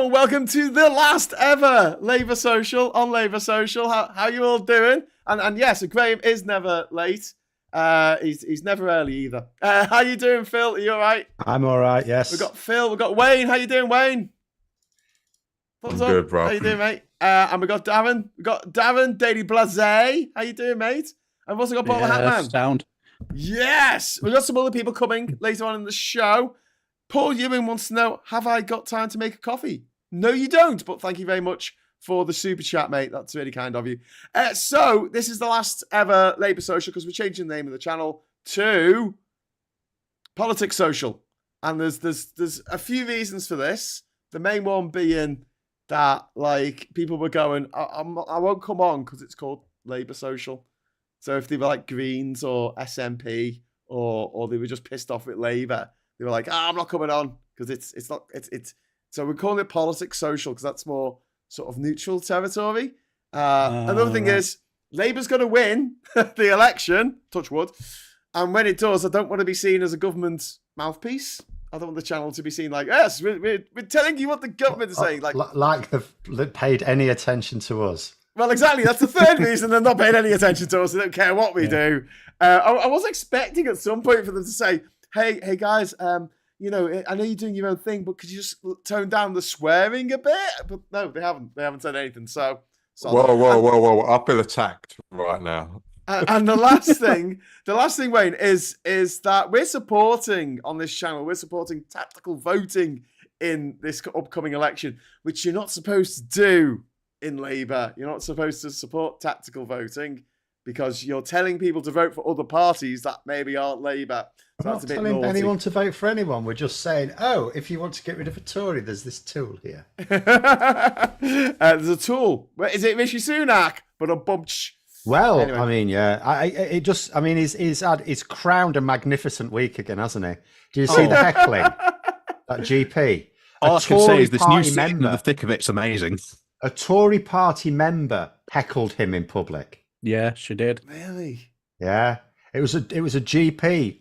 Hello, welcome to the last ever Labour Social on Labour Social. How you all doing? And yes, Graham is never late. He's never early either. How you doing, Phil? Are you all right? I'm all right, yes. We've got Phil. We've got Wayne. How you doing, Wayne? I'm good, bro. How you doing, mate? And we got Darren. We got Darren Daily Blase. How you doing, mate? And we've also got Paul the Hatman. Sound. Yes, we've got some other people coming later on in the show. Paul Ewing wants to know, have I got time to make a coffee? No, you don't, but thank you very much for the super chat, mate. That's really kind of you. So this is the last ever Labour Social because we're changing the name of the channel to Politics Social. And there's a few reasons for this. The main one being that, like, people were going, I won't come on because it's called Labour Social. So if they were like Greens or SNP or they were just pissed off with Labour, they were like, I'm not coming on because it's not. So we're calling it Politics Social because that's more sort of neutral territory. Another thing is Labour's going to win the election, touch wood. And when it does, I don't want to be seen as a government mouthpiece. I don't want the channel to be seen like, yes, we're telling you what the government is saying. Like they've paid any attention to us. Well, exactly. That's the third reason they're not paying any attention to us. They don't care what we do. I was expecting at some point for them to say, hey guys, you know, I know you're doing your own thing, but could you just tone down the swearing a bit? But no, they haven't. They haven't said anything. So whoa! I feel attacked right now. And the last thing, Wayne, is that we're supporting on this channel. We're supporting tactical voting in this upcoming election, which you're not supposed to do in Labour. You're not supposed to support tactical voting because you're telling people to vote for other parties that maybe aren't Labour. So I'm not telling anyone to vote for anyone. We're just saying, if you want to get rid of a Tory, there's this tool here. There's a tool. Is it Rishi Sunak? But a bunch. Well, anyway. I mean, he's crowned a magnificent week again, hasn't he? Do you see the heckling? That GP. All I can say is this new season of The Thick of It's amazing. A Tory party member heckled him in public. Yeah, she did. Really? Yeah. It was a GP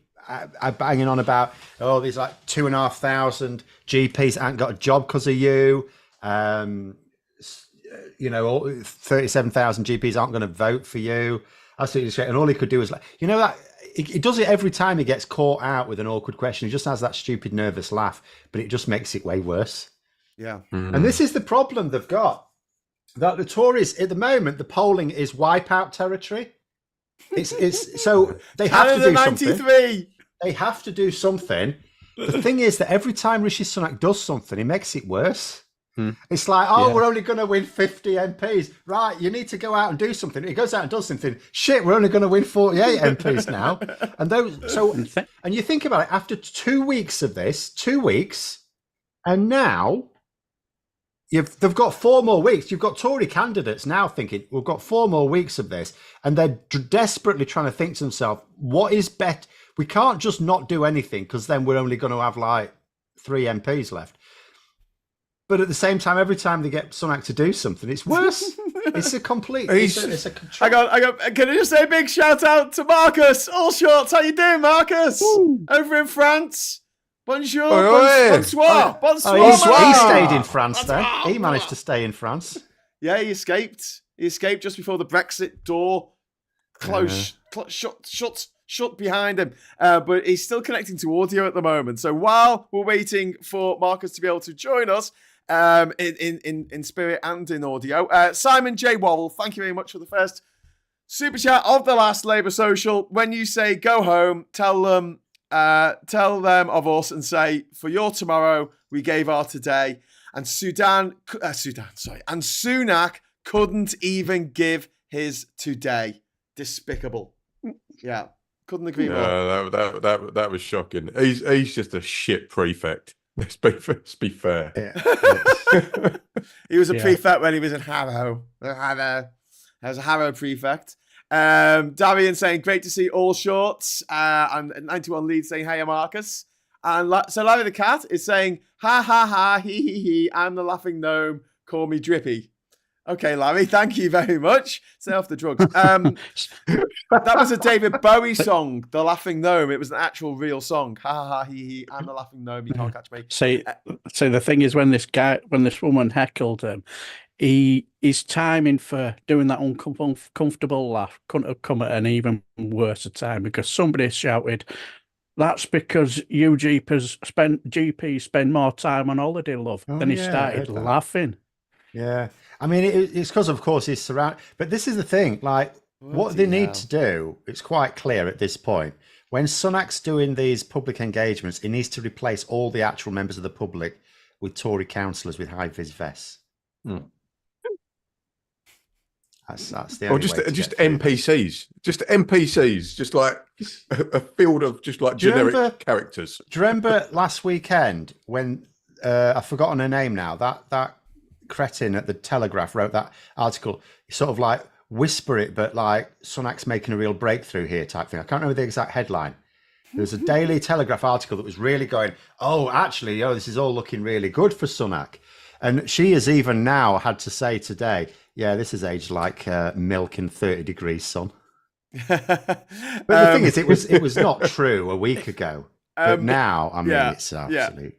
banging on about, there's like 2,500 GPs that ain't got a job because of you. 37,000 GPs aren't going to vote for you. Absolutely straight. And all he could do was that he does it every time he gets caught out with an awkward question. He just has that stupid nervous laugh, but it just makes it way worse. Yeah. Mm. And this is the problem they've got. That the Tories at the moment, the polling is wipeout territory. It's so they have to do 93. Something. They have to do something. The thing is that every time Rishi Sunak does something, he makes it worse. It's like, we're only going to win 50 MPs. Right, you need to go out and do something. He goes out and does something. Shit, we're only going to win 48 MPs now. And you think about it, after 2 weeks of this, 2 weeks, and now they've got 4 more weeks. You've got Tory candidates now thinking, we've got 4 more weeks of this. And they're desperately trying to think to themselves, what is better? We can't just not do anything because then we're only going to have like 3 MPs left. But at the same time, every time they get Sunak to do something, it's worse. It's a complete. It's a control. I got. Can I just say a big shout out to Marcus Allshorts? How you doing, Marcus? Woo. Over in France. Bonjour. Bonsoir. Bonsoir. He stayed in France then. He managed to stay in France. Yeah, he escaped. He escaped just before the Brexit door closed, shut behind him. But he's still connecting to audio at the moment. So while we're waiting for Marcus to be able to join us, in spirit and in audio. Simon J. Wobble, thank you very much for the first super chat of the last Labour Social. When you say go home, tell them of us and say, for your tomorrow, we gave our today. And Sunak couldn't even give his today. Despicable. Yeah, couldn't agree more. That was shocking. He's just a shit prefect. Let's be fair. Yeah. He was a prefect when he was in Harrow. Harrow. He was a Harrow prefect. Darian saying, great to see all shorts. And 91 Leeds saying, hey, Marcus. And so Larry the Cat is saying, ha, ha, ha, he, I'm the laughing gnome. Call me Drippy. Okay, Larry, thank you very much. Stay off the drugs. That was a David Bowie song, The Laughing Gnome. It was an actual real song. Ha ha ha, he, I'm the laughing gnome. You can't catch me. See, the thing is, when this woman heckled him, his timing for doing that uncomfortable laugh couldn't have come at an even worse time, because somebody shouted, "That's because you GPs spend more time on holiday, love." Then he started laughing. Yeah. I mean, it's because, of course, he's surrounded. But this is the thing, like, what they need to do, it's quite clear at this point. When Sunak's doing these public engagements, he needs to replace all the actual members of the public with Tory councillors with high-vis vests. That's the only way just NPCs. Just NPCs. Just like a field of just like generic characters. Do you remember last weekend when, I've forgotten her name now, that cretin at the Telegraph wrote that article, sort of like whisper it, but like Sunak's making a real breakthrough here type thing. I can't remember the exact headline. There was a Daily Telegraph article that was really going, actually, this is all looking really good for Sunak. And she has even now had to say today, this is aged like milk in 30 degrees sun. But the thing is, it was not true a week ago. But now, I mean, it's absolutely...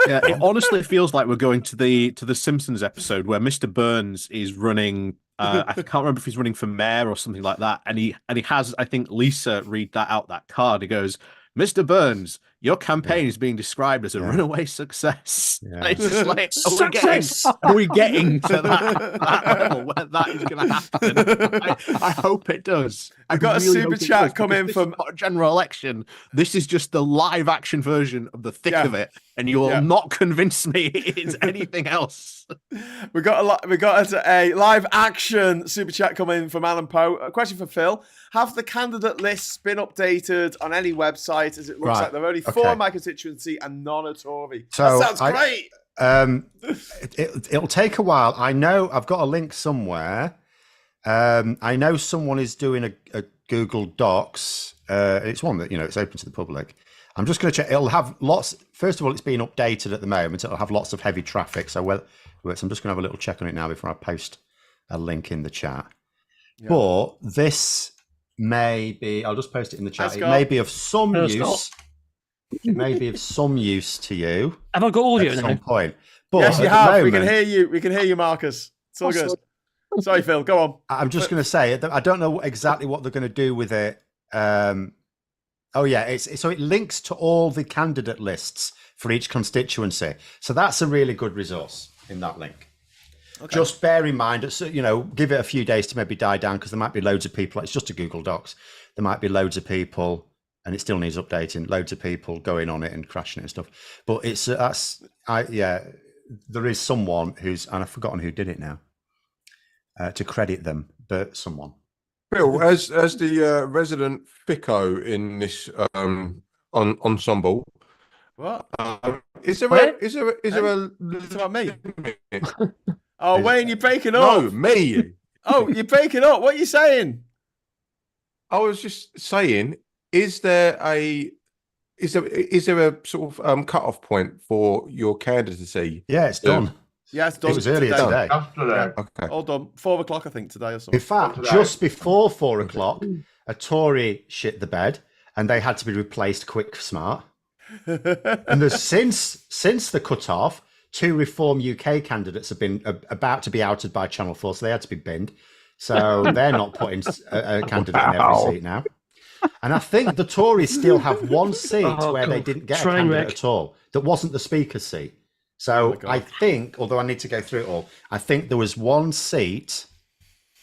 It honestly feels like we're going to the Simpsons episode where Mr. Burns is running. I can't remember if he's running for mayor or something like that, and he has, I think, Lisa read that card. He goes, "Mr. Burns, your campaign is being described as a runaway success." Yeah. It's just like, are we getting to that level where that is going to happen? I hope it does. I've got a super chat coming from a general election. This is just the live action version of the thick of it, and you will not convince me it's anything else. We got a live action super chat coming from Alan Poe. A question for Phil: have the candidate lists been updated on any website? As it looks like there are only 4 in my constituency and none are Tory. So that sounds great. It'll take a while. I know I've got a link somewhere. I know someone is doing a Google Docs. It's one that, it's open to the public. I'm just going to check. It'll have lots. First of all, it's being updated at the moment. It'll have lots of heavy traffic. So I'm just going to have a little check on it now before I post a link in the chat. Yeah. But this may be, I'll just post it in the chat. It may be of some use. It may be of some use to you. Have I got audio at some point? But yes, you have. Moment, we can hear you. We can hear you, Marcus. It's all good. Sorry, Phil. Go on. I'm just going to say, I don't know exactly what they're going to do with it. So it links to all the candidate lists for each constituency. So that's a really good resource in that link. Okay. Just bear in mind, give it a few days to maybe die down, because there might be loads of people. It's just a Google Docs. There might be loads of people, and it still needs updating. Loads of people going on it and crashing it and stuff. But there is someone who's, and I've forgotten who did it now, to credit them, but someone. Bill, as the resident Fico in this ensemble, what is there a it's about me? Wayne, you're breaking up. No, me. You're breaking up. What are you saying? I was just saying, is there a sort of cut-off point for your candidacy? Yeah, it's done. Yeah, it's done. It was earlier today. Yeah. Okay. All done. 4 o'clock, I think, today or something. In fact, just before 4 o'clock, a Tory shit the bed, and they had to be replaced quick smart. And there's since the cut-off, 2 Reform UK candidates have been about to be outed by Channel 4, so they had to be binned. So they're not putting a candidate in every seat now. And I think the Tories still have 1 seat where they didn't get a candidate at all. That wasn't the Speaker's seat. So I think, although I need to go through it all, I think there was 1 seat.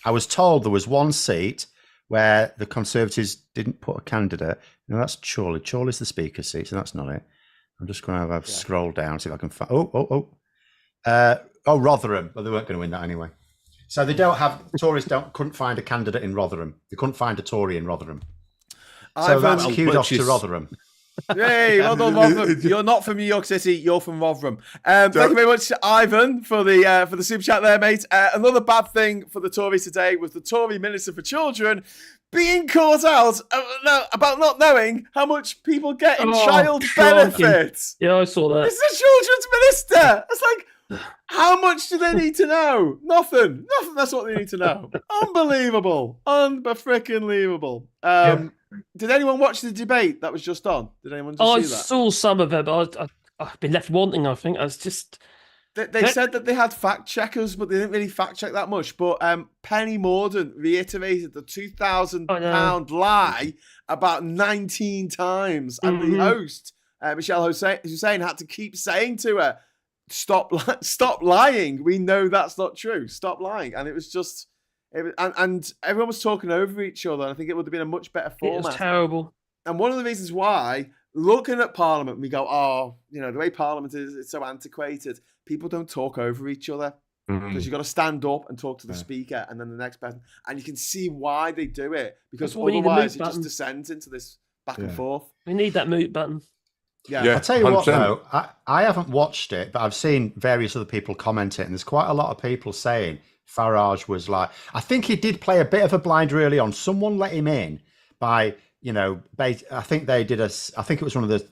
I was told there was 1 seat where the Conservatives didn't put a candidate. No, that's Chorley. Chorley's the Speaker's seat, so that's not it. I'm just going to have a scroll down, see if I can find. Rotherham. Well, they weren't going to win that anyway. So they don't have, Tories couldn't find a candidate in Rotherham. They couldn't find a Tory in Rotherham. So that's kudos to Rotherham. Hey, well done, Rotherham. You're not from New York City. You're from Rotherham. Thank you very much to Ivan for the super chat there, mate. Another bad thing for the Tories today was the Tory Minister for Children being caught out about not knowing how much people get in child benefits. Yeah, I saw that. It's the children's minister. It's like, How much do they need to know? Nothing. Nothing. That's what they need to know. Unbelievable. Unfreaking-lievable. Did anyone watch the debate that was just on? Did anyone just I see that? saw some of it, but I've been left wanting, I think. I was just... They said that they had fact checkers, but they didn't really fact check that much. But Penny Mordaunt reiterated the £2,000 lie about 19 times. And the host, Michelle Hussein, had to keep saying to her, stop lying. We know that's not true. Stop lying. And it was just... And everyone was talking over each other. And I think it would have been a much better format. It was terrible. And one of the reasons why, looking at Parliament, we go, oh, the way Parliament is, it's so antiquated. People don't talk over each other because you've got to stand up and talk to the speaker and then the next person. And you can see why they do it, because otherwise it just descends into this back and forth. We need that mute button. Yeah. I'll tell you 100%. what, though, I haven't watched it, but I've seen various other people comment it, and there's quite a lot of people saying Farage was like, I think he did play a bit of a blinder early on. Someone let him in by, I think they did I think it was one of the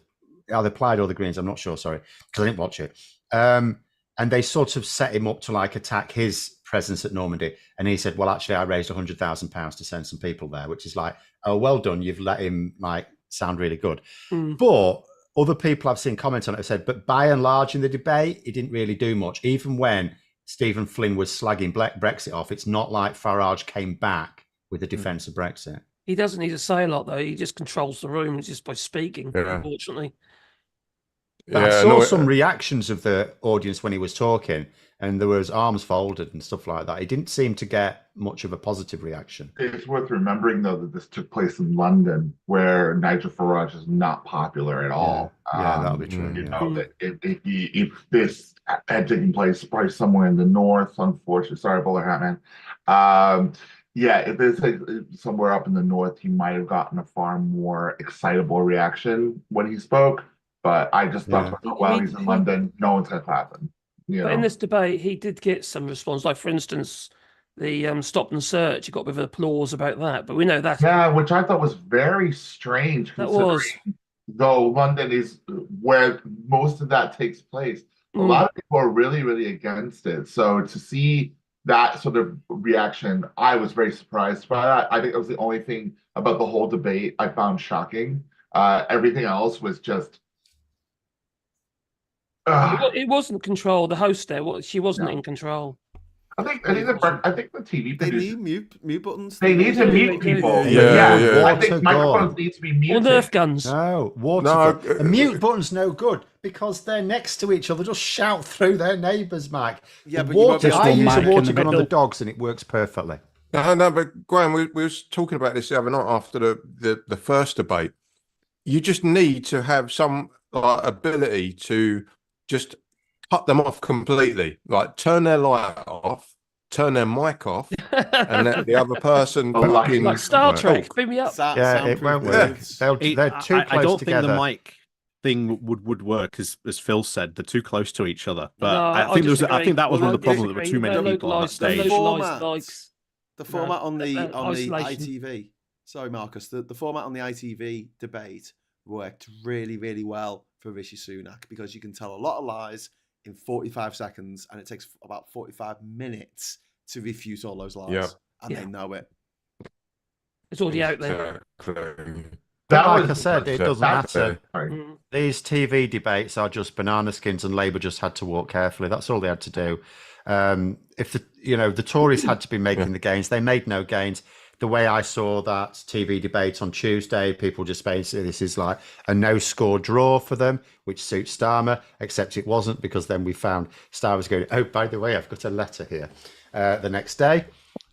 either Plaid or the Greens, I'm not sure, sorry, because I didn't watch it. And they sort of set him up to attack his presence at Normandy. And he said, well, actually, I raised £100,000 to send some people there, which is like, oh, well done. You've let him sound really good. But other people I've seen comment on it have said, but by and large in the debate, he didn't really do much. Even when Stephen Flynn was slagging Brexit off, it's not like Farage came back with a defence of Brexit. He doesn't need to say a lot, though. He just controls the room just by speaking, unfortunately. But I saw some reactions of the audience when he was talking, and there was arms folded and stuff like that. He didn't seem to get much of a positive reaction. It's worth remembering, though, that this took place in London, where Nigel Farage is not popular at all. Yeah, that'll be true. That if this had taken place probably somewhere in the north, unfortunately, sorry, bowler hat man. If this somewhere up in the north, he might have gotten a far more excitable reaction when he spoke. But I just thought, he's in London, no one's going to clap him. But in this debate, he did get some response. Like, for instance, the stop and search, he got a bit of applause about that. But we know that. Yeah, which I thought was very strange. That was. Though London is where most of that takes place. A lot of people are really, really against it. So to see that sort of reaction, I was very surprised by that. I think that was the only thing about the whole debate I found shocking. Everything else was just... It wasn't control. The host there, she wasn't in control. I think the TV they need mute buttons. They need to mute people. Yeah. I think microphones need to be muted. Or Nerf guns. No, a mute button's no good because they're next to each other. Just shout through their neighbours, Mike. Yeah, but water. I use a water gun on the dogs, and it works perfectly. No, but Graham, we were talking about this the other night after the first debate. You just need to have some ability to just cut them off completely, turn their light off, turn their mic off, and let the other person like Star Trek, beam me up. It won't work. They're too close I don't together. think the mic thing would work, as Phil said. They're too close to each other. But No, I think that was one of the problems. There were too many people on that stage. The format on the isolation. ITV. Sorry, Marcus. The format on the ITV debate worked really, really well for Rishi Sunak because you can tell a lot of lies in 45 seconds and it takes about 45 minutes to refute all those lies. And they know it. It's already out there. Like I said, it doesn't matter. These TV debates are just banana skins, and Labour just had to walk carefully. That's all they had to do. If the Tories had to be making the gains, they made no gains. The way I saw that TV debate on Tuesday, people just basically, this is like a no-score draw for them, which suits Starmer, except it wasn't, because then we found Starmer was going, oh, by the way, I've got a letter here the next day.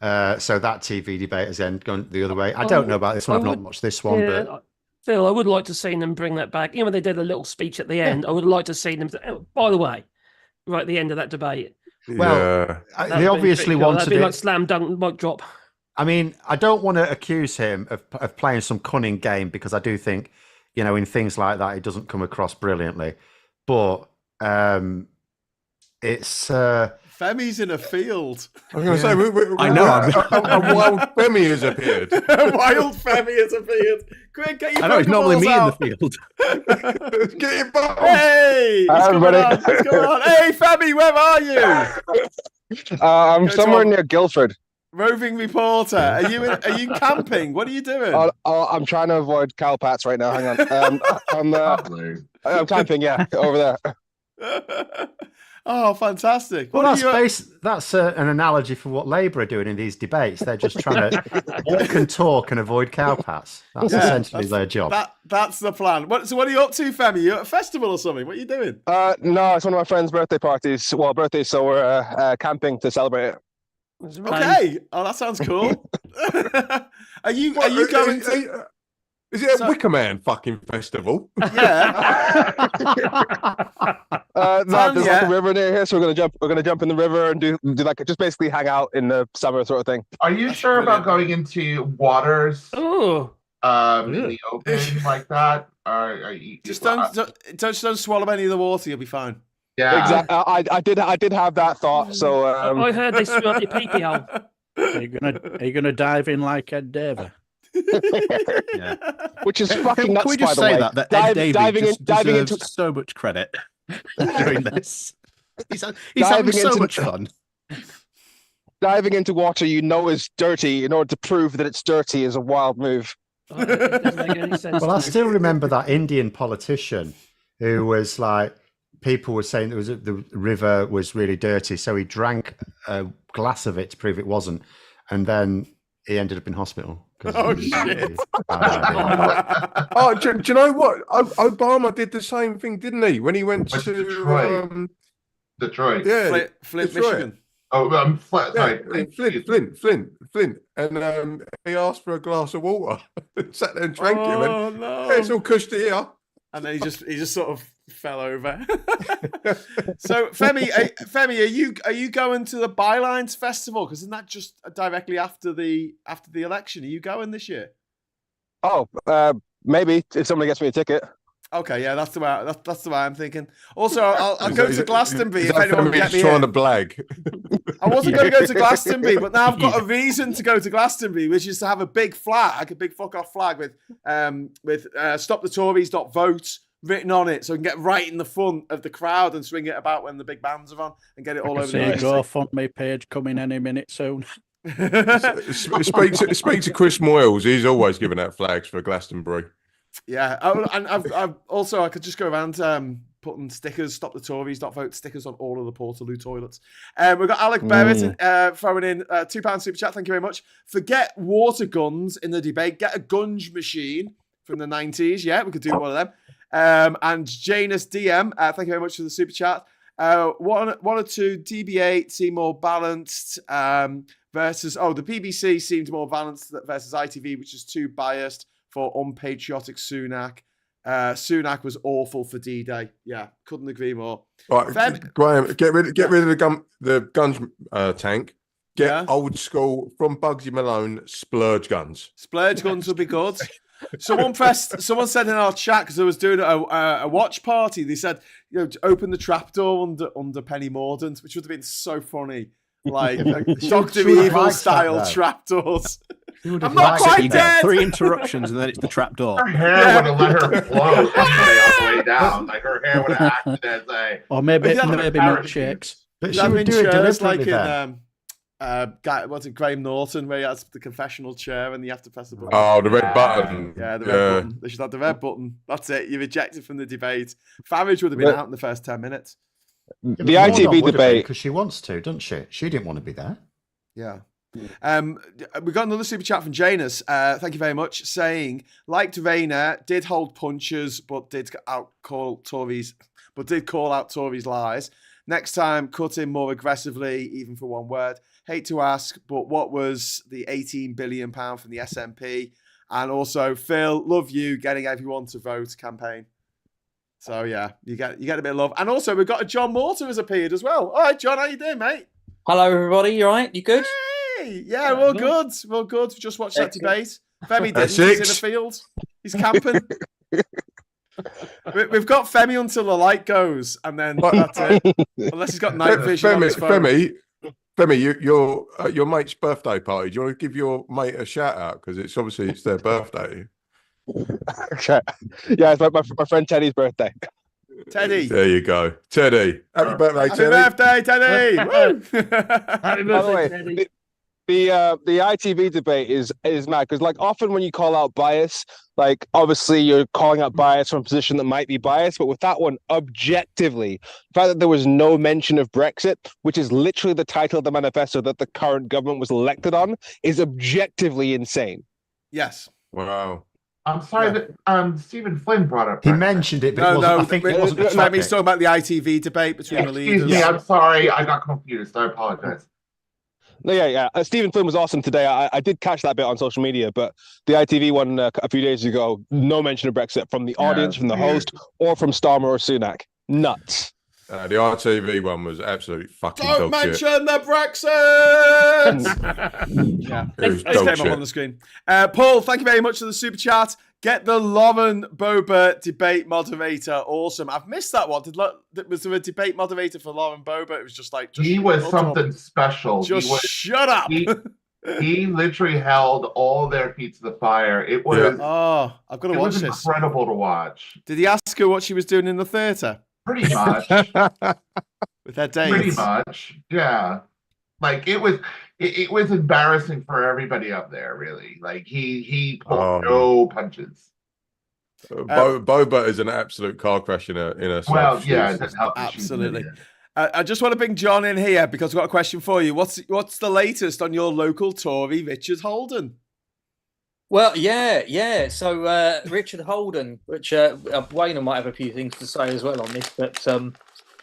So that TV debate has then gone the other way. I don't know about this one. I've not watched this one. But Phil, I would like to see them bring that back. When they did a little speech at the end, I would like to see them, by the way, right at the end of that debate. Well, they obviously wanted that'd be like slam dunk, mic drop. I mean, I don't want to accuse him of playing some cunning game, because I do think, in things like that, it doesn't come across brilliantly. But it's Femi's in a field. I was going to say, I know. A wild Femi has appeared. Wild Femi has appeared. Quick, get your I know it's normally me Pokeballs in the field. Let's get your balls. Hey, Hi, what's going everybody. on? What's going on? Hey, Femi, where are you? I'm Go somewhere to- near Guildford. Roving reporter. Are you camping? What are you doing? I'm trying to avoid cowpats right now. Hang on. Lovely. I'm camping, yeah, over there. Oh, fantastic. Well, What are that's an analogy for what Labour are doing in these debates. They're just trying to walk and talk and avoid cowpats. That's essentially their job. That's the plan. So what are you up to, Femi? You at a festival or something? What are you doing? No, it's one of my friend's birthday parties. Well, birthday, so we're camping to celebrate it. Okay. Oh, that sounds cool. Are you going to? Is it a So- Wicker Man fucking festival? Yeah. No, there's like yeah. a river near here, so we're gonna jump in the river and do like just basically hang out in the summer sort of thing. Are you That's sure about brilliant. going into waters Oh, in the open like that? Or are you Just don't swallow any of the water. You'll be fine. Yeah. Exactly. I did have that thought. So I heard they screw up your pee hole. Are you gonna dive in like Ed Daver? Yeah. which is fucking Can nuts, we just by the say way. that Ed Davey diving diving into deserves so much credit during this. He's having Diving so into- much fun. diving into water you know is dirty in order to prove that it's dirty is a wild move. Oh, it doesn't make any sense. Well, I to me. still remember that Indian politician who was like, people were saying the river was really dirty, so he drank a glass of it to prove it wasn't, and then he ended up in hospital. Oh, shit. Oh, do you know what? Obama did the same thing, didn't he? When he went Went to to Detroit. Detroit. yeah, Flint, Detroit. Michigan. Oh, yeah, sorry. Flint, and he asked for a glass of water, sat there and drank it. Went, Oh no! "Yeah, it's all cushy here." And then he just sort of fell over. So Femi, are you going to the Bylines Festival? Because isn't that just directly after the election? Are you going this year? Oh, maybe if somebody gets me a ticket. Okay, yeah, that's the way. That's the way I'm thinking. Also, I'll go to Glastonbury Is if that anyone will Femi's get me trying in. to blag? I wasn't going to go to Glastonbury, but now I've got a reason to go to Glastonbury, which is to have a big flag, a big fuck off flag with "Stop the Tories, vote" written on it, so I can get right in the front of the crowd and swing it about when the big bands are on and get it all over the See place. GoFundMe page coming any minute soon. Speak to Chris Moyles. He's always giving out flags for Glastonbury. Yeah, and I've also I could just go around putting stickers, "Stop the Tories, vote" stickers on all of the Portaloo toilets. We've got Alec Barrett throwing in £2 super chat. Thank you very much. Forget water guns in the debate. Get a gunge machine from the 90s. Yeah, we could do one of them. And Janus DM, thank you very much for the super chat. One or two, DB8 seem more balanced versus the BBC seemed more balanced versus ITV, which is too biased for unpatriotic Sunak. Sunak was awful for D-Day. Yeah, couldn't agree more. Right, Graham, get rid of the guns tank. Get Yeah. old school from Bugsy Malone splurge guns. Splurge guns would be good. Someone said in our chat, because I was doing a watch party, they said, to open the trapdoor under Penny Mordaunt, which would have been so funny. Like Doctor She would have Evil liked style that, though. trapdoors. She would I'm have not liked quite it. You get dead. 3 interruptions and then it's the trap door. Her hair would have let her float all the way down. Like her hair would have acted as a. Or maybe Yeah, milkshakes. But She she would do it chairs deliberately like then. in what's it, Graham Norton, where he has the confessional chair and you have to press the button. Oh, the red button. Yeah, the red button. They should have the red button. That's it. You're ejected from the debate. Farage would have been out in the first 10 minutes. The ITV debate. Because she wants to, doesn't she? She didn't want to be there. Yeah. We got another super chat from Janus. Thank you very much. Saying, liked Rayner, did hold punches, but did call out Tories lies. Next time, cut in more aggressively, even for one word. Hate to ask, but what was the £18 billion from the SNP? And also, Phil, love you getting everyone to vote campaign. So yeah, you get a bit of love. And also, we've got a John Morton has appeared as well. All right, John, how you doing, mate? Hello, everybody. You all right? You good? Hey, yeah, we're good. We're good. We just watched that debate. Femi didn't. He's in the field. He's camping. We've got Femi until the light goes, and then that's it. Unless he's got night vision on his phone. Femi, your mate's birthday party. Do you want to give your mate a shout out because it's their birthday? Okay. Yeah, it's my friend Teddy's birthday. Teddy. There you go, Teddy. Happy birthday, Happy Teddy. birthday, Teddy. Woo! Happy By the way, birthday, Teddy. the ITV debate is mad because like often when you call out bias, like obviously you're calling out bias from a position that might be biased, but with that one, objectively, the fact that there was no mention of Brexit, which is literally the title of the manifesto that the current government was elected on, is objectively insane. Yes. Wow. I'm sorry that Stephen Flynn brought up. He Brexit. mentioned it, but I think it wasn't. Femi's talking about the ITV debate between the leaders. Excuse me, I'm sorry, I got confused. I apologize. No, yeah. Stephen Flynn was awesome today. I did catch that bit on social media, but the ITV one a few days ago, no mention of Brexit from the audience, from the host, or from Starmer or Sunak. Nuts. The RTV one was absolutely fucking Don't dog shit. mention the Brexit. Yeah, It was let's dog get him up shit. on the screen. Paul, thank you very much for the super chat. Get the Lauren Boebert debate moderator. Awesome. I've missed that one. Was there a debate moderator for Lauren Boebert? It was just like He was shut something up. special. Just shut up. He literally held all their feet to the fire. It was Oh, I've got to it watch was this. incredible to watch. Did he ask her what she was doing in the theatre Pretty much. with her dates? Pretty much. Yeah. Like it was embarrassing for everybody up there, really. Like he pulled no punches. Boba is an absolute car crash in a Well, yeah, it doesn't help. Absolutely. I just want to bring John in here because I've got a question for you. What's the latest on your local Tory, Richard Holden? Well, yeah. So Richard Holden, which Wayne might have a few things to say as well on this, but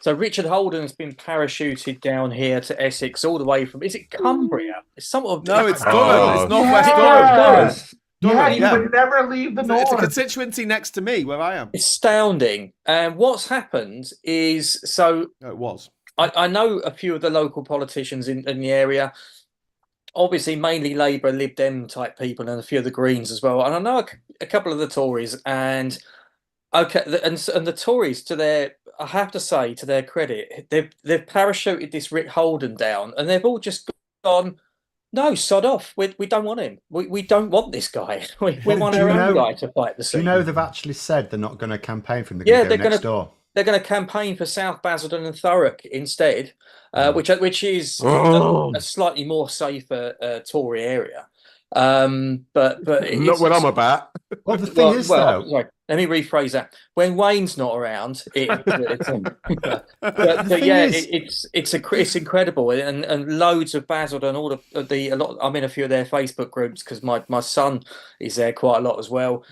so Richard Holden's been parachuted down here to Essex, all the way from. Is it Cumbria? It's some of No, it's Durham. Oh, It's Northwest Durham. Durham. He would never leave the north. It's a constituency next to me where I am. Astounding. And what's happened is It was. I know a few of the local politicians in the area. Obviously, mainly Labour, Lib Dem type people, and a few of the Greens as well. And I know a couple of the Tories, and and the Tories, I have to say, to their credit, they've parachuted this Rick Holden down, and they've all just gone, no, sod off. We don't want him. We don't want this guy. We want our own guy to fight the scene. Do you know they've actually said they're not going to campaign for him? They're going to go next door. They're going to campaign for South Basildon and Thurrock instead, which is a slightly more safer Tory area. But not when I'm about. Well, the thing is, though. Sorry, let me rephrase that. When Wayne's not around, it's incredible, and loads of Basildon, I'm in a few of their Facebook groups because my son is there quite a lot as well.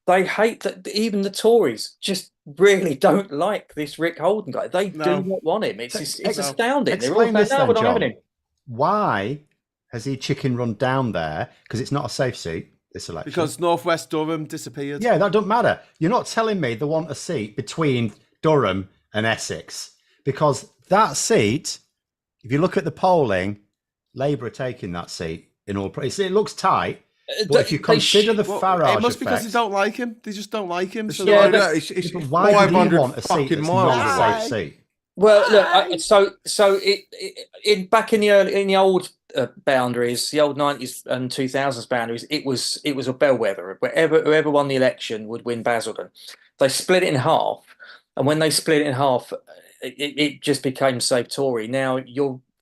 They hate that. Even the Tories just really don't like this Rick Holden guy. They do not want him. It's astounding. Explain this then, we're not John. having him. Why has he chicken run down there? Because it's not a safe seat, this election. Because Northwest Durham disappeared. Yeah, that doesn't matter. You're not telling me they want a seat between Durham and Essex. Because that seat, if you look at the polling, Labour are taking that seat in all places. It looks tight. But if you consider the Farage it must be because effect, they don't like him. They just don't like him. So It's why do you 500 want a seat fucking that's miles not away. a safe seat? Well, look. Back in the old boundaries, the old 90s and 2000s boundaries, it was a bellwether. Whoever won the election would win Basildon. They split it in half, and when they split it in half, it just became safe Tory. Now,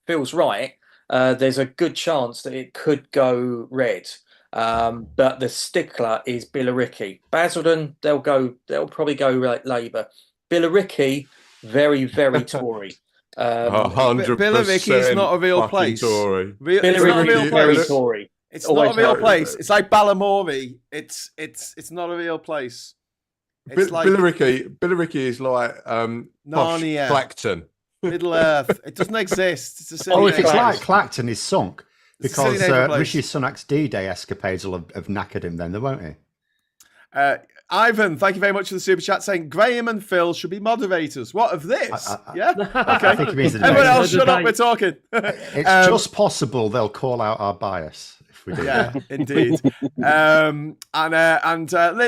Phil's right. There's a good chance that it could go red. But the stickler is Billericay. Basildon, they'll probably go Labour. Billericay, very, very Tory. 100%. Billericay is not a real place. Tory. It's not a real very place. Tory. It's not a real place. It's like Balamory. It's not a real place. It's like Billericay is like Narnia. Clacton. Middle Earth. It doesn't exist. It's a silly Oh, if it's name. like Clacton is sunk It's a silly because name for a place. Rishi Sunak's D-Day escapades will have knackered him then, won't he? Ivan, thank you very much for the super chat saying Graham and Phil should be moderators. What of this? I Okay. think it means the Everyone debate. else, shut up. We're talking. It's just possible they'll call out our bias. We do. Yeah, indeed.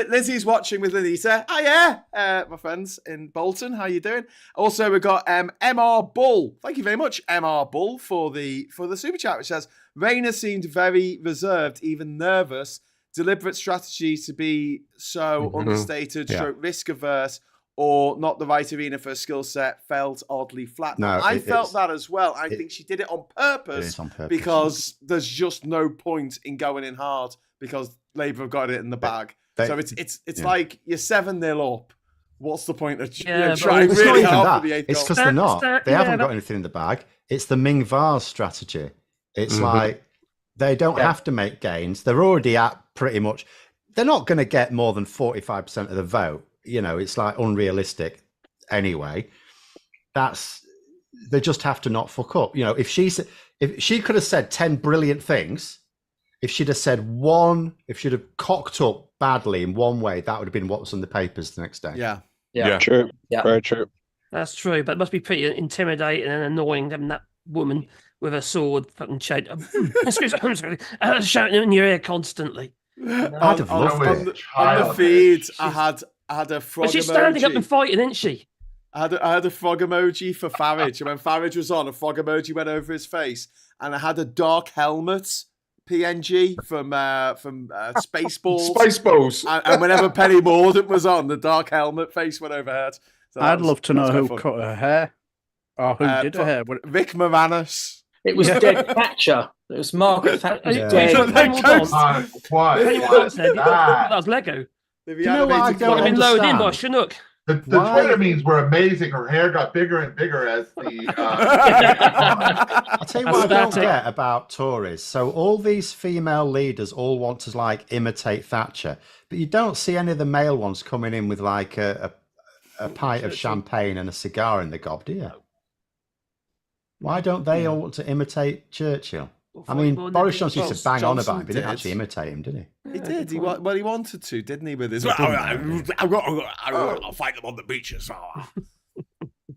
Lizzie's watching with Lisa. Oh yeah, my friends in Bolton. How you doing? Also, we've got MR Bull. Thank you very much, MR Bull, for the super chat, which says Rayner seemed very reserved, even nervous. Deliberate strategy to be so understated, risk averse, or not the right arena for a skill set, felt oddly flat. No, I felt that as well. I think she did it on purpose, because there's just no point in going in hard because Labour have got it in the bag. So it's like you're 7-0 up. What's the point of trying really hard for the 8th goal? It's because they're not. They haven't got anything in the bag. It's the Ming Vars strategy. It's like they don't have to make gains. They're already at pretty much. They're not going to get more than 45% of the vote. You know, it's like unrealistic anyway. They just have to not fuck up. You know, if she could have said 10 brilliant things, if she'd have said one, if she'd have cocked up badly in one way, that would have been what was in the papers the next day. Yeah, true. Yeah, very true. That's true, but it must be pretty intimidating and annoying having that woman with a sword fucking shouting in your ear constantly. On the feed, I had a frog but she's emoji. standing up and fighting, isn't she? I had a frog emoji for Farage, and when Farage was on, a frog emoji went over his face, and I had a dark helmet PNG from Spaceballs. Spaceballs. And whenever Penny Mordaunt was on, the dark helmet face went over her. So I'd love to know who cut her hair, or who did her hair. Rick Moranis. It was dead Thatcher. It was Margaret Thatcher. That was Lego. You know what I don't understand? Lowered in by Chinook. The Twitter memes were amazing. Her hair got bigger and bigger as the. I'll tell you what I don't get about Tories. So all these female leaders all want to like imitate Thatcher, but you don't see any of the male ones coming in with like a pint of champagne and a cigar in the gob, do you? Why don't they all want to imitate Churchill? I mean, Boris Johnson used to bang on about him, but he didn't actually imitate him, did he? He did. He wanted to, didn't he? With his, I'll fight them on the beaches.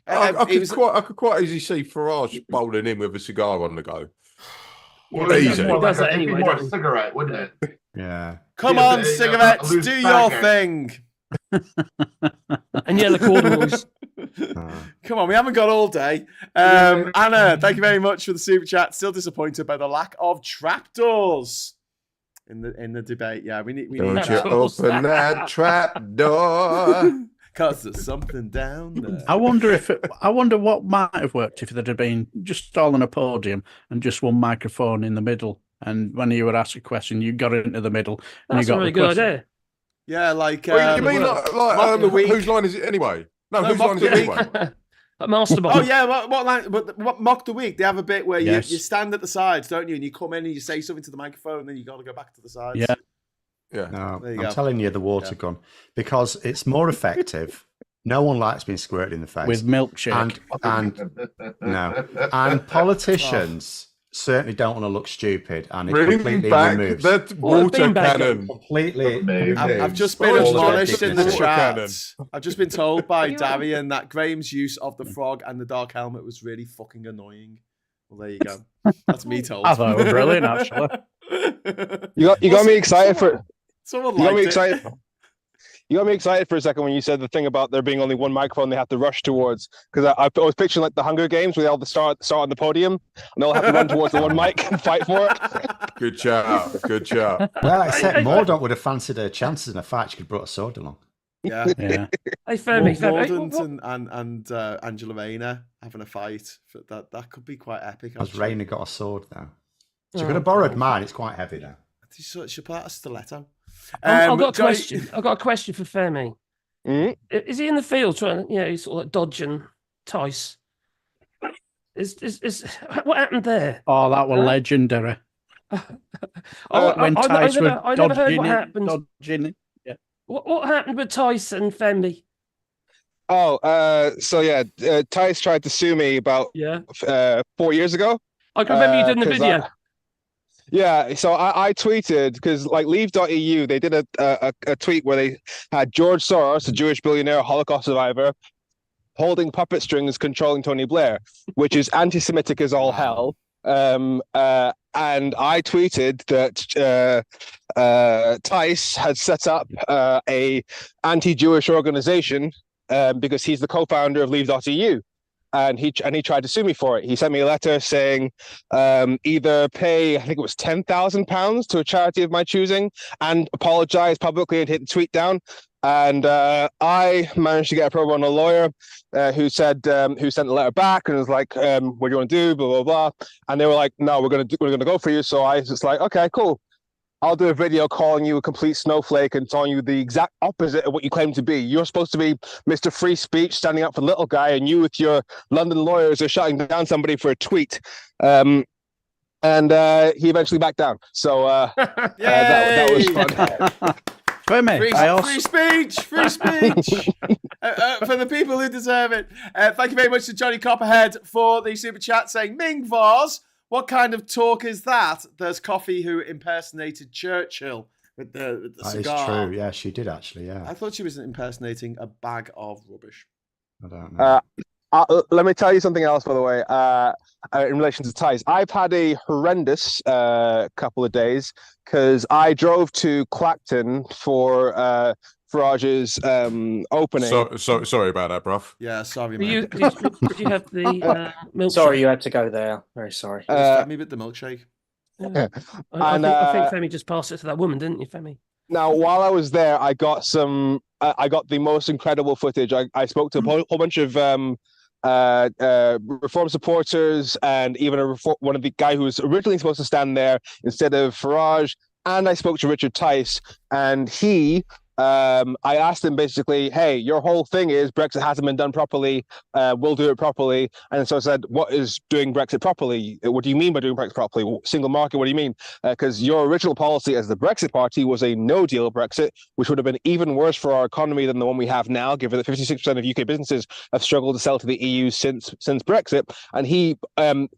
I could quite easily see Farage bowling in with a cigar on the go. Well, easy. It'd be more a cigarette, wouldn't it? Yeah. Come on, cigarettes, do your thing. And yellow corduroys. Come on, we haven't got all day. Anna, thank you very much for the super chat. Still disappointed by the lack of trapdoors in the debate. Yeah, we need. Don't you open that trap door? Because there's something down there. I wonder what might have worked if there'd have been just all on a podium and just one microphone in the middle. And when you were asked a question, you got into the middle. And That's you got a really good idea. Yeah, like. Well, you mean whose line is it anyway? No, whose line is it anyway? Mastermind. Oh yeah, what line? What mock the week? They have a bit where you stand at the sides, don't you? And you come in and you say something to the microphone, and then you got to go back to the sides. Yeah. Yeah. No, I'm telling you, the water gun, because it's more effective. No one likes being squirted in the face with milkshake. And politicians certainly don't want to look stupid, and it completely removes that water cannon. Completely. I've just been astonished in the chat. I've just been told by Darian that Graham's use of the frog and the dark helmet was really fucking annoying. Well, there you go. That's me told. I thought it was brilliant, actually. You got me excited for. Someone liked it. You got me excited for a second when you said the thing about there being only one microphone they have to rush towards. Because I was picturing like the Hunger Games where they all start on the podium and they'll have to run towards the one mic and fight for it. Good job. Well, except Mordaunt would have fancied her chances in a fight. She could have brought a sword along. Yeah. Hey, Femi. Mordaunt and Angela Rayner having a fight. That could be quite epic. Has Rayner got a sword now? She could have borrowed mine. It's quite heavy now. She put out a stiletto. I've got a question. I've got a question for Femi. Mm-hmm. Is he in the field trying? He's sort of like dodging Tice. Is what happened there? Oh, that was legendary. When Tice I never heard what happened. Dodging. Yeah. What happened with Tice and Femi? Tice tried to sue me about 4 years ago. I can remember you doing the video. So I tweeted because like Leave.eu, they did a tweet where they had George Soros, a Jewish billionaire, Holocaust survivor, holding puppet strings controlling Tony Blair, which is anti-Semitic as all hell. And I tweeted that Tice had set up a anti-Jewish organization because he's the co-founder of Leave.eu. And he tried to sue me for it. He sent me a letter saying either pay, I think it was £10,000 to a charity of my choosing, and apologize publicly and hit the tweet down. And I managed to get a pro bono lawyer who sent the letter back and was like, "What do you want to do?" Blah blah blah. And they were like, "No, we're gonna go for you." So I was just like, "Okay, cool. I'll do a video calling you a complete snowflake and telling you the exact opposite of what you claim to be. You're supposed to be Mr. Free Speech, standing up for the little guy, and you with your London lawyers are shutting down somebody for a tweet." And he eventually backed down. So that was fun. Free speech for the people who deserve it. Thank you very much to Johnny Copperhead for the super chat saying, Ming Vars, what kind of talk is that? There's Coffee who impersonated Churchill with the cigar. That is true. Yeah, she did actually. Yeah. I thought she was impersonating a bag of rubbish. I don't know. Let me tell you something else, by the way, in relation to Tice. I've had a horrendous couple of days because I drove to Clacton for Farage's opening. Sorry about that, bruv. Yeah, sorry, Did man. you have the milkshake? Sorry, you had to go there. Very sorry. Me with the milkshake. Yeah. I think Femi just passed it to that woman, didn't you, Femi? Now, while I was there, I got the most incredible footage. I spoke to a whole bunch of reform supporters and even one of the guy who was originally supposed to stand there instead of Farage. And I spoke to Richard Tice, and I asked him basically, hey, your whole thing is Brexit hasn't been done properly. We'll do it properly. And so I said, what is doing Brexit properly? What do you mean by doing Brexit properly? Single market, what do you mean? Because your original policy as the Brexit party was a no-deal Brexit, which would have been even worse for our economy than the one we have now, given that 56% of UK businesses have struggled to sell to the EU since Brexit. And he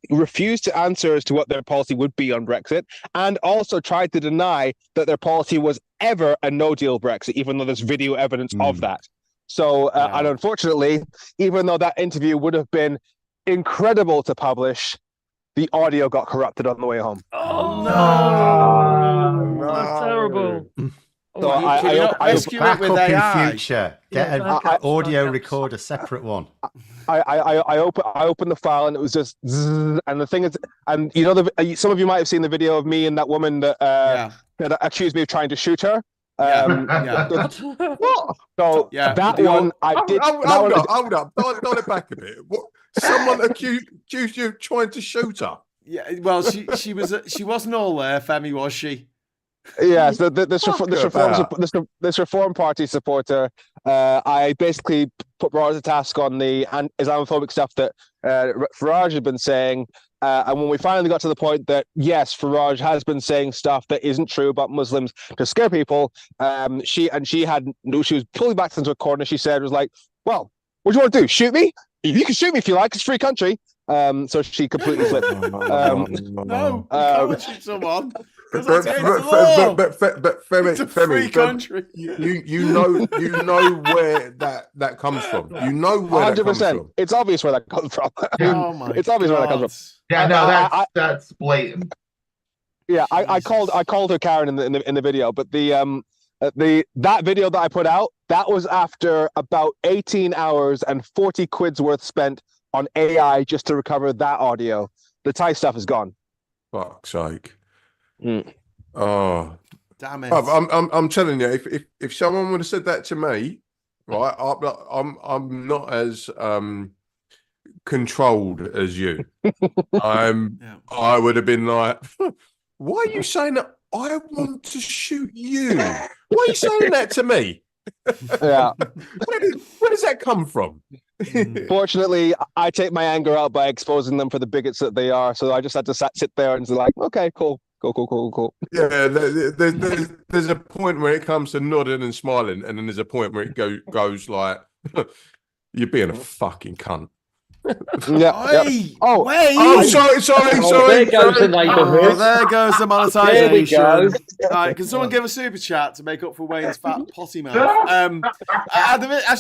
refused to answer as to what their policy would be on Brexit, and also tried to deny that their policy was ever a no-deal Brexit, even though there's video evidence of that. So, and unfortunately, even though that interview would have been incredible to publish, the audio got corrupted on the way home. Oh no! That's terrible. So I rescue it with AI. In future. Get an audio record a separate one. I opened the file and it was just zzz, and the thing is, and you know, some of you might have seen the video of me and that woman that that accused me of trying to shoot her. What? So that one I did. Hold up, dial it back a bit. What? Someone accused you of trying to shoot her? Yeah, well, she wasn't all there, Femi, was she? Yeah, so this Reform Party supporter, I basically brought her to task on the Islamophobic stuff that Farage had been saying, and when we finally got to the point that yes, Farage has been saying stuff that isn't true about Muslims to scare people, she was pulling back into a corner. She said, was like, "Well, what do you want to do? Shoot me? You can shoot me if you like. It's a free country." So she completely flipped. No, you can't shoot someone. But Femi, it's a free country. You know where that comes from. You know where 100%. It's obvious where that comes from. It's obvious where that comes from. Yeah, no, that's blatant. Yeah, I called her Karen in the video, but that video that I put out, that was after about 18 hours and 40 quid's worth spent on AI just to recover that audio. The Thai stuff is gone. Fuck's sake. Oh, damn it! I'm telling you, if someone would have said that to me, right, I'm not as controlled as you. I would have been like, why are you saying that? I want to shoot you. Why are you saying that to me? Yeah. Where does that come from? Fortunately, I take my anger out by exposing them for the bigots that they are. So I just had to sit there and be like, okay, cool. Yeah, there's a point where it comes to nodding and smiling, and then there's a point where it goes like, you're being a fucking cunt. Oi, Oh, wait. sorry. There goes the neighbourhood. Oh, there goes the There we monetization. go. All right, can someone give a super chat to make up for Wayne's fat potty mouth?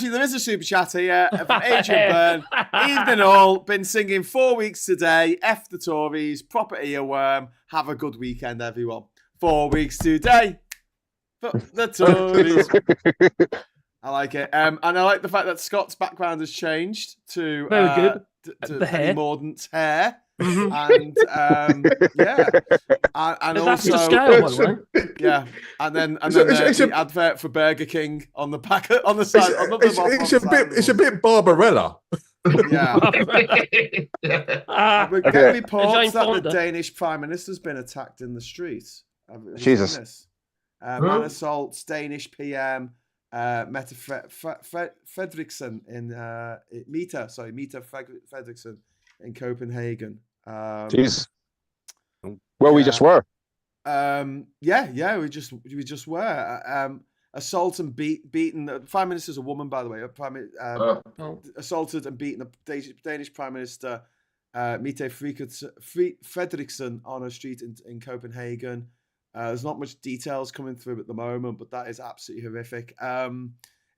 There is a super chat here from Adrian Byrne. Evening all. Been singing 4 weeks today. F the Tories. Proper earworm. Have a good weekend, everyone. 4 weeks today. The Tories. I like it. And I like the fact that Scott's background has changed to Very good. To The hair. Penny Mordaunt's hair. And yeah. And That's also the scale, by the way. yeah. And then It's the advert for Burger King on the back on the side. It's a bit Barbarella. Yeah. We're getting Jane reports that the Fonda. Danish Prime Minister's been attacked in the streets. Have you seen Jesus. this? Man assaults Danish PM Mette Fredriksson in Meta Fredriksson in Copenhagen. Jeez. Where we just were. We just were. Assault and beaten. The Prime Minister's a woman, by the way. Assaulted and beaten the Danish Prime Minister Mette Fredriksson on a street in Copenhagen. There's not much details coming through at the moment, but that is absolutely horrific.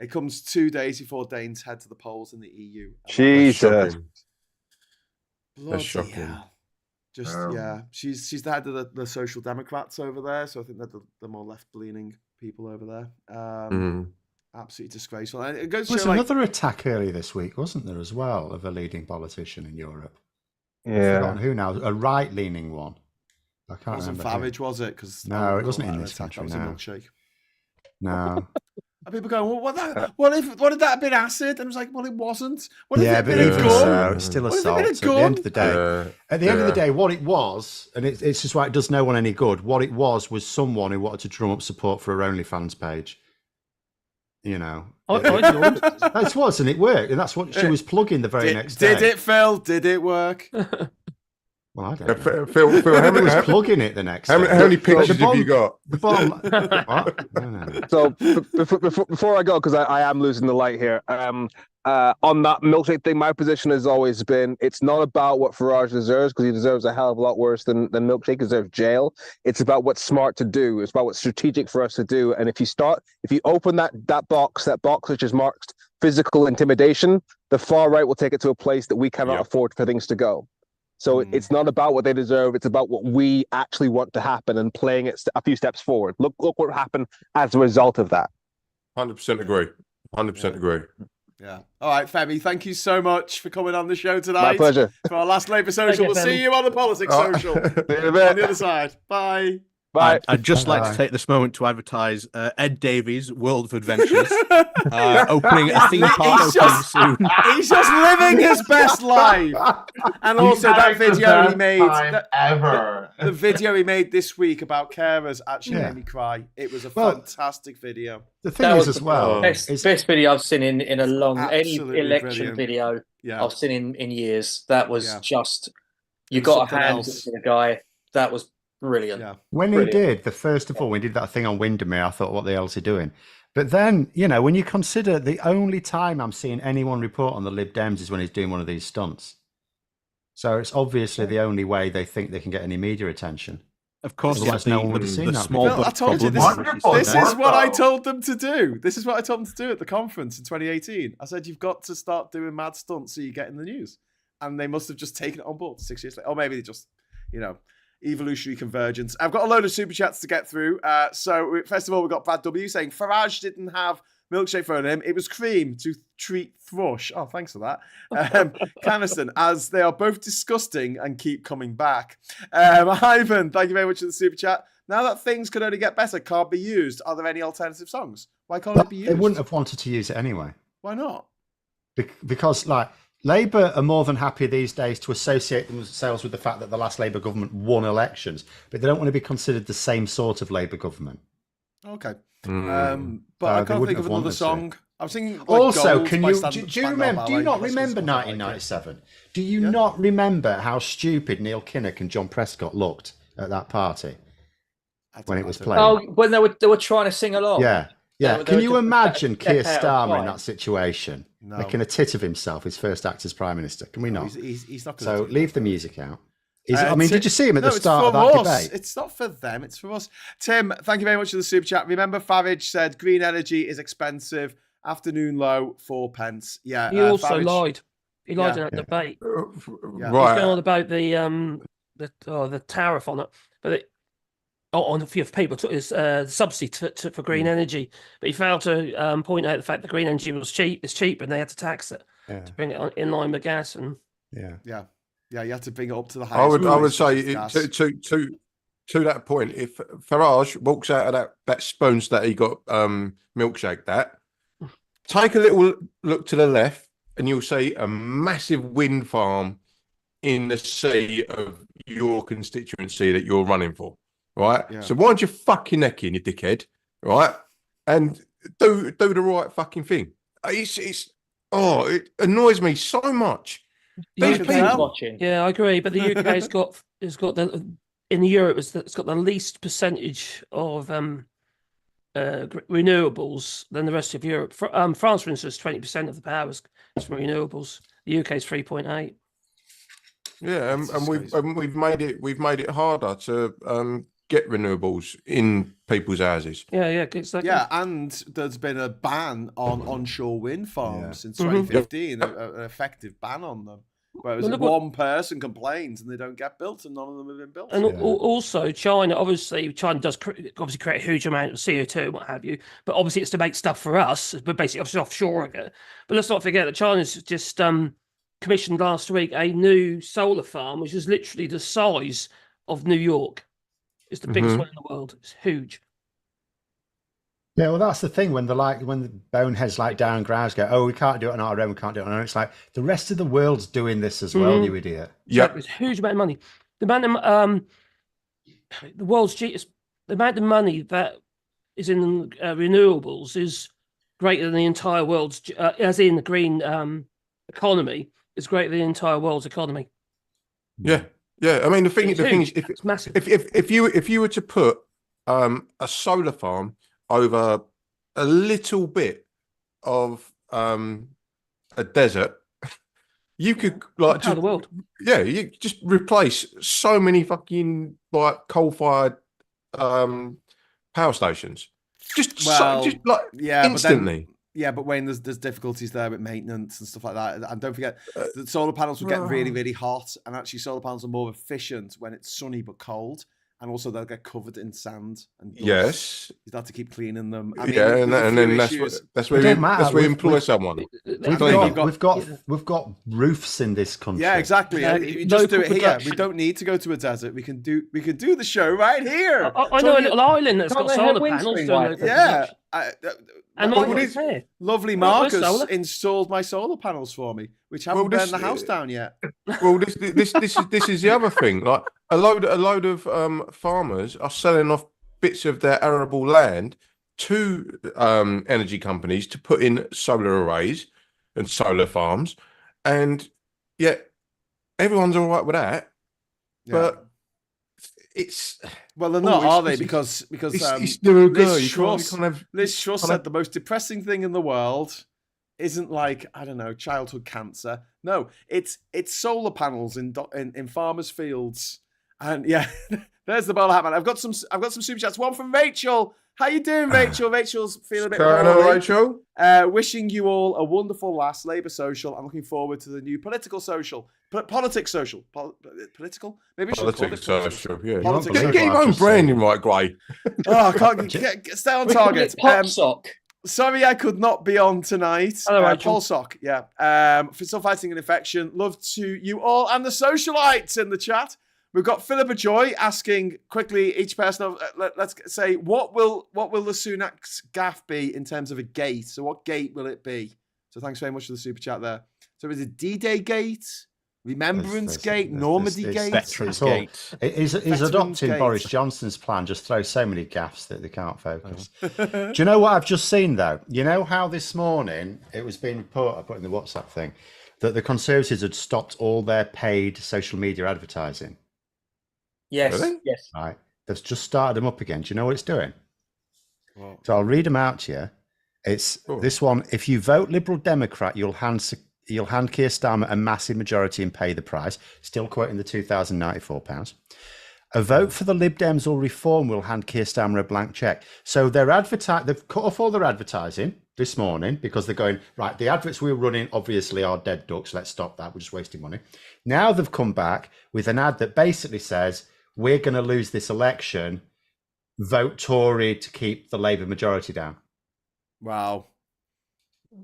It comes 2 days before Danes head to the polls in the EU. Jesus. Bloody shocking. hell. She's the head of the Social Democrats over there, so I think they're the more left-leaning people over there. Absolutely disgraceful. And it goes There was to show, another attack earlier this week, wasn't there, as well, of a leading politician in Europe? I've forgotten who now? A right-leaning one. I can't wasn't remember. Farage, was it? Because No, it wasn't in this that country. was a No, milkshake. no. And people going, well, what if that had been acid? And I was like, well, it wasn't. What if Yeah, it but had been a even gun? so, it's still What if it assault. had At been a the end of the day, what it was, and it's just why it does no one any good. What it was someone who wanted to drum up support for her OnlyFans page. You know, that was, and it worked, and that's what she was plugging the very next day. Did it, Phil? Did it work? Well, I don't know. Phil, how was plugging it the next how day. many pictures have you got? The bomb. What? No. So before I go, because I am losing the light here. On that milkshake thing, my position has always been it's not about what Farage deserves, because he deserves a hell of a lot worse than milkshake. He deserves jail. It's about what's smart to do. It's about what's strategic for us to do. And if you open that box which is marked physical intimidation, the far right will take it to a place that we cannot afford for things to go. So it's not about what they deserve. It's about what we actually want to happen and playing it a few steps forward. Look what happened as a result of that. 100% agree. 100% agree. Yeah. All right, Femi, thank you so much for coming on the show tonight. My pleasure. For our last Labour Social. We'll see you on the Politics Social. On the other side. Bye. Bye. I'd just like to take this moment to advertise Ed Davies' World of Adventures, opening a theme park soon. He's just living his best life. And also that video he made, the video he made this week about carers actually made me cry. It was a fantastic video. The thing is, as well, best video I've seen in a long any election brilliant. video Yeah. I've seen in years. That was just you got a hand to the guy. That was brilliant. Yeah. When he did, first of all, when he did that thing on Windermere, I thought, what the hell is he doing? But then, you know, when you consider the only time I'm seeing anyone report on the Lib Dems is when he's doing one of these stunts. So it's obviously the only way they think they can get any media attention. Of course, Otherwise, no one would have seen that. small Phil, I told you this is what I told them to do. This is what I told them to do at the conference in 2018. I said, you've got to start doing mad stunts so you get in the news. And they must have just taken it on board 6 years later. Or maybe they just, you know, evolutionary convergence. I've got a load of super chats to get through. So first of all, we've got Brad W saying Farage didn't have milkshake thrown at him. It was cream to treat thrush. Oh, thanks for that. Caniston, as they are both disgusting and keep coming back. Ivan, thank you very much for the super chat. Now that things could only get better, can't be used, are there any alternative songs? Why can't it be used? They wouldn't have wanted to use it anyway. Why not? Because, like, Labour are more than happy these days to associate themselves with the fact that the last Labour government won elections, but they don't want to be considered the same sort of Labour government. Okay. But I can't think of another song. I was thinking. Like, also, Gold can by you Stand- do you Stand remember? Up Do you not Ballet. remember That's 1997? Do you not remember how stupid Neil Kinnock and John Prescott looked at that party when it was playing? Oh, when they were trying to sing along. Yeah. They Can were you just imagine step Keir out Starmer in line. that situation? No. making a tit of himself, his first act as Prime Minister. Can we not? He's not going So to leave the music out. Did you see him at no, the start of that debate? It's not for them, it's for us. Tim, thank you very much for the super chat. Remember, Farage said green energy is expensive. Afternoon low, 4 pence. Yeah. He also Farage, lied. He lied in that debate. Yeah. He's going on about the tariff on it, but on a few people took his subsidy for green energy, but he failed to point out the fact that green energy was cheap, and they had to tax it to bring it in line with gas. And yeah, you have to bring it up to the highest. I would say to that point, if Farage walks out of that spoons that he got milkshaked at, take a little look to the left, and you'll see a massive wind farm in the sea of your constituency that you're running for, right? Yeah. So wind your fucking neck in, you dickhead, right? And do the right fucking thing. It annoys me so much. These people watching. Yeah, I agree. But the UK has got in Europe it's got the least percentage of renewables than the rest of Europe. France, for instance, 20% of the power is from renewables. The UK is 3.8. Yeah, and we've made it harder to get renewables in people's houses. Yeah, exactly. Yeah, and there's been a ban on onshore wind farms since 2015, an effective ban on them. Whereas one person complains and they don't get built, and none of them have been built. And also, China does obviously create a huge amount of CO2 and what have you, but obviously it's to make stuff for us. But basically, obviously offshoring it. But let's not forget that China's just commissioned last week a new solar farm, which is literally the size of New York. It's the biggest one in the world. It's huge. Yeah, well, that's the thing when the boneheads like Darren Grouse go, "Oh, we can't do it on our own. We can't do it on our own." It's like the rest of the world's doing this as well. You idiot. Yeah, it's a huge amount of money. The amount of the world's cheapest. The amount of money that is in renewables is greater than the entire world's, as in the green economy, is greater than the entire world's economy. Yeah. I mean, the thing is, it's massive. If you were to put a solar farm over a little bit of a desert, you could just the world. Yeah, you just replace so many fucking coal-fired power stations. Instantly. But Wayne, there's difficulties there with maintenance and stuff like that. And don't forget, the solar panels will get really, really hot. And actually, solar panels are more efficient when it's sunny but cold. And also, they'll get covered in sand and dust. Yes, you have to keep cleaning them. I mean, and then that's where we employ someone. We've got roofs in this country. Yeah, exactly. You just do it here. We don't need to go to a desert. We can do the show right here. I know a little island that's got solar panels. Yeah. And lovely Marcus installed my solar panels for me, which haven't burned the house down yet. Well, this is the other thing. Like a load of farmers are selling off bits of their arable land to energy companies to put in solar arrays and solar farms, and yet everyone's all right with that, but. They're not, are they? Because it's Liz Truss said the most depressing thing in the world isn't childhood cancer. No, it's solar panels in farmers' fields. And there's the bowler hat man. I've got some super chats. One from Rachel. How you doing, Rachel? Rachel's feeling a bit poorly. Rachel. Wishing you all a wonderful last Labour social. I'm looking forward to the new political social. Politics social. Political? Maybe we should Politics social, yeah. Politics get your own branding right, Gray. I can't stay on target. Pop sock. Sorry I could not be on tonight. Paul Sock, for still fighting an infection. Love to you all and the socialites in the chat. We've got Philippa Joy asking quickly each person. Let's say what will the Sunak's gaffe be in terms of a gate? So what gate will it be? So thanks very much for the super chat there. So is it D-Day gate, Remembrance Gate, Normandy Gate, Veterans Gate? He's adopting Boris Johnson's plan. Just throw so many gaffes that they can't focus. Do you know what I've just seen though? You know how this morning it was being I put in the WhatsApp thing that the Conservatives had stopped all their paid social media advertising. Yes. Really? Yes. Right. They've just started them up again. Do you know what it's doing? So I'll read them out to you. It's Cool. this one. If you vote Liberal Democrat, you'll hand Keir Starmer a massive majority and pay the price. Still quoting the £2,094. A vote for the Lib Dems or Reform will hand Keir Starmer a blank check. So they've cut off all their advertising this morning because they're going, right, the adverts we're running obviously are dead ducks. Let's stop that. We're just wasting money. Now they've come back with an ad that basically says, we're going to lose this election. Vote Tory to keep the Labour majority down. Wow.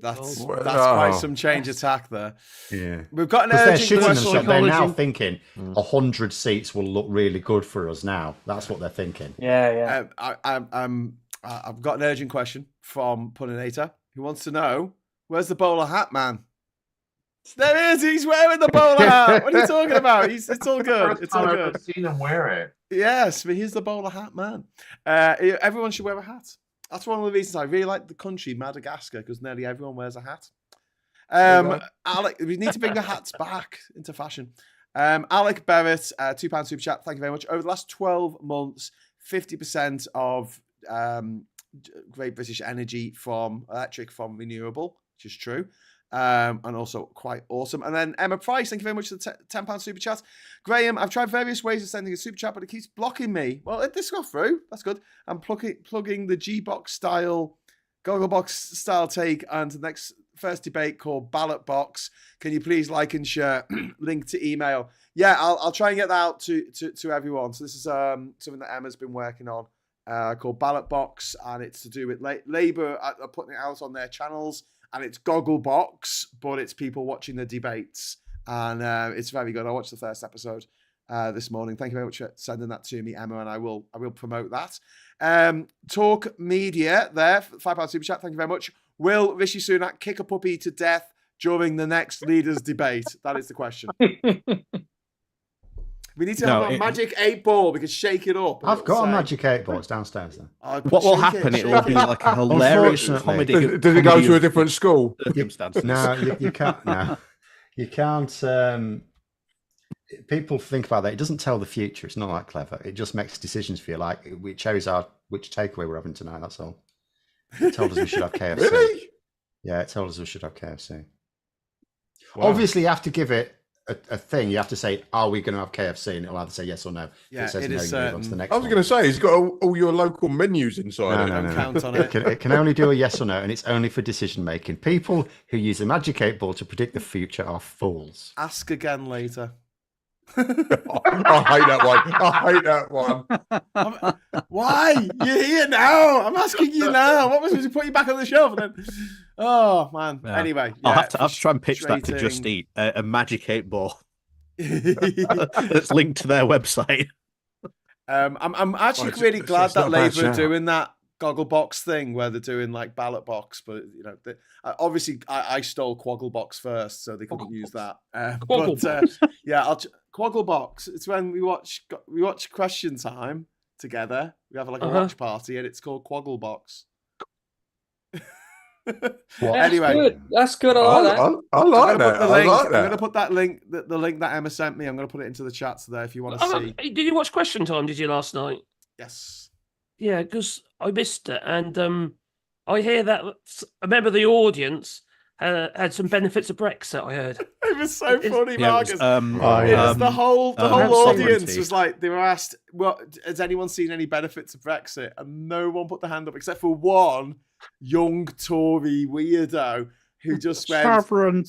That's Oh. quite some change attack there. Yeah. We've got an Because they're urgent shitting question. themselves. They're now thinking 100 seats will look really good for us now. That's what they're thinking. Yeah. I've got an urgent question from Puninator who wants to know, where's the bowler hat man? There he is. He's wearing the bowler hat. What are you talking about? It's all good. It's all I've good. ever seen him wear it. Yes, but he's the bowler hat man. Everyone should wear a hat. That's one of the reasons I really like the country Madagascar, because nearly everyone wears a hat. Alec, we need to bring the hats back into fashion. Alec Barrett, £2 super chat. Thank you very much. Over the last 12 months, 50% of Great British Energy from renewable, which is true. And also quite awesome. And then Emma Price, thank you very much for the £10 super chat. Graham, I've tried various ways of sending a super chat, but it keeps blocking me. Well, this got through. That's good. I'm plugging the G-Box style, Gogglebox style take onto the first debate called Ballot Box. Can you please like and share? Link to email. Yeah, I'll try and get that out to everyone. So this is something that Emma's been working on called Ballot Box, and it's to do with Labour are putting it out on their channels. And it's Gogglebox, but it's people watching the debates. And it's very good. I watched the first episode this morning. Thank you very much for sending that to me, Emma, and I will promote that. Talk Media there, £5 super chat. Thank you very much. Will Rishi Sunak kick a puppy to death during the next leaders' debate? That is the question. We need to have a magic 8-ball. We can shake it up. I've got a magic 8-ball. It's downstairs then. What will happen? It will be like a hilarious comedy. Does it go to a different school? Circumstances. No, you can't. No, you can't. People think about that. It doesn't tell the future. It's not that clever. It just makes decisions for you. Like we chose which takeaway we're having tonight. That's all. It told us we should have KFC. Really? Yeah, it told us we should have KFC. Wow. Obviously, you have to give it a thing. You have to say, "Are we going to have KFC?" And it'll either say yes or no. Yeah, if it says it no, is you move on to the next. I was going to say, he's got all your local menus inside. No. Count on it. It can only do a yes or no, and it's only for decision making. People who use a magic 8-ball to predict the future are fools. Ask again later. I hate that one. Why? You're here now. I'm asking you now. What was to put you back on the shelf? And then... Oh, man. Yeah. Anyway. I'll have to try and pitch that to Just Eat, a magic 8-ball. That's linked to their website. I'm actually really glad that Labour are doing that Gogglebox thing where they're doing like Ballot Box, but you know, obviously I stole Quogglebox first, so they couldn't use that. Quogglebox. It's when we watch Question Time together. We have like a watch party, and it's called Quogglebox. Anyway, that's good. I like that. I like that. I'm going to put that link, the link that Emma sent me. I'm going to put it into the chats there if you want to see. Did you watch Question Time? Did you last night? Yes. Yeah, because I missed it, and I hear that a member of the audience had some benefits of Brexit. I heard it was so funny, Yeah, Marcus. The whole audience was like, they were asked, "Well, has anyone seen any benefits of Brexit?" And no one put their hand up except for one young Tory weirdo who just went, "Sovereignty.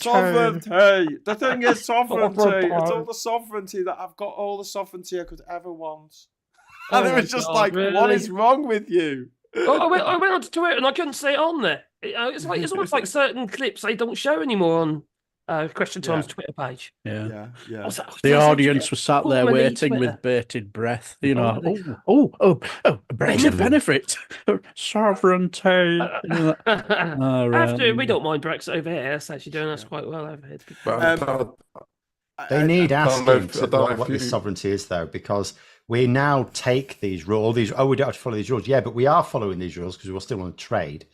The thing is sovereignty. It's all the sovereignty that I've got, all the sovereignty I could ever want." And it was just like, really? What is wrong with you? I went onto Twitter and I couldn't see it on there. It's almost like certain clips they don't show anymore on Question Time's Twitter page. Yeah. Like, the audience was sat there waiting with bated breath. You know, Brexit benefit, sovereignty. After we don't mind Brexit over here. It's actually doing us quite well over here. They need asking what this sovereignty is, though, because we now take these rules. We don't have to follow these rules. Yeah, but we are following these rules because we're still on trade.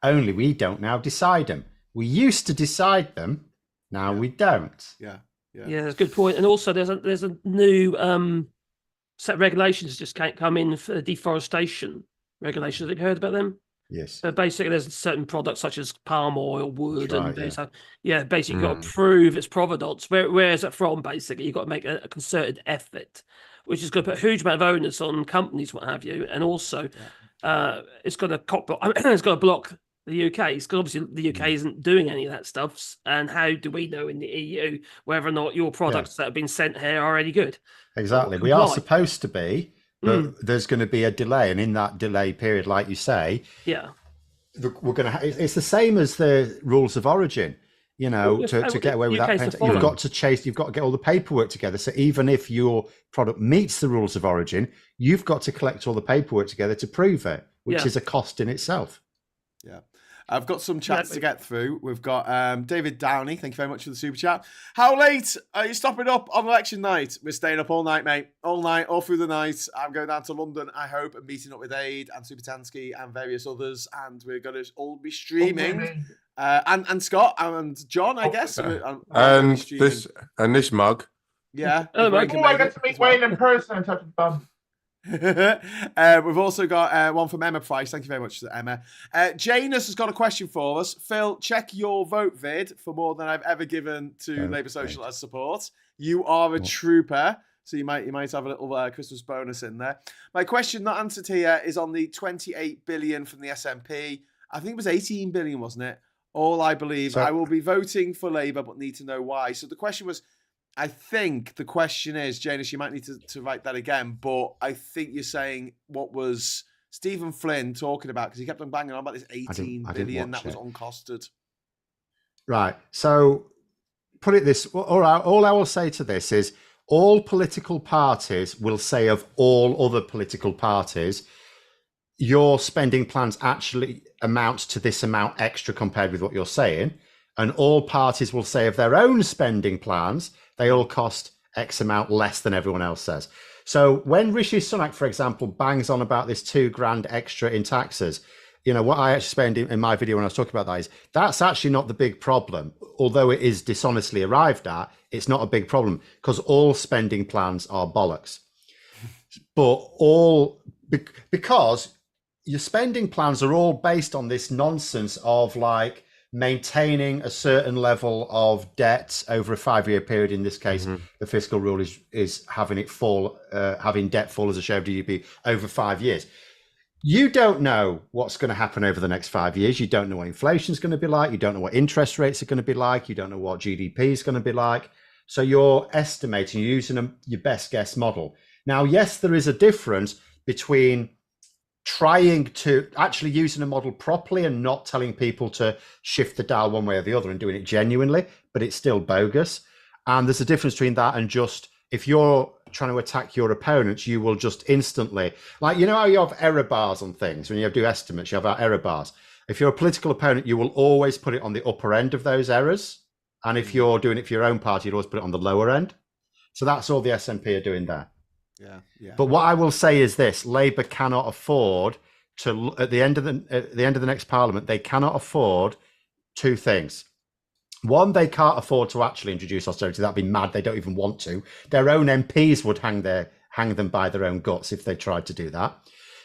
Only we don't now decide them. We used to decide them. Now we don't. Yeah, that's a good point. And also, there's a new set of regulations just come in for deforestation regulations. Have you heard about them? Yes. Basically, there's certain products such as palm oil, wood, That's and right, things. Basically, you've got to prove its provenance. Where is it from? Basically, you've got to make a concerted effort, which is going to put a huge amount of onus on companies, what have you, and also it's going to it's going to block the UK, because obviously the UK isn't doing any of that stuff. And how do we know in the EU whether or not your products that have been sent here are any good? Exactly. We are supposed to be, but there's going to be a delay, and in that delay period, like you say, we're going to. It's the same as the rules of origin. You know, to get away with that, you've got to chase. You've got to get all the paperwork together. So even if your product meets the rules of origin, you've got to collect all the paperwork together to prove it, which is a cost in itself. Yeah. I've got some chats to get through. We've got David Downey. Thank you very much for the super chat. How late are you stopping up on election night? We're staying up all night, mate. All night, all through the night. I'm going down to London, I hope, and meeting up with Aid and Supertansky and various others. And we're going to all be streaming. And Scott and John, I guess. And this mug. Yeah. I get to meet Wayne in person and touch his bum. We've also got one from Emma Price. Thank you very much, Emma. Janus has got a question for us. Phil, check your vote vid for more than I've ever given to Labour Social as support. You are a trooper, so you might have a little Christmas bonus in there. My question not answered here is on the 28 billion from the SNP. I think it was 18 billion, wasn't it? All I believe. I will be voting for Labour, but need to know why. So the question was, I think the question is, Janus, you might need to write that again, but I think you're saying what was Stephen Flynn talking about, because he kept on banging on about this 18 billion that was uncosted. Right. So put it this, all I will say to this is all political parties will say of all other political parties, your spending plans actually amount to this amount extra compared with what you're saying. And all parties will say of their own spending plans, they all cost X amount less than everyone else says. So when Rishi Sunak, for example, bangs on about this £2,000 extra in taxes, you know, what I actually spend in my video when I was talking about that is that's actually not the big problem. Although it is dishonestly arrived at, it's not a big problem because all spending plans are bollocks. But because your spending plans are all based on this nonsense of like, maintaining a certain level of debt over a 5-year period. In this case, the fiscal rule is having it fall, having debt fall as a share of GDP over 5 years. You don't know what's going to happen over the next 5 years. You don't know what inflation is going to be like. You don't know what interest rates are going to be like. You don't know what GDP is going to be like. So you're estimating, you're using your best guess model. Now, yes, there is a difference between trying to actually using a model properly and not telling people to shift the dial one way or the other and doing it genuinely, but it's still bogus. And there's a difference between that and just, if you're trying to attack your opponents, you will just instantly, like, you know how you have error bars on things, when you do estimates, you have our error bars. If you're a political opponent, you will always put it on the upper end of those errors. And if you're doing it for your own party, you'd always put it on the lower end. So that's all the SNP are doing there. Yeah. But what I will say is this: Labour cannot afford to, at the end of the next Parliament, they cannot afford two things. One, they can't afford to actually introduce austerity. That'd be mad. They don't even want to. Their own MPs would hang them by their own guts if they tried to do that.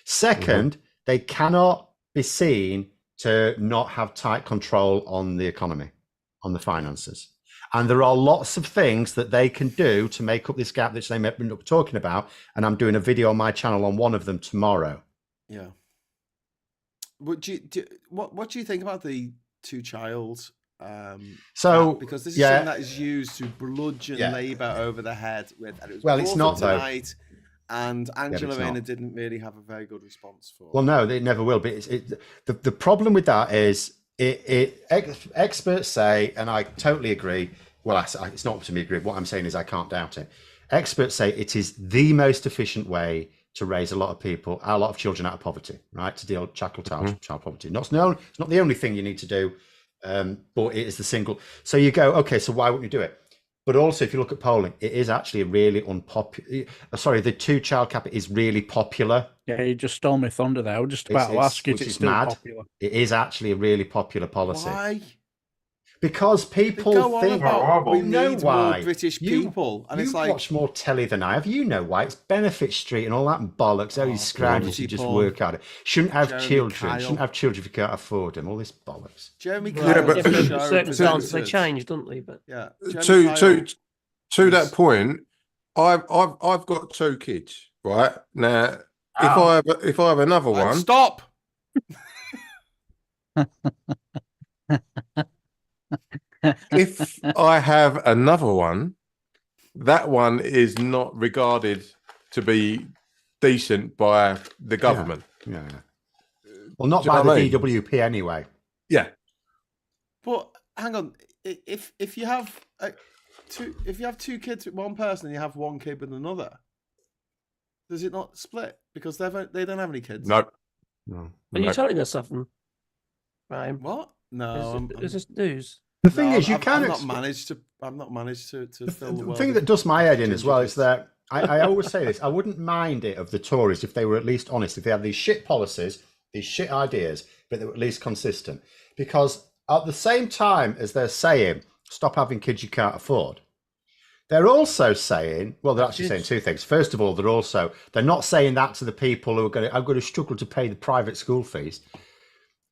Second, they cannot be seen to not have tight control on the economy, on the finances. And there are lots of things that they can do to make up this gap that they may end up talking about. And I'm doing a video on my channel on one of them tomorrow. Yeah. What do you think about the two-child? Because this is something that is used to bludgeon Labour over the head with. And it was it's not tonight, and Angela Rayner didn't really have a very good response for. Well, no, they never will. But the problem with that is. Experts say, and I totally agree. Well, it's not up to me to agree. What I'm saying is I can't doubt it. Experts say it is the most efficient way to raise a lot of children out of poverty, right? To tackle child poverty. It's not the only thing you need to do, but it is the single. So you go, okay, so why wouldn't you do it? But also, if you look at polling, it is actually really unpopular. Sorry, the two-child cap is really popular. Yeah, you just stole my thunder there. I was just about to ask you, it's still mad. popular. It is actually a really popular policy. Why? Because people think horrible. we know need why. more British people, and you it's like watch more telly than I have. You know why? It's Benefit Street and all that bollocks. Oh, these scroungers who just work at it. Shouldn't have Jeremy children. Kyle. Shouldn't have children if you can't afford them. All this bollocks. Jeremy Yeah, Kyle. but- was the Different show circumstances they presented. changed, don't they? But Yeah. To that point, I've got 2 kids, right? Now, if I have another one, Stop. if I have another one, that one is not regarded to be decent by the government. Yeah. Well, not Do you by know the what I mean? DWP anyway. Yeah. But hang on, if you have two kids with one person and you have one kid with another, does it not split because they don't have any kids? No. are you telling us something, Ryan? What? No. Is this news? The thing is, you I've can't. not managed to. I've not managed to fill the The world. thing with that does my head in as well ginger is that I always say this. I wouldn't mind it of the Tories if they were at least honest. If they had these shit policies, these shit ideas, but they were at least consistent. Because at the same time as they're saying stop having kids you can't afford, they're also saying, well, they're actually saying 2 things. First of all, they're not saying that to the people who are going to struggle to pay the private school fees.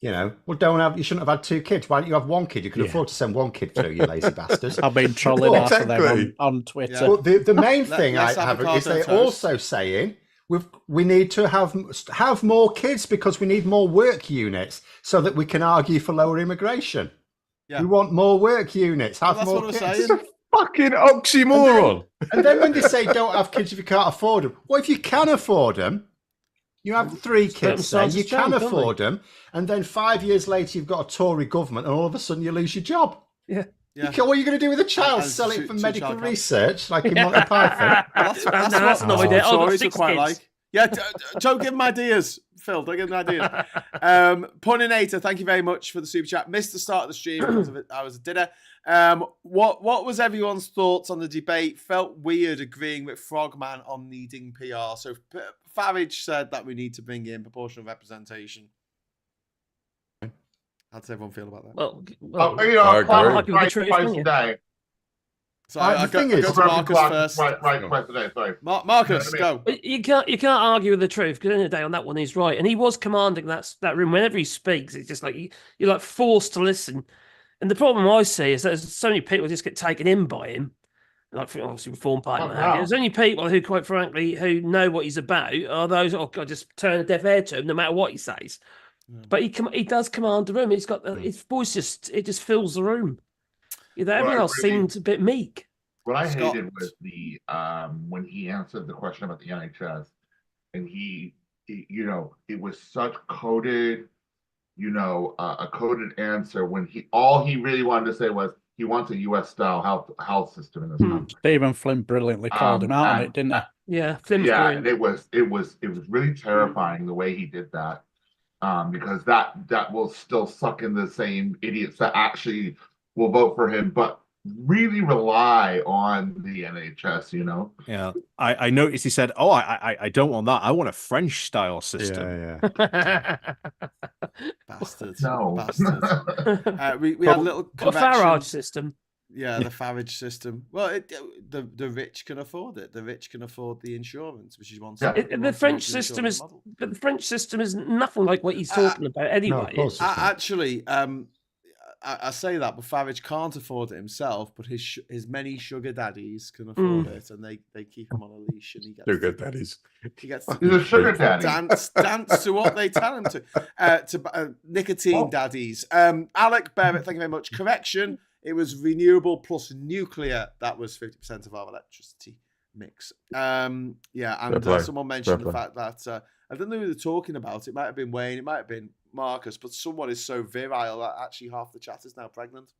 You know, well, you shouldn't have had 2 kids. Why don't you have 1 kid? You could afford to send 1 kid through, you lazy bastards. I've been trolling Well, after them on Twitter. Yeah. Well, the main thing Let's I have have a is they're cartoon also saying we need to have more kids because we need more work units so that we can argue for lower immigration. Yeah. We want more work units. Have That's more what I'm kids. saying. Fucking oxymoron. And then when they say don't have kids if you can't afford them, well, if you can afford them, you have 3 kids. Say you can afford them, and then 5 years later you've got a Tory government, and all of a sudden you lose your job. Yeah. Yeah. What are you going to do with a child? And Sell it for two medical child research, like in Monty Python? That's that's what not idea. I've got Tories are 6 quite kids. like. Yeah, don't give them ideas, Phil. Don't give them ideas. Puninator, thank you very much for the super chat. Missed the start of the stream because of it. I was at dinner. What was everyone's thoughts on the debate? Felt weird agreeing with Frogman on needing PR. So Farage said that we need to bring in proportional representation. How does everyone feel about that? Well, I agree. Twice a day. So The thing is- go to Marcus first. Right, twice a day. Sorry. Marcus, go. But you can't argue with the truth because at the end of the day on that one he's right, and he was commanding that room whenever he speaks. It's just like you're like forced to listen. And the problem I see is that there's so many people just get taken in by him, like obviously Reform Party. There's only people who, quite frankly, who know what he's about are those who just turn a deaf ear to him no matter what he says. But he does command the room. He's got his voice just fills the room. Everyone else seemed a bit meek. What I Scott. hated was the when he answered the question about the NHS, and he it was such coded, a coded answer when all he really wanted to say was he wants a US style health system in this country. Stephen Flynn brilliantly called him out on it, didn't he? Yeah, Flynn's Yeah, brilliant. and it was really terrifying the way he did that. Because that will still suck in the same idiots that actually will vote for him, but really rely on the NHS, Yeah, I noticed he said, "Oh, I don't want that. I want a French style system." Yeah. Bastards. No. Bastards. We had a little What convection. Farage system? Yeah, the Farage system. Well, the rich can afford it. The rich can afford the insurance, which is one. The French system is, but the French system is nothing like what he's talking about anyway. of course it's not. Actually, I say that, but Farage can't afford it himself. But his many sugar daddies can afford it, and they keep him on a leash, and he gets Sugar daddies. He gets He's a sugar daddy. dance to what they tell him to. Nicotine daddies. Alec Barrett, thank you very much. Correction. It was renewable plus nuclear. That was 50% of our electricity mix. And someone mentioned the fact that I don't know who they're talking about. It might have been Wayne, it might have been Marcus, but someone is so virile that actually half the chat is now pregnant.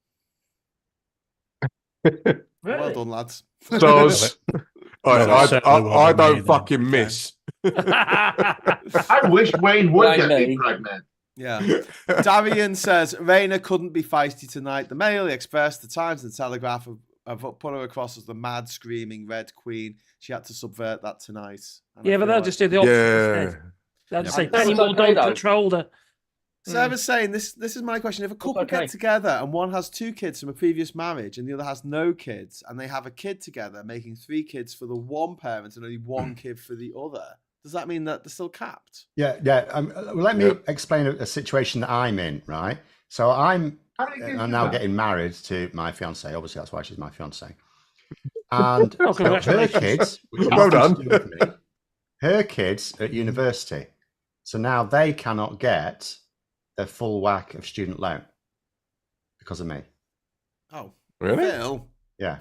Really? Well done, lads. Does I certainly don't wasn't me, fucking miss. I wish Wayne would get me pregnant. Yeah. Darian says Rayna couldn't be feisty tonight. The Mail, the Express, the Times, and the Telegraph have put her across as the mad, screaming Red Queen. She had to subvert that tonight. And Yeah, but they'll just do the opposite instead. They'll just say, Penny Moore don't control her. Sarah's saying this is my question. If a couple okay. get together and one has 2 kids from a previous marriage and the other has no kids, and they have a kid together, making 3 kids for the one parent and only 1 kid for the other, does that mean that they're still capped? Yeah. Let me explain a situation that I'm in, right? So I'm now getting married to my fiance. Obviously, that's why she's my fiance. And her kids, which well done. to do with me, her kids at university. So now they cannot get the full whack of student loan because of me. Oh, Really? Phil. Yeah.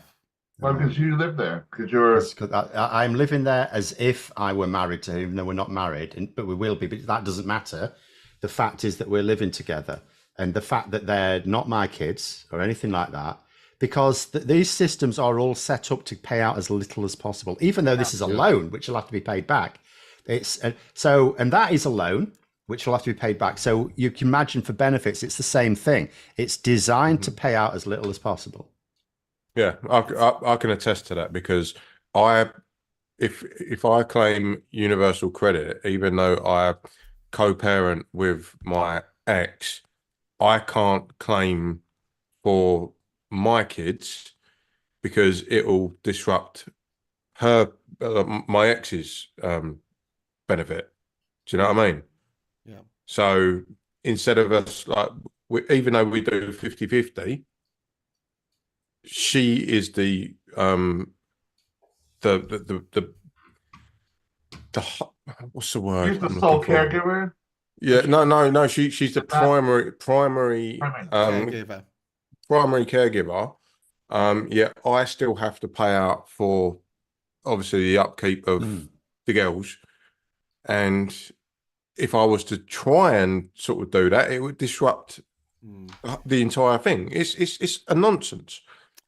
Well, because you live there, because you're. I'm living there as if I were married to him. No, we're not married, but we will be. But that doesn't matter. The fact is that we're living together, and the fact that they're not my kids or anything like that, because these systems are all set up to pay out as little as possible. Even though this is a loan, which will have to be paid back. And that is a loan which will have to be paid back. So you can imagine for benefits, it's the same thing. It's designed to pay out as little as possible. Yeah, I can attest to that, because if I claim universal credit, even though I co-parent with my ex, I can't claim for my kids because it will disrupt my ex's benefit. Do you know what I mean? Yeah. So instead of us, even though we do 50-50, she is the what's the word? She's the sole caregiver. Yeah, no. She's the primary Caregiver. Primary caregiver. Yeah, I still have to pay out for obviously the upkeep of the girls, and if I was to try and sort of do that, it would disrupt the entire thing. It's a nonsense.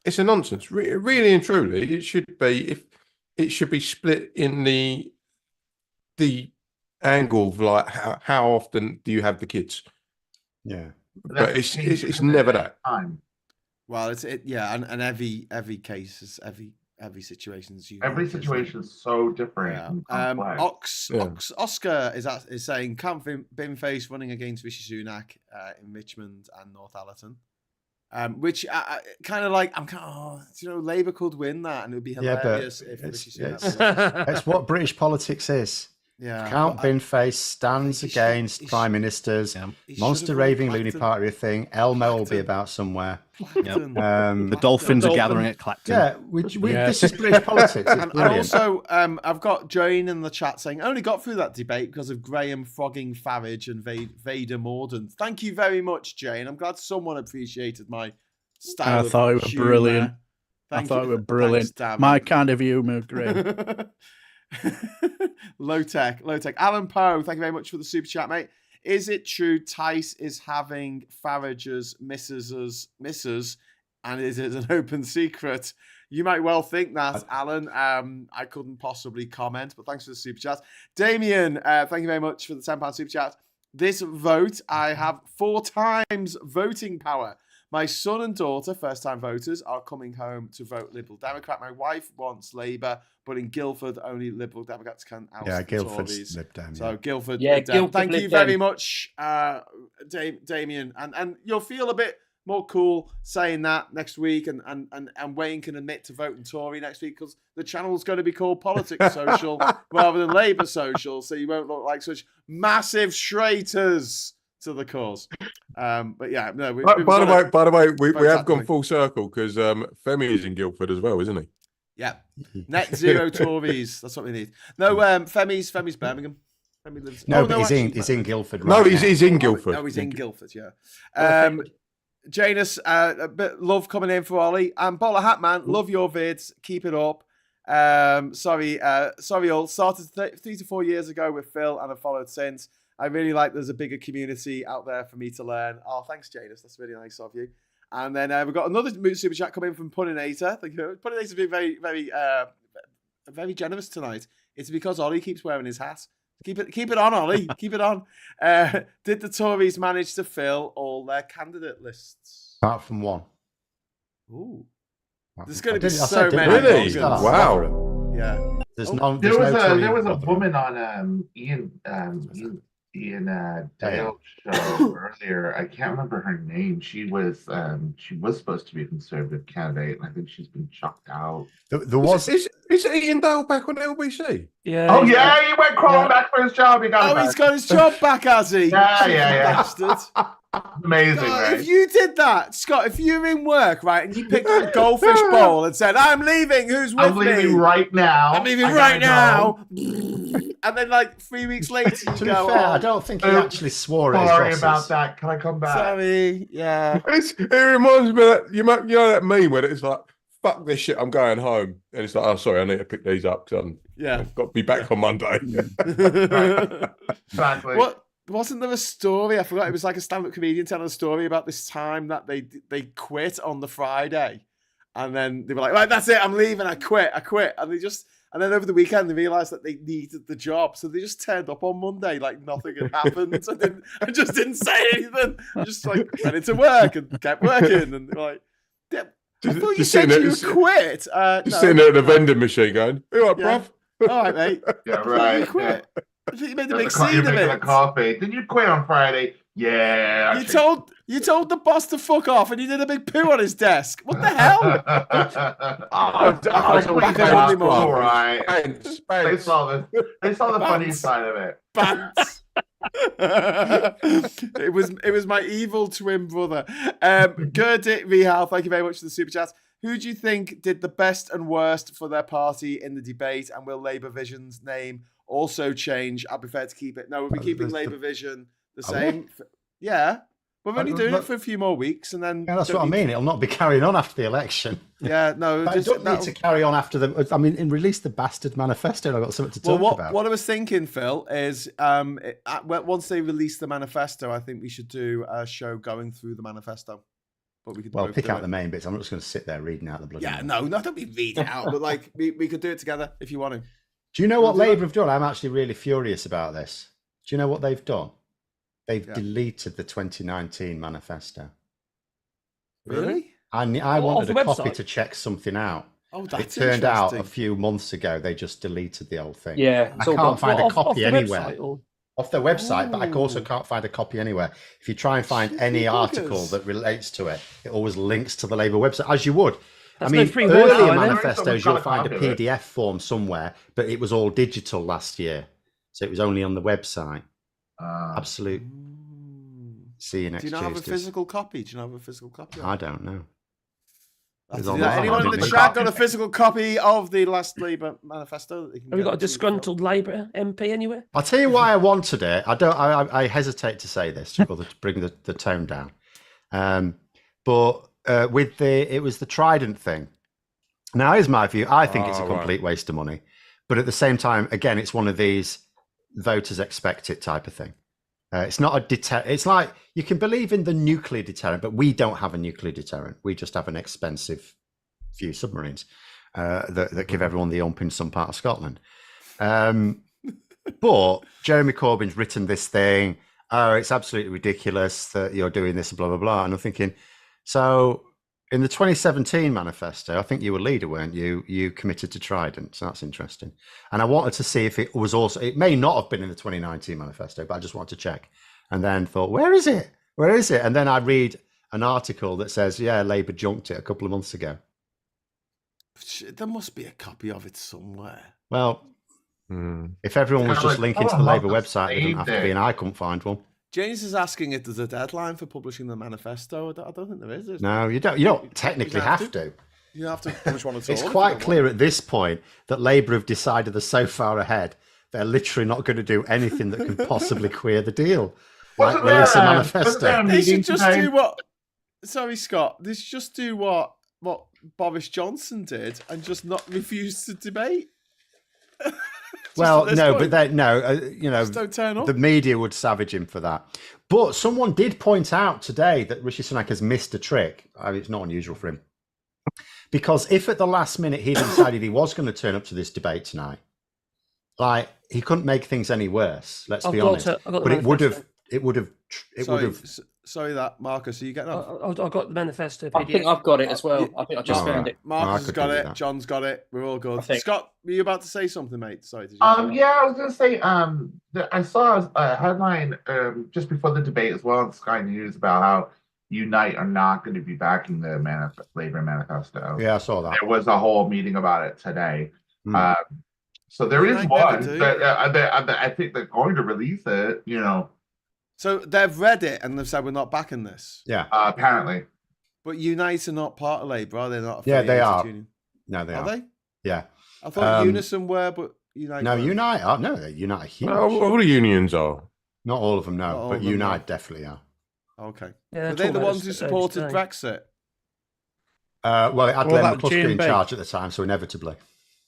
It's a nonsense. Really and truly, it should be split in the angle of like how often do you have the kids? Yeah, but it's never that time. Well, and every case is every situation is unique. Every situation is so different. Yeah. Oscar is saying can't bin face running against Rishi Sunak in Richmond and Northallerton. Which kind of like Labour could win that, and it would be hilarious if Rishi Sunak. It's what British politics is. Yeah, Count Binface stands against prime ministers. Monster raving loony party thing. Elmo will be about somewhere. The dolphins are gathering at Clacton. Yeah, this is British politics. And also, I've got Jane in the chat saying, I only got through that debate because of Graham frogging Farage and Vader Mordaunt. Thank you very much, Jane. I'm glad someone appreciated my style. I thought it was brilliant. Thanks, brilliant. My kind of humour, Graham. Low tech. Alan Poe, thank you very much for the super chat, mate. Is it true Tice is having Farage's misses, and is it an open secret? You might well think that, Alan. I couldn't possibly comment, but thanks for the super chat. Damien, thank you very much for the £10 super chat. This vote, I have 4 times voting power. My son and daughter, first-time voters, are coming home to vote Liberal Democrat. My wife wants Labour, but in Guildford, only Liberal Democrats can oust the Guildford's Tories. Lib Dem. So Guildford, Guildford thank Lib you Dem. very much, Damien. And you'll feel a bit more cool saying that next week, and Wayne can admit to voting Tory next week because the channel's going to be called Politics Social rather than Labour Social, so you won't look like such massive traitors to the cause. But yeah, no. By the way, we have gone full circle because Femi is in Guildford as well, isn't he? Yeah, net zero Tories. That's what we need. No, Femi's Birmingham. Femi lives. He's in Guildford. Right he's in Guildford. No, he's in Guildford. Yeah. Janus, a bit love coming in for Ollie and Bowler Hat Man. Love your vids. Keep it up. Sorry, all started 3 to 4 years ago with Phil and I've followed since. I really like there's a bigger community out there for me to learn. Oh, thanks, Janus. That's really nice of you. And then we've got another super chat coming from Puninator. Thank you. Puninator's been very, very, very generous tonight. It's because Ollie keeps wearing his hat. Keep it on, Ollie. Keep it on. Did the Tories manage to fill all their candidate lists? Apart from one. Ooh. There's going to be so many. Really? Wow. Yeah. There was a woman on Ian in a Dale show earlier. I can't remember her name. She was supposed to be a conservative candidate, and I think she's been chucked out. There was Is Ian Dale back on LBC? Yeah. Oh yeah, he went crawling back for his job. He got he's got his job back, has he? Yeah. Bastard. Amazing, God, right? if you did that, Scott, if you were in work, right, and you picked up a goldfish bowl and said, I'm leaving, who's with I'm me? leaving right now. I'm leaving right now. And then, like, 3 weeks later, you to be go, fair, I don't think he actually swore at his Sorry bosses. about that. Can I come back? Sorry, yeah. It reminds me of that, you know that meme where it's like, fuck this shit, I'm going home. And it's like, oh, sorry, I need to pick these up because I've got to be back on Monday. Exactly. What? Wasn't there a story? I forgot. It was like a stand-up comedian telling a story about this time that they quit on the Friday, and then they were like, "Right, that's it. I'm leaving. I quit. And then over the weekend they realised that they needed the job, so they just turned up on Monday like nothing had happened. I just didn't say anything. I just like went into work and kept working, and they were like, "Yeah, I thought you said you quit." Just sitting there at the vending machine going, "You all right, bruv?" All right, mate. Yeah, right. You quit. I think you made a big You're scene of making it. a coffee. Did you quit on Friday? Yeah. You told the boss to fuck off, and he did a big poo on his desk. What the hell? All right. Thanks. They saw the funny side of it. Bants. It was my evil twin brother. Gurdit Rihal, thank you very much for the super chats. Who do you think did the best and worst for their party in the debate, and will Labour Vision's name also change? I prefer to keep it. No, we'll be keeping Labour Vision the same. Yeah. We're only doing it for a few more weeks, and then... Yeah, that's what I mean. It'll not be carrying on after the election. Yeah, no. But it doesn't need to carry on after the... I mean, release the bastard manifesto, and I've got something to talk about. What I was thinking, Phil, is once they release the manifesto, I think we should do a show going through the manifesto. But we could pick out the main bits. I'm not just going to sit there reading out the bloody... Yeah, no, don't be reading out. But like, we could do it together if you want to. Do you know what Labour have done? I'm actually really furious about this. Do you know what they've done? They've deleted the 2019 manifesto. Really? I wanted a copy to check something out. Oh, that's It turned out a few months ago they just deleted the old thing. Yeah. I can't find a copy anywhere. Off their website, but I also can't find a copy anywhere. If you try and find any article that relates to it, it always links to the Labour website, as you would. That's earlier manifestos, you'll find a PDF form somewhere, but it was all digital last year. So it was only on the website. Absolute. See you next Tuesday. Do you not have a physical copy? I don't know. Anyone in the chat got a physical copy of the last Labour manifesto? Have we got a disgruntled Labour MP anywhere? I'll tell you why I wanted it. I hesitate to say this to bring the tone down. But it was the Trident thing. Now, here's my view. I think it's a complete waste of money. But at the same time, again, it's one of these voters expect it type of thing. It's not a deterrent. It's like you can believe in the nuclear deterrent, but we don't have a nuclear deterrent. We just have an expensive few submarines that give everyone the ump in some part of Scotland. But Jeremy Corbyn's written this thing. Oh, it's absolutely ridiculous that you're doing this, blah, blah, blah. And I'm thinking, so in the 2017 manifesto, I think you were leader, weren't you? You committed to Trident. So that's interesting. And I wanted to see if it was also, it may not have been in the 2019 manifesto, but I just wanted to check. And then thought, where is it? Where is it? And then I read an article that says, yeah, Labour junked it a couple of months ago. There must be a copy of it somewhere. Well, if everyone was just linking to the Labour website, it didn't have to be, and I couldn't find one. James is asking if there's a deadline for publishing the manifesto. I don't think there is. No, you don't. You don't technically have to. You have to publish one at all. It's quite clear at this point that Labour have decided they're so far ahead, they're literally not going to do anything that can possibly queer the deal. Like release a manifesto. They should just do what... Sorry, Scott. They should just do what Boris Johnson did and just not refuse to debate. Well, no, point. But you know, just don't turn up. The media would savage him for that. But someone did point out today that Rishi Sunak has missed a trick. I mean, it's not unusual for him. Because if at the last minute he decided he was going to turn up to this debate tonight, like he couldn't make things any worse. Let's be honest. But it would have Sorry, that Marcus. Are you getting off? I've got the manifesto I PDF. think I've got it as well. I think I just found it. Marcus has could got do it. that. John's got it. We're all good. think. Scott, were you about to say something, mate? Sorry. Did you? Yeah, I was gonna say, I saw a headline just before the debate as well on Sky News about how Unite are not going to be backing the labor manifesto. Yeah, I saw that. There was a whole meeting about it today. Hmm. So there is Unite one never do. that I think they're going to release it. So they've read it and they've said we're not backing this. Yeah. Apparently. But Unite are not part of Labour, are they? Not Yeah, they affiliated are. Union? No, they Are are. they? Yeah. I thought Unison were, but Unite. No, weren't. Unite are. No, Unite are huge. All the unions are. Not all of them, Not no, all but of them, Unite no. definitely are. Okay. Yeah, Were they the talking ones about who this supported today. Brexit? Well, it had Well, Len that McCluskey in GMB. charge at the time, so inevitably.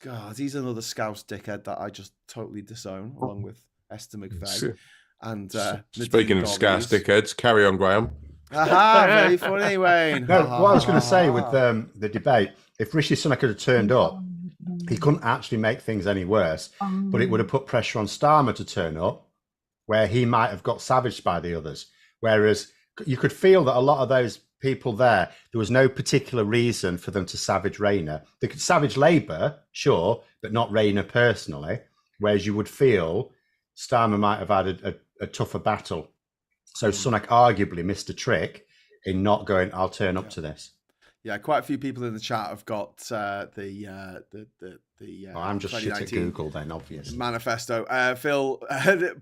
God, he's another Scouse dickhead that I just totally disown, along with Esther McVeigh. And Speaking of scarce dickheads, carry on, Graham. Aha, very funny, Wayne. No, Ha, what I was ha, going to ha, say ha. with the debate, if Rishi Sunak had turned up, he couldn't actually make things any worse, but it would have put pressure on Starmer to turn up, where he might have got savaged by the others. Whereas you could feel that a lot of those people there was no particular reason for them to savage Rayner. They could savage Labour, sure, but not Rayner personally, whereas you would feel Starmer might have had a tougher battle. So Sunak arguably missed a trick in not going, I'll turn up to this. Yeah, quite a few people in the chat have got the I'm just shit at 2019 Google then, obviously. manifesto. Phil,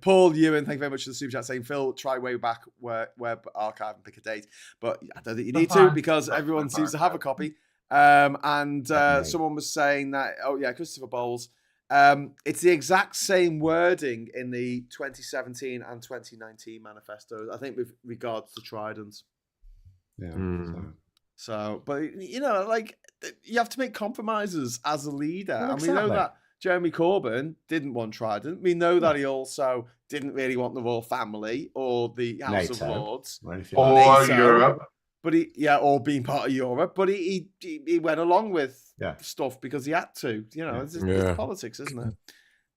Paul Ewan, thank you very much for the super chat saying, Phil, try way back web archive and pick a date. But I don't think you need to because everyone seems to have a copy. Someone was saying that, Christopher Bowles, it's the exact same wording in the 2017 and 2019 manifestos, I think, with regards to Tridents. Yeah. So, but you have to make compromises as a leader. Well, And we know exactly. that Jeremy Corbyn didn't want Trident. We know that he also didn't really want the royal family or the House of NATO, Lords. or anything like that. Or NATO. Europe. But or being part of Europe. But he went along with stuff because he had to. It's politics, isn't it?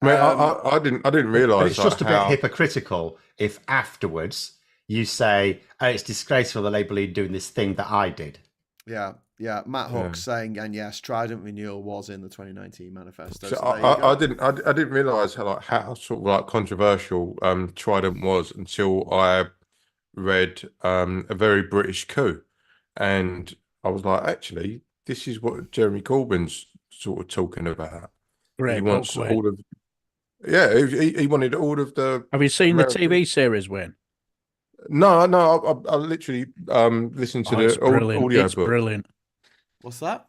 I didn't realise. But it's just a bit hypocritical if afterwards you say, it's disgraceful the Labour leader doing this thing that I did. Yeah. Matt Hook saying, and yes, Trident renewal was in the 2019 manifesto. So So there you go. I didn't realise how sort of like controversial Trident was until I read A Very British Coup, and I was like, actually, this is what Jeremy Corbyn's sort of talking about. Great He wants book, all of. Yeah, he wanted all of the. Have you seen American- the TV series, Wayne? No, I literally listened to It's the brilliant. audio It's book. brilliant. What's that?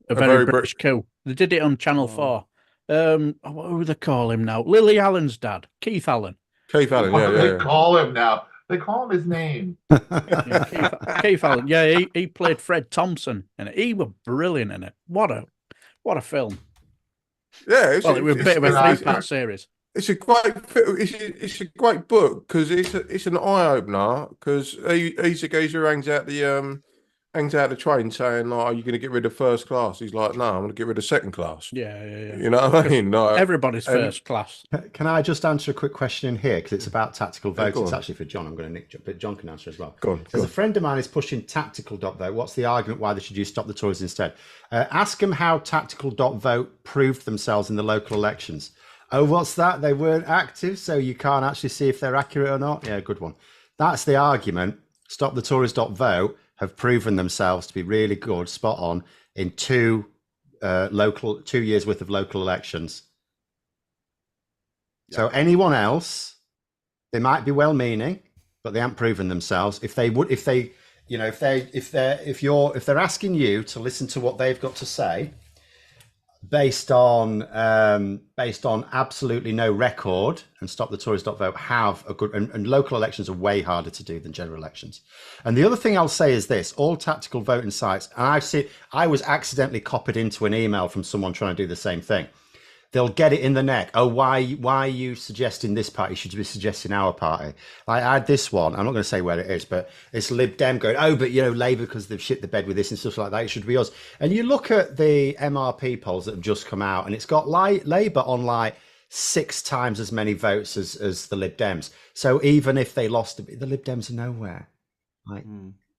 A very British Coup. They did it on Channel 4. What do they call him now? Lily Allen's dad, Keith Allen. Keith Allen, What do they yeah. call him now? They call him his name. Yeah, Keith Allen. Yeah, he played Fred Thompson in it. He was brilliant in it. What a film. Yeah, Well, it was a bit of a three-part series. It's a great book because it's an eye opener because he's a geezer who hangs out the train saying, like, are you going to get rid of first class? He's like, no, I'm going to get rid of second class. Yeah. You know what I mean? No, Everybody's first class. Can I just answer a quick question in here? Because it's about tactical vote. go It's on. actually for John. I'm going to nick John, but John can answer as well. Go on. There's a friend of mine is pushing tactical dot vote. What's the argument why they should use stop the Tories instead? Ask them how tactical dot vote proved themselves in the local elections. Oh, what's that? They weren't active, so you can't actually see if they're accurate or not. Yeah, good one. That's the argument. Stop the Tories dot vote have proven themselves to be really good, spot on, in 2 years worth of local elections. So anyone else, they might be well-meaning, but they haven't proven themselves. If they're asking you to listen to what they've got to say, based on absolutely no record, and stop the Tories dot vote have a good, and local elections are way harder to do than general elections. And the other thing I'll say is this: all tactical voting sites, and I was accidentally copied into an email from someone trying to do the same thing. They'll get it in the neck. Oh, why are you suggesting this party? Should you be suggesting our party? I had this one. I'm not going to say where it is, but it's Lib Dem going, oh, but Labour, because they've shit the bed with this and stuff like that, it should be us. And you look at the MRP polls that have just come out, and it's got Labour on like 6 times as many votes as the Lib Dems. So even if they lost, the Lib Dems are nowhere. Like,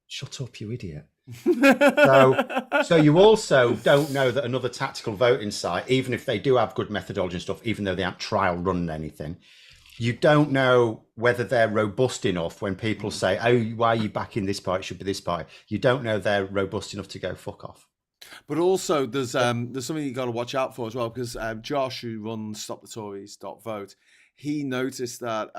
shut up, you idiot. So you also don't know that another tactical voting site, even if they do have good methodology and stuff, even though they aren't trial running anything, you don't know whether they're robust enough when people say, oh, why are you backing this party? It should be this party. You don't know they're robust enough to go fuck off. But also, there's something you got to watch out for as well, because Josh, who runs StopTheTories.vote, he noticed that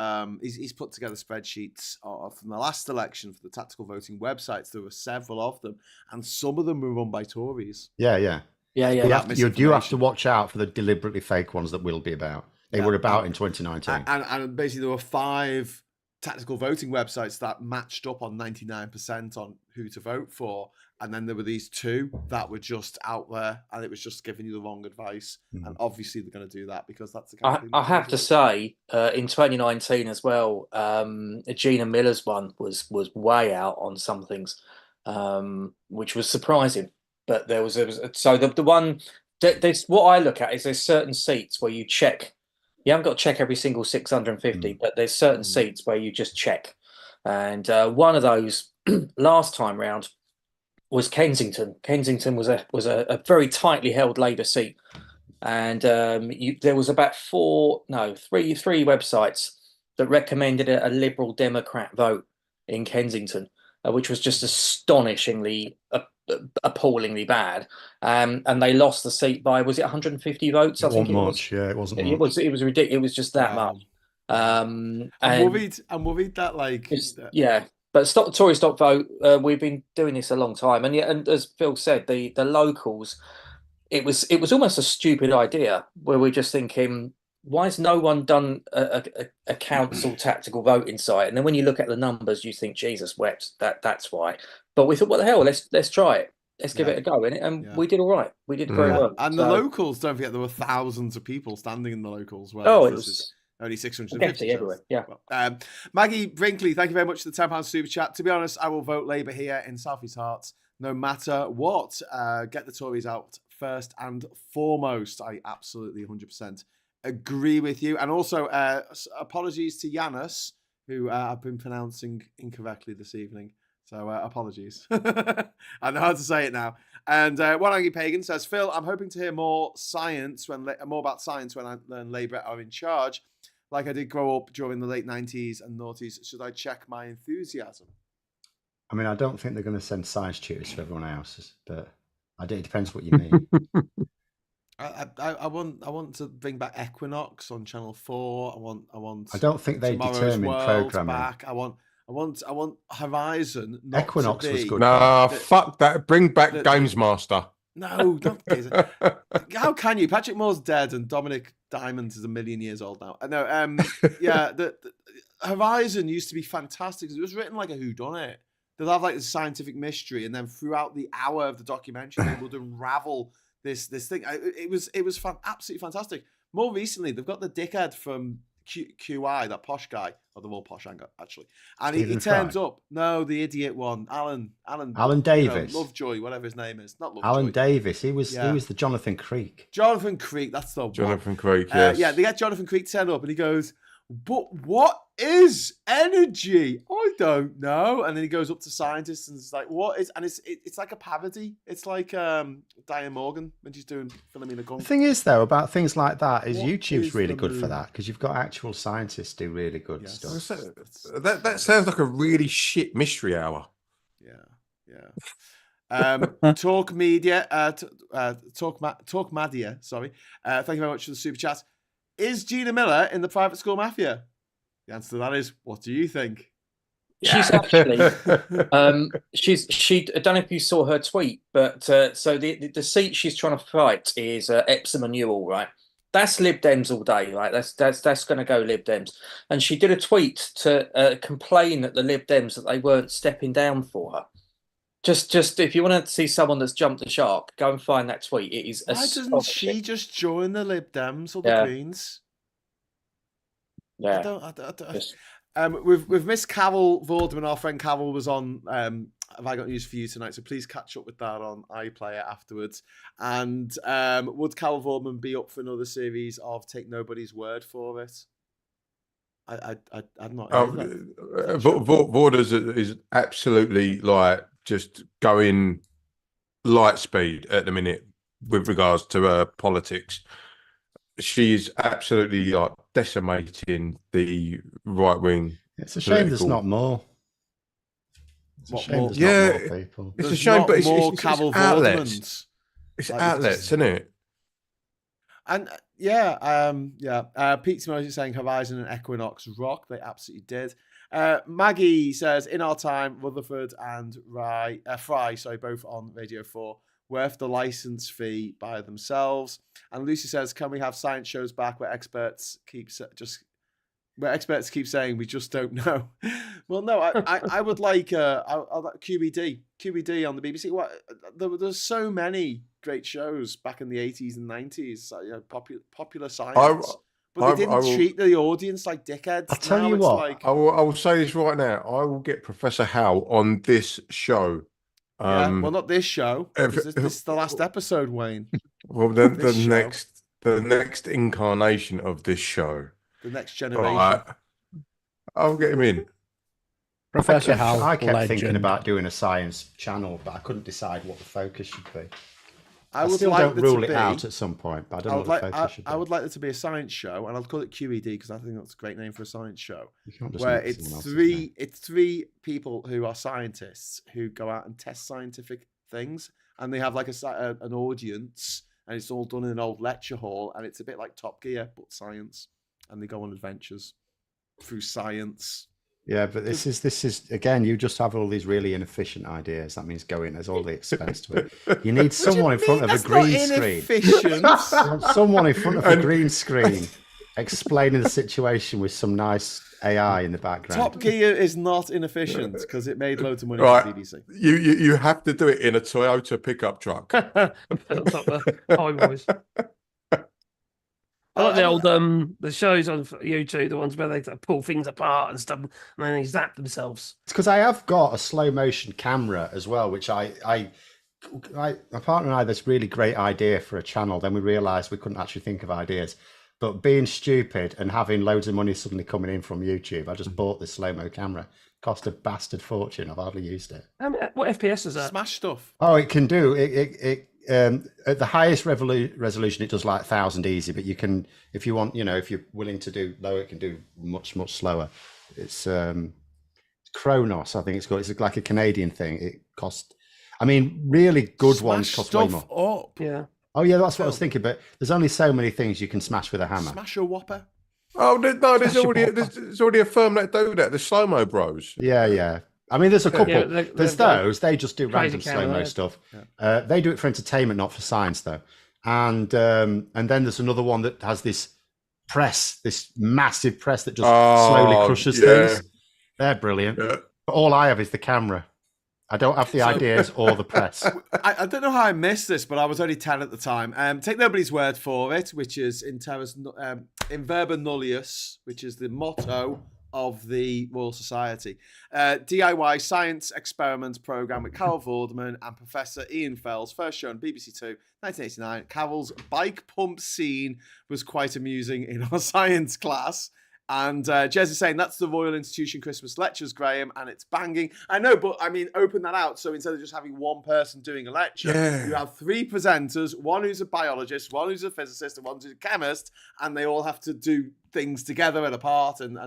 he's put together spreadsheets from the last election for the tactical voting websites. There were several of them, and some of them were run by Tories. Yeah. You do have to watch out for the deliberately fake ones that will be about. They were about in 2019. And basically, there were 5 tactical voting websites that matched up on 99% on who to vote for. And then there were these 2 that were just out there, and it was just giving you the wrong advice. And obviously, they're going to do that because that's the kind of thing. I have to say, in 2019 as well, Gina Miller's one was way out on some things, which was surprising. But there was so the one there's what I look at is there's certain seats where you check. You haven't got to check every single 650, but there's certain seats where you just check. And one of those last time round was Kensington. Kensington was a very tightly held Labour seat, and there was about three websites that recommended a Liberal Democrat vote in Kensington, which was just astonishingly, appallingly bad. And they lost the seat by, was it 150 votes? It wasn't much. Yeah, it wasn't. It was ridiculous. It was just that much. I'm worried that But Stop the Tory, Stop Vote. We've been doing this a long time, and as Phil said, the locals. It was almost a stupid idea where we're just thinking, why has no one done a council tactical voting site? And then when you look at the numbers, you think, Jesus wept. That's why. But we thought, what the hell? Let's try it. Let's give it a go. And we did all right. We did very well. And the locals, don't forget, there were thousands of people standing in the locals. Well, it was only 650 everywhere. Yeah. Well, Maggie Brinkley, thank you very much for the £10 super chat. To be honest, I will vote Labour here in South East Hearts, no matter what. Get the Tories out first and foremost. I absolutely 100% agree with you. And also, apologies to Yanis, who I've been pronouncing incorrectly this evening. So apologies. I know how to say it now. And One Angry Pagan says, Phil, I'm hoping to hear more about science when I learn Labour are in charge. Like I did grow up during the late 90s and noughties. Should I check my enthusiasm? I mean, I don't think they're going to send science tutors for everyone else, but it depends what you mean. I want to bring back Equinox on Channel 4. I don't think they determine programming. Back. I want Horizon. Equinox was good. Nah, fuck that. Bring back Games Master. No, don't. How can you? Patrick Moore's dead, and Dominic Diamond is 1,000,000 years old now. I know. The Horizon used to be fantastic because it was written like a whodunit. They'll have like the scientific mystery, and then throughout the hour of the documentary, they would unravel this thing. It was absolutely fantastic. More recently, they've got the dickhead from QI, that posh guy, or the more posh actually, and he turns up. No, the idiot one, Alan Davis, Lovejoy, whatever his name is, not Lovejoy. Alan Davis. He was the Jonathan Creek. Jonathan Creek, that's the Jonathan one. Creek. Yes. They get Jonathan Creek to turn up, and he goes, "But what is energy? I don't know." And then he goes up to scientists and it's like, "What is?" And it's like a parody. It's like Diane Morgan when she's doing Philomena Gunk. The thing is, though, about things like that is YouTube's really good for that because you've got actual scientists do really good stuff. That sounds like a really shit mystery hour. Yeah. Talk Media, Talk Madia. Sorry. Thank you very much for the super chat. Is Gina Miller in the private school mafia? The answer to that is, what do you think? She's actually, she. I don't know if you saw her tweet, but so the seat she's trying to fight is Epsom and Newell, right? That's Lib Dems all day, right? That's going to go Lib Dems. And she did a tweet to complain at the Lib Dems that they weren't stepping down for her. Just if you want to see someone that's jumped the shark, go and find that tweet. It is. Why doesn't she just join the Lib Dems or the Greens? Yeah. We've missed Carol Vorderman. Our friend Carol was on Have I Got News for You tonight, so please catch up with that on iPlayer afterwards. And would Carol Vorderman be up for another series of Take Nobody's Word for It? I'm not. Vorda's is absolutely like just going light speed at the minute with regards to politics. She's absolutely like decimating the right wing. It's a shame there's not more. It's a shame there's not more people. It's a shame, but it's outlets. It's Like, outlets, isn't it? And Pete's Emoji saying Horizon and Equinox rock. They absolutely did. Maggie says, in our time, Rutherford and Fry, both on Radio 4, worth the license fee by themselves. And Lucy says, can we have science shows back where experts keep saying we just don't know? Well, no, I would like QBD on the BBC. There's so many great shows back in the 80s and 90s, popular science. But they didn't treat the audience like dickheads. I'll tell you what. I will say this right now. I will get Professor Howe on this show. Well, not this show. This is the last episode, Wayne. Well, the next incarnation of this show. The next generation. Right. I'll get him in. Professor Howe. I kept thinking about doing a science channel, but I couldn't decide what the focus should be. I still don't rule it out at some point, but I don't know what the focus should be. I would like there to be a science show, and I'll call it QED because I think that's a great name for a science show. Where it's three people who are scientists who go out and test scientific things, and they have like an audience, and it's all done in an old lecture hall, and it's a bit like Top Gear but science, and they go on adventures through science. Yeah, but this is again, you just have all these really inefficient ideas. That means there's all the expense to it. You need someone in front of a green screen. Someone in front of a green screen explaining the situation with some nice AI in the background. Top Gear is not inefficient because it made loads of money Right. for the BBC. You have to do it in a Toyota pickup truck. Highways. I like the old the shows on YouTube, the ones where they pull things apart and stuff, and then they zap themselves. It's because I have got a slow motion camera as well, which my partner and I had this really great idea for a channel. Then we realised we couldn't actually think of ideas. But being stupid and having loads of money suddenly coming in from YouTube, I just bought this slow mo camera. Cost a bastard fortune. I've hardly used it. What FPS is that? Smash stuff. Oh, it can do it. At the highest resolution, it does like 1,000 easy. But you can, if you want, if you're willing to do lower, it can do much slower. It's Kronos, I think it's called. It's like a Canadian thing. It costs. I mean, really good ones cost way more. Up. Yeah. Oh yeah, that's what I was thinking. But there's only so many things you can smash with a hammer. Smash a Whopper. Oh no, there's already a firm that do that. The Slow Mo Bros. Yeah. I mean, there's a couple. Yeah, there's those. They just do random camera, slow mo stuff. Yeah. They do it for entertainment, not for science, though. And then there's another one that has this massive press that just slowly crushes things. They're brilliant. Yeah. But all I have is the camera. I don't have the ideas or the press. I don't know how I missed this, but I was only 10 at the time. Take nobody's word for it, which is in verba nullius, which is the motto of the Royal Society. DIY science experiment program with Carol Vorderman and Professor Ian Fells, first shown on BBC Two, 1989. Carol's bike pump scene was quite amusing in our science class. And Jez is saying that's the Royal Institution Christmas lectures, Graham, and it's banging. I know, but I mean, open that out. So instead of just having one person doing a lecture, you have three presenters, one who's a biologist, one who's a physicist, and one who's a chemist, and they all have to do things together and apart and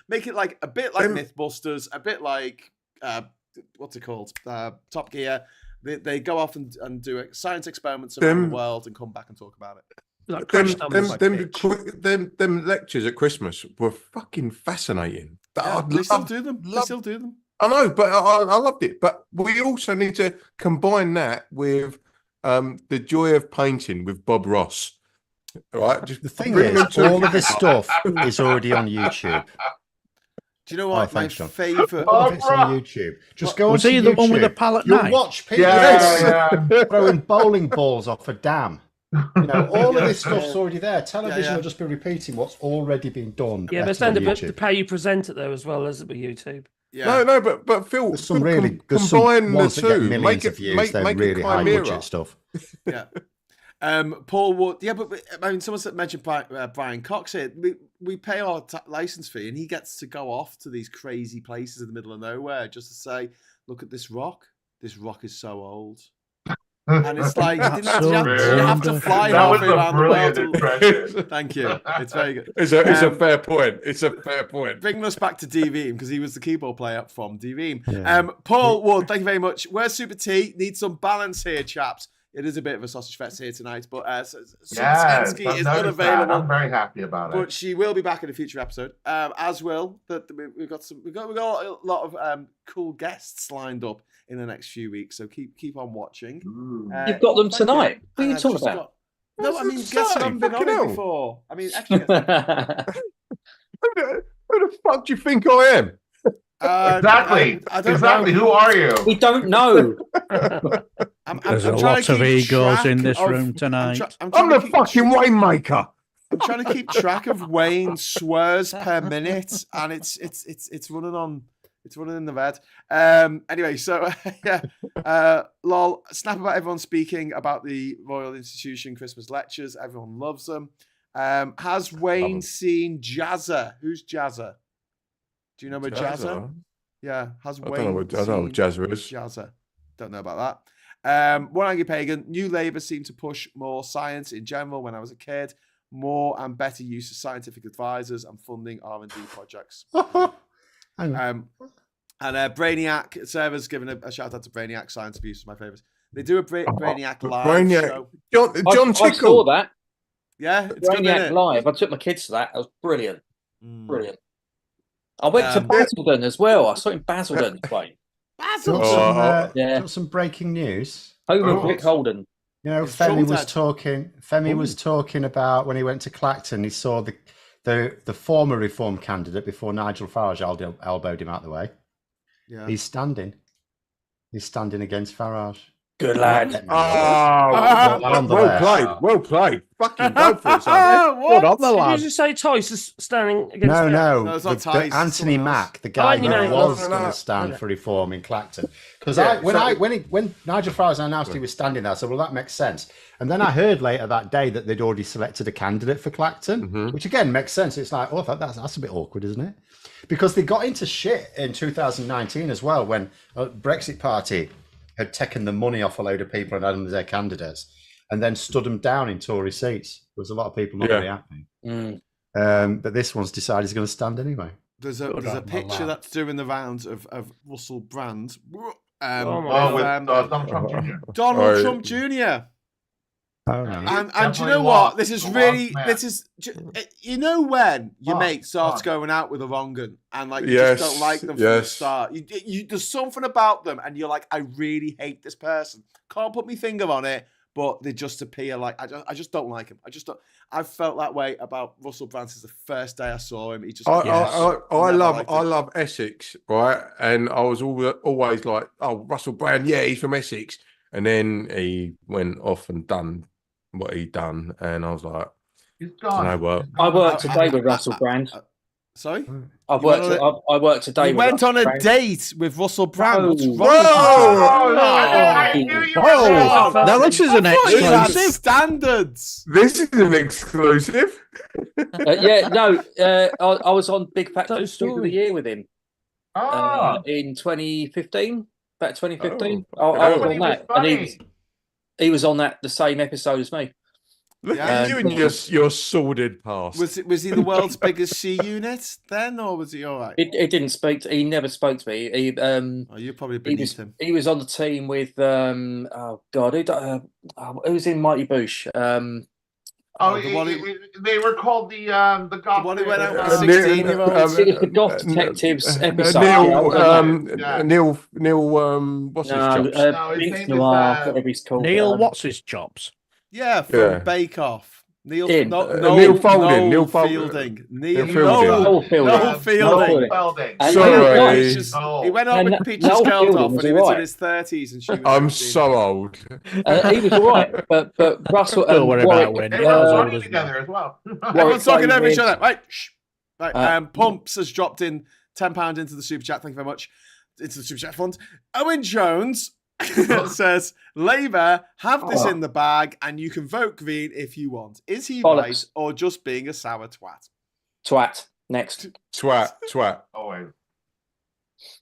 make it like a bit like Mythbusters, a bit like, what's it called? Top Gear. They go off and do science experiments around the world and come back and talk about it. Like them lectures at Christmas were fucking fascinating. They still do them. I know, but I loved it. But we also need to combine that with the joy of painting with Bob Ross. All right. Just the thing is, all of this stuff is already on YouTube. Do you know what? My favourite. All of it's on YouTube. Just go on. See the one with the palette knife? You'll watch people throwing bowling balls off a dam. All of this stuff's already there. Television will just be repeating what's already been done. Yeah, but the how you present it though as well as with YouTube. Yeah. No, but Phil, there's some really combine ones the that get two. millions of views. They're really high budget stuff. Yeah. Paul Wood, yeah, but I mean, someone mentioned Brian Cox here. We pay our license fee, and he gets to go off to these crazy places in the middle of nowhere just to say, "Look at this rock. This rock is so old." And it's like, you have to fly halfway around the world. Thank you. It's very good. It's a fair point. It's a fair point. Bringing us back to D-Veeam, because he was the keyboard player from D-Veeam. Yeah. Paul Wood, thank you very much. Where's Super T? Need some balance here, chaps. It is a bit of a sausage fest here tonight, but Super is unavailable. I'm very happy about it. But she will be back in a future episode, as will. We've got a lot of cool guests lined up in the next few weeks, so keep on watching. You've got them tonight. What are you talking about? No, I mean, guests haven't been on it before. I mean, extra Who the fuck do you think I am? Exactly. I don't exactly. know. Who are you? We don't know. There's a lot of egos in this room tonight. I'm the fucking winemaker. I'm trying to keep track of Wayne's swears per minute, and it's running on. It's running in the red. Anyway, so lol. Snap about everyone speaking about the Royal Institution Christmas lectures. Everyone loves them. Has Wayne seen Jazza? Who's Jazza? Do you know where Jazza? Yeah. Has Wayne? I don't know what Jazza is. Jazza. Don't know about that. One Angry Pagan. New Labour seemed to push more science in general when I was a kid. More and better use of scientific advisors and funding R&D projects. And Brainiac, Sarah's given a shout out to Brainiac. Science Abuse is my favourite. They do a Brainiac live show. John Tickle. I saw that. Yeah, it's Brainiac live. I took my kids to that. That was brilliant. Brilliant. I went to Basildon as well. I saw him in Basildon playing. Basildon? Got some breaking news. Home of Rick Holden. You know, Femi was talking about when he went to Clacton, he saw the former Reform candidate before Nigel Farage elbowed him out the way. Yeah. He's standing against Farage. Good lad. Well played. Fucking go for it, son. What on the lad? Did you just say Tice is standing against? No, it's not Tice. Anthony Mack, the guy who was going to stand for reform in Clacton. Because when Nigel Farage announced he was standing there, I said, well, that makes sense. And then I heard later that day that they'd already selected a candidate for Clacton, which again makes sense. It's like, oh, that's a bit awkward, isn't it? Because they got into shit in 2019 as well when Brexit Party had taken the money off a load of people and had them as their candidates, and then stood them down in Tory seats. There was a lot of people not very happy. But this one's decided he's going to stand anyway. There's a picture that's doing the rounds of Russell Brand. Donald Trump Jr. Donald Trump Jr. Oh, no. And do you know what? This is really, you know, when your mate starts going out with a wrong un and like you just don't like them from the start. There's something about them, and you're like, I really hate this person. Can't put my finger on it, but they just appear like I just don't like him. I felt that way about Russell Brand since the first day I saw him. He just I love Essex, right? And I was always like, oh, Russell Brand, yeah, he's from Essex. And then he went off and done what he'd done, and I was like, he's gone. I worked today with Russell Brand. Sorry? I worked today. You went on a date with Russell Brand. What's wrong with now this is an exclusive. Standards. This is an exclusive. I was on Big Fat Story of the Year with him in 2015. About 2015. I was on that, and he was on that the same episode as me. You and your sordid past. Was he the world's biggest C unit then, or was he all right? He didn't speak. He never spoke to me. You're probably beneath him. He was on the team with who was in Mighty Boosh? They were called the Goth. One who went out with 16-year-olds. It was the Goth Detectives episode. Neil, what's his chops? Whatever he's called. Neil, what's his chops? Yeah, from Bake Off. Neil Fielding. Sorry. He went on with Peaches Geldof when he was in his 30s, and she was. I'm so old. He was all right, but Russell and Warwick together as well. Everyone's talking over each other. Right, shh. Right. Pumps has dropped in £10 into the super chat. Thank you very much. Into the super chat fund. Owen Jones. says, Labour have this in the bag and you can vote Green if you want. Is he Bollocks. right or just being a sour twat? Twat. Next. Twat. Oh, wait.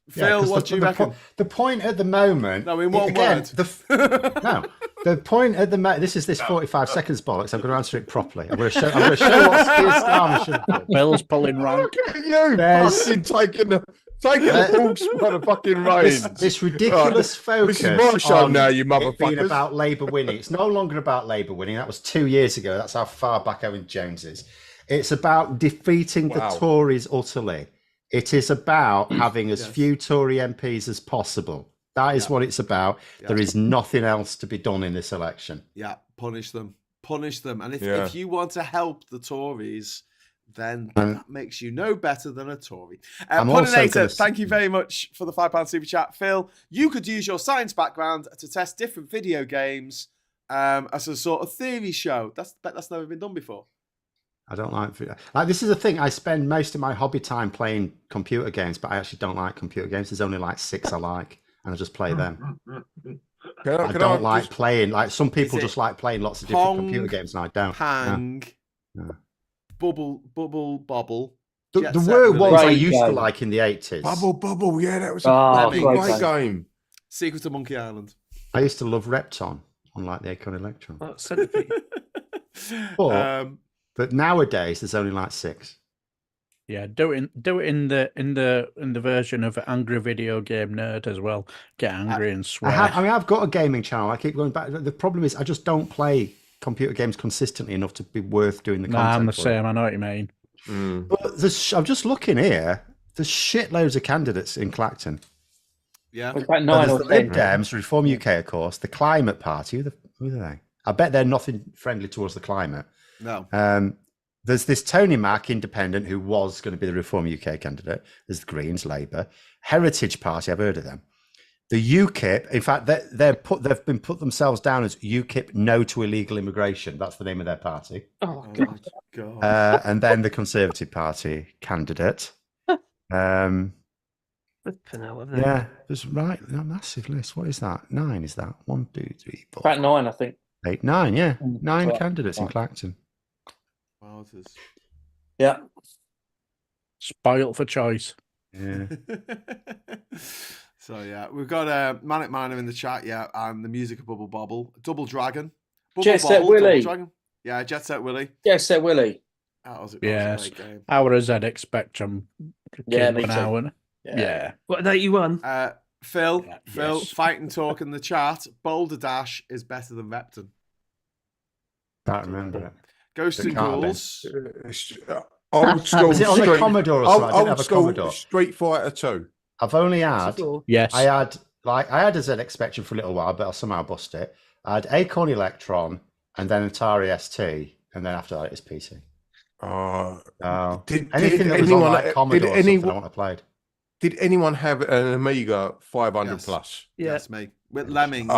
Phil, 'cause what do you reckon? The point at the moment. No, in one again, word. The point at the moment. This 45 seconds bollocks. I'm going to answer it properly. I'm going to show what Steve's arm should do. Bill's pulling rank. You fucking taking the horse by the fucking reins. This ridiculous focus. This is my show on now, you it being motherfuckers. about Labour winning. It's no longer about Labour winning. That was 2 years ago. That's how far back Owen Jones is. It's about defeating the Tories utterly. It is about having as few Tory MPs as possible. That is what it's about. Yeah. There is nothing else to be done in this election. Yeah, punish them. And if you want to help the Tories, then that makes you no better than a Tory. Puninator, thank you very much for the £5 super chat. Phil, you could use your science background to test different video games as a sort of theory show. That's never been done before. I don't like this is the thing. I spend most of my hobby time playing computer games, but I actually don't like computer games. There's only like 6 I like, and I just play them. I don't like playing. Like some people just like playing lots of different computer games, and I don't. Pang, Bubble, Bobble. The were ones I used to like in the 80s. Bubble, yeah, that was a great game. Secret of Monkey Island. I used to love Repton, unlike the Acorn Electron. Oh, Centipede. But nowadays there's only like 6. Yeah, do it in the version of Angry Video Game Nerd as well. Get angry and swear. I've got a gaming channel. I keep going back. The problem is I just don't play computer games consistently enough to be worth doing the content. I'm the same. I know what you mean. But I'm just looking here. There's shitloads of candidates in Clacton. Yeah, about 9 or 10. The Lib Dems, Reform UK, of course. The Climate Party. Who are they? I bet they're nothing friendly towards the climate. No. There's this Tony Mack, independent, who was going to be the Reform UK candidate. There's the Greens, Labour, Heritage Party. I've heard of them. The UKIP. In fact, they've been put themselves down as UKIP No to Illegal Immigration. That's the name of their party. Oh God. And then the Conservative Party candidate. Yeah, there's a massive list. What is that? 9 is that? 1, 2, 3, 4. About 9, I think. 8, 9, yeah. 9 candidates in Clacton. Wow, it is. Yeah. Spoiled for choice. Yeah. So yeah, we've got Manic Miner in the chat, and the music of Bubble Bobble. Double Dragon. Jet Set Willy. Yeah, Jet Set Willy. Jet Set Willy. Yes. Our ZX Spectrum. Yeah, me too. Hour. Yeah. What date you won? Phil, Fight and Talk in the chat. Boulder Dash is better than Repton. Can't remember it. Ghosts and Ghouls. Old school. Was it on the Commodore or something? I didn't have a Commodore. Street Fighter 2. I've only had. Yes. I had a ZX Spectrum for a little while, but I somehow bust it. I had Acorn Electron and then Atari ST, and then after that it's PC. Anything that was on like Commodore or something I want to play. Did anyone have an Amiga 500 plus? Yes, me. With Lemmings,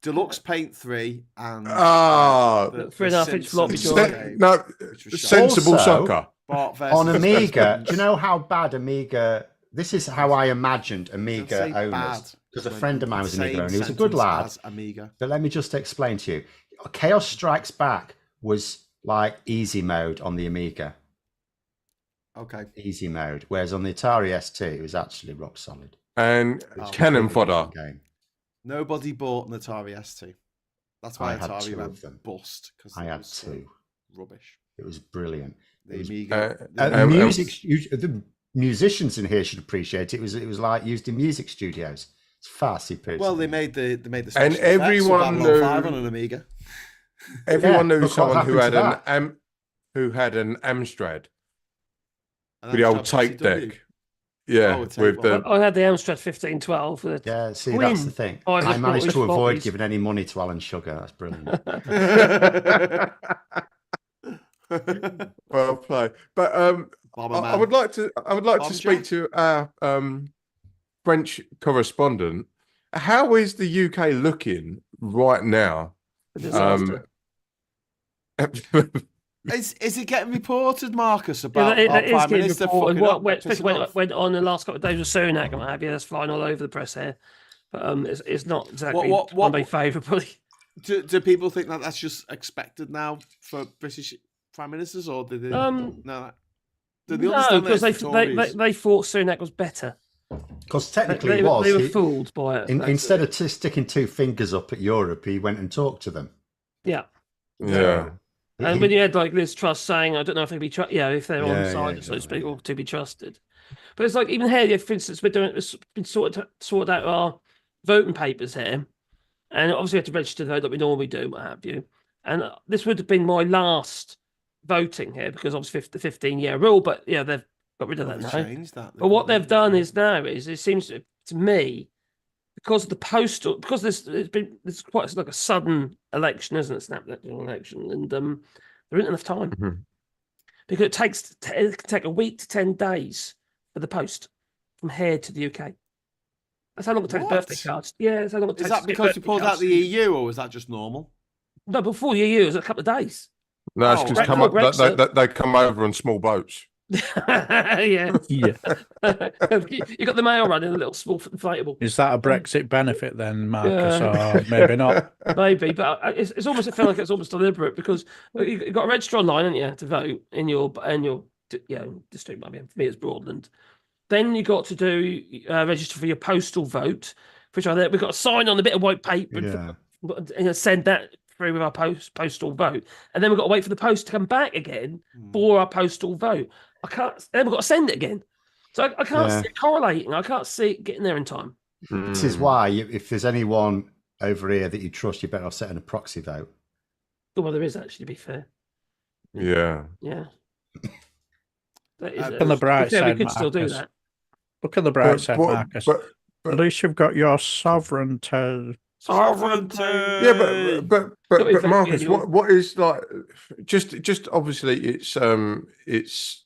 Deluxe Paint 3, and 3.5-inch floppy drive. No, Sensible also, Soccer. On Amiga, do you know how bad Amiga... This is how I imagined Amiga owners. Because a friend of mine was an Amiga owner. He was a good lad. Amiga. But let me just explain to you. Chaos Strikes Back was like easy mode on the Amiga. Okay. Easy mode. Whereas on the Atari ST, it was actually rock solid. And cannon fodder. Game. Nobody bought an Atari ST. That's why Atari went bust. I had 2. Rubbish. It was brilliant. The Amiga. The musicians in here should appreciate it. It was like used in music studios. It's far superior. Well, they made the and everyone knew 5 on an Amiga. Everyone knew someone who had an Amstrad with the old tape deck. Yeah, with the. I had the Amstrad 1512. Yeah, see, that's the thing. I managed to avoid giving any money to Alan Sugar. That's brilliant. Well played. But I would like to speak to our French correspondent. How is the UK looking right now? Is it getting reported, Marcus, about it our is Prime getting Minister reported. fucking up? Especially when it went on the last couple of days with Sunak and what have you. That's flying all over the press here. But it's not exactly what responding favourably. Do people think that that's just expected now for British prime ministers, or do they no? Do they understand because that they thought Sunak was better. Because technically they were fooled by it. Instead of sticking two fingers up at Europe, he went and talked to them. Yeah. And when you had like Liz Truss saying, I don't know if they'd be if they're on the side, so to speak, or to be trusted. But it's like even here, for instance, we've been sorted out our voting papers here, and obviously we have to register the vote that we normally do, what have you. And this would have been my last voting here because obviously the 15-year rule, but they've got rid of that now. Changed that. But what they've done is it seems to me, because of the postal, because it's quite like a sudden election, isn't it? Snap election, and there isn't enough time because it can take a week to 10 days for the post from here to the UK. That's how long it takes birthday cards. Yeah, that's how long it takes. Is that because we pulled out the EU, or was that just normal? No, before the EU, it was a couple of days. No, it's because they come over on small boats. yeah. You got the mail running a little small inflatable. Is that a Brexit benefit then, Marcus, or maybe not? Maybe, but it's almost, I feel like it's almost deliberate because you've got to register online, haven't you, to vote in your district. I mean, for me, it's Broadland. Then you got to do register for your postal vote, which we've got to sign on a bit of white paper and send that through with our postal vote, and then we've got to wait for the post to come back again for our postal vote. Then we've got to send it again. So I can't see it correlating. I can't see it getting there in time. This is why, if there's anyone over here that you trust, you better off setting a proxy vote. Well, there is actually, to be fair. Yeah. Look on the bright side, we could still do that. Look at the bright side, Marcus. At least you've got your sovereignty. Yeah, but Marcus, what is like? Just obviously, it's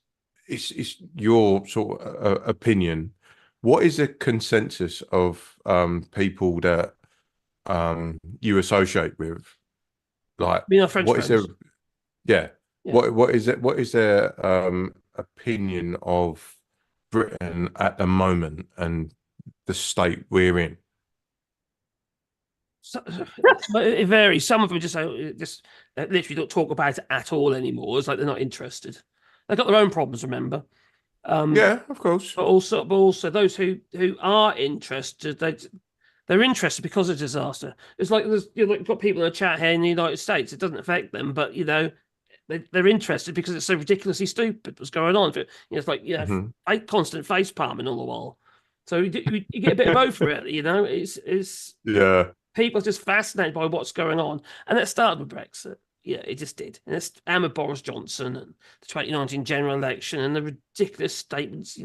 your sort of opinion. What is the consensus of people that you associate with? Like, what is their? Yeah. What is it? What is their opinion of Britain at the moment and the state we're in? So, it varies. Some of them just literally don't talk about it at all anymore. It's like they're not interested. They've got their own problems, remember? Yeah, of course. But also those who are interested, they're interested because of disaster. It's like you've got people in a chat here in the United States. It doesn't affect them, but they're interested because it's so ridiculously stupid what's going on. It's like constant face palming all the while. So you get a bit of both, really. It's people are just fascinated by what's going on, and it started with Brexit. Yeah, it just did. And with Boris Johnson and the 2019 general election and the ridiculous statements,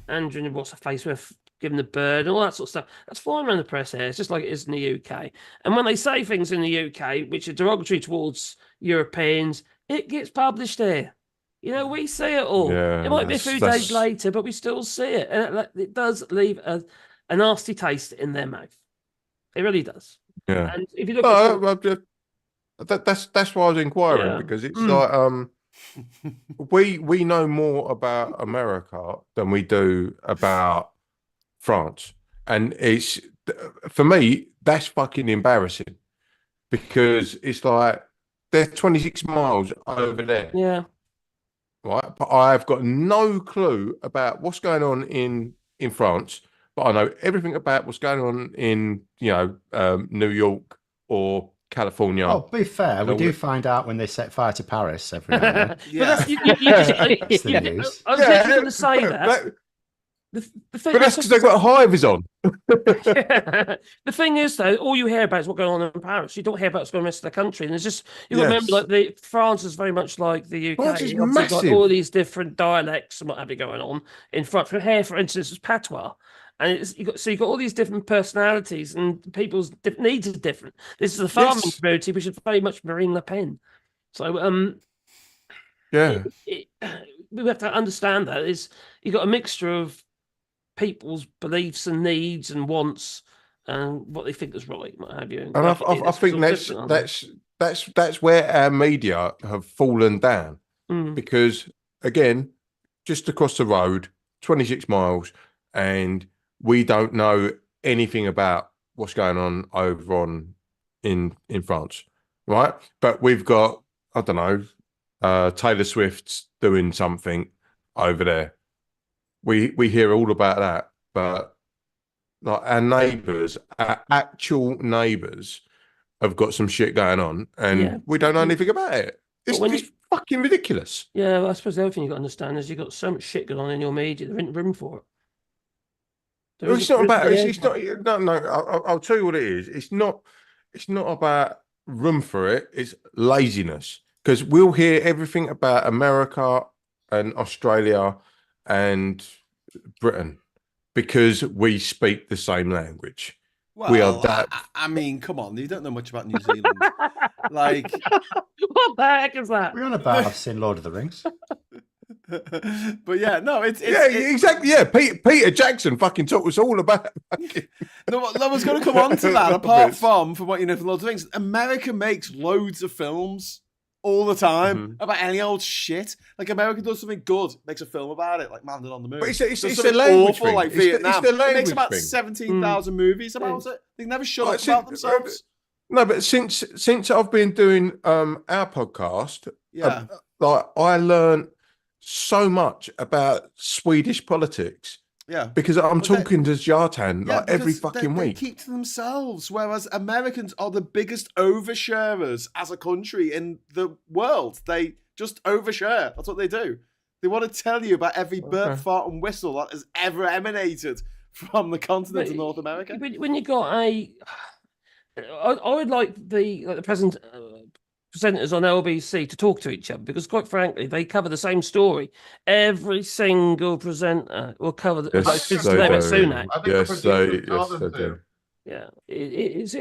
Andrew what's her face with giving the bird and all that sort of stuff. That's flying around the press here. It's just like it is in the UK. And when they say things in the UK which are derogatory towards Europeans, it gets published here. We see it all. Yeah, it might be a few days later, but we still see it. And it does leave a nasty taste in their mouth. It really does. Yeah. And if you look that's why I was inquiring, because it's like we know more about America than we do about France. And it's, for me, that's fucking embarrassing, because it's like they're 26 miles over there. Yeah. Right. But I've got no clue about what's going on in France, but I know everything about what's going on in, New York or California. Oh, be fair, we do find out when they set fire to Paris every now and then. That's the news. I was actually going to say that. The thing, but that's because they've got hivers on. The thing is, though, all you hear about is what's going on in Paris. You don't hear about what's going on in the rest of the country. And it's just, remember, like France is very much like the UK. France is Obviously massive. got all these different dialects and what have you going on in France. For here, for instance, is patois. And you've got all these different personalities, and people's needs are different. This is a farming community, which is very much Marine Le Pen. So, we have to understand that you've got a mixture of people's beliefs and needs and wants and what they think is right, what have you. And I think that's where our media have fallen down, because again, just across the road, 26 miles, and we don't know anything about what's going on over on in France, right? But we've got, I don't know, Taylor Swift's doing something over there. We hear all about that, but like our neighbours, our actual neighbours, have got some shit going on, and we don't know anything about it. It's fucking ridiculous. Yeah, well, I suppose the other thing you've got to understand is you've got so much shit going on in your media. There isn't room for it. It's not about. It's not. No. I'll tell you what it is. It's not about room for it. It's laziness. Because we'll hear everything about America and Australia and Britain because we speak the same language. Well, we are that. I mean, come on, you don't know much about New Zealand. Like, what the heck is that? We're on about I've seen Lord of the Rings. But yeah, no, it's exactly. Yeah, Peter Jackson fucking taught us all about. No, I was going to come on to that. Apart from what you know from Lord of the Rings, America makes loads of films all the time about any old shit. Like America does something good, makes a film about it, like Landed on the Moon. But it's something language awful thing. like Vietnam. It makes about 17,000 movies about it. They never shut up about themselves. No, but since I've been doing our podcast, like I learned so much about Swedish politics. Yeah, because I'm talking to Zlatan like every fucking week. They keep to themselves, whereas Americans are the biggest oversharers as a country in the world. They just overshare. That's what they do. They want to tell you about every burp, fart, and whistle that has ever emanated from the continent of North America. When you got I would like the presenters on LBC to talk to each other because, quite frankly, they cover the same story. Every single presenter will cover the Sunak. Yes, they do. Yeah, it's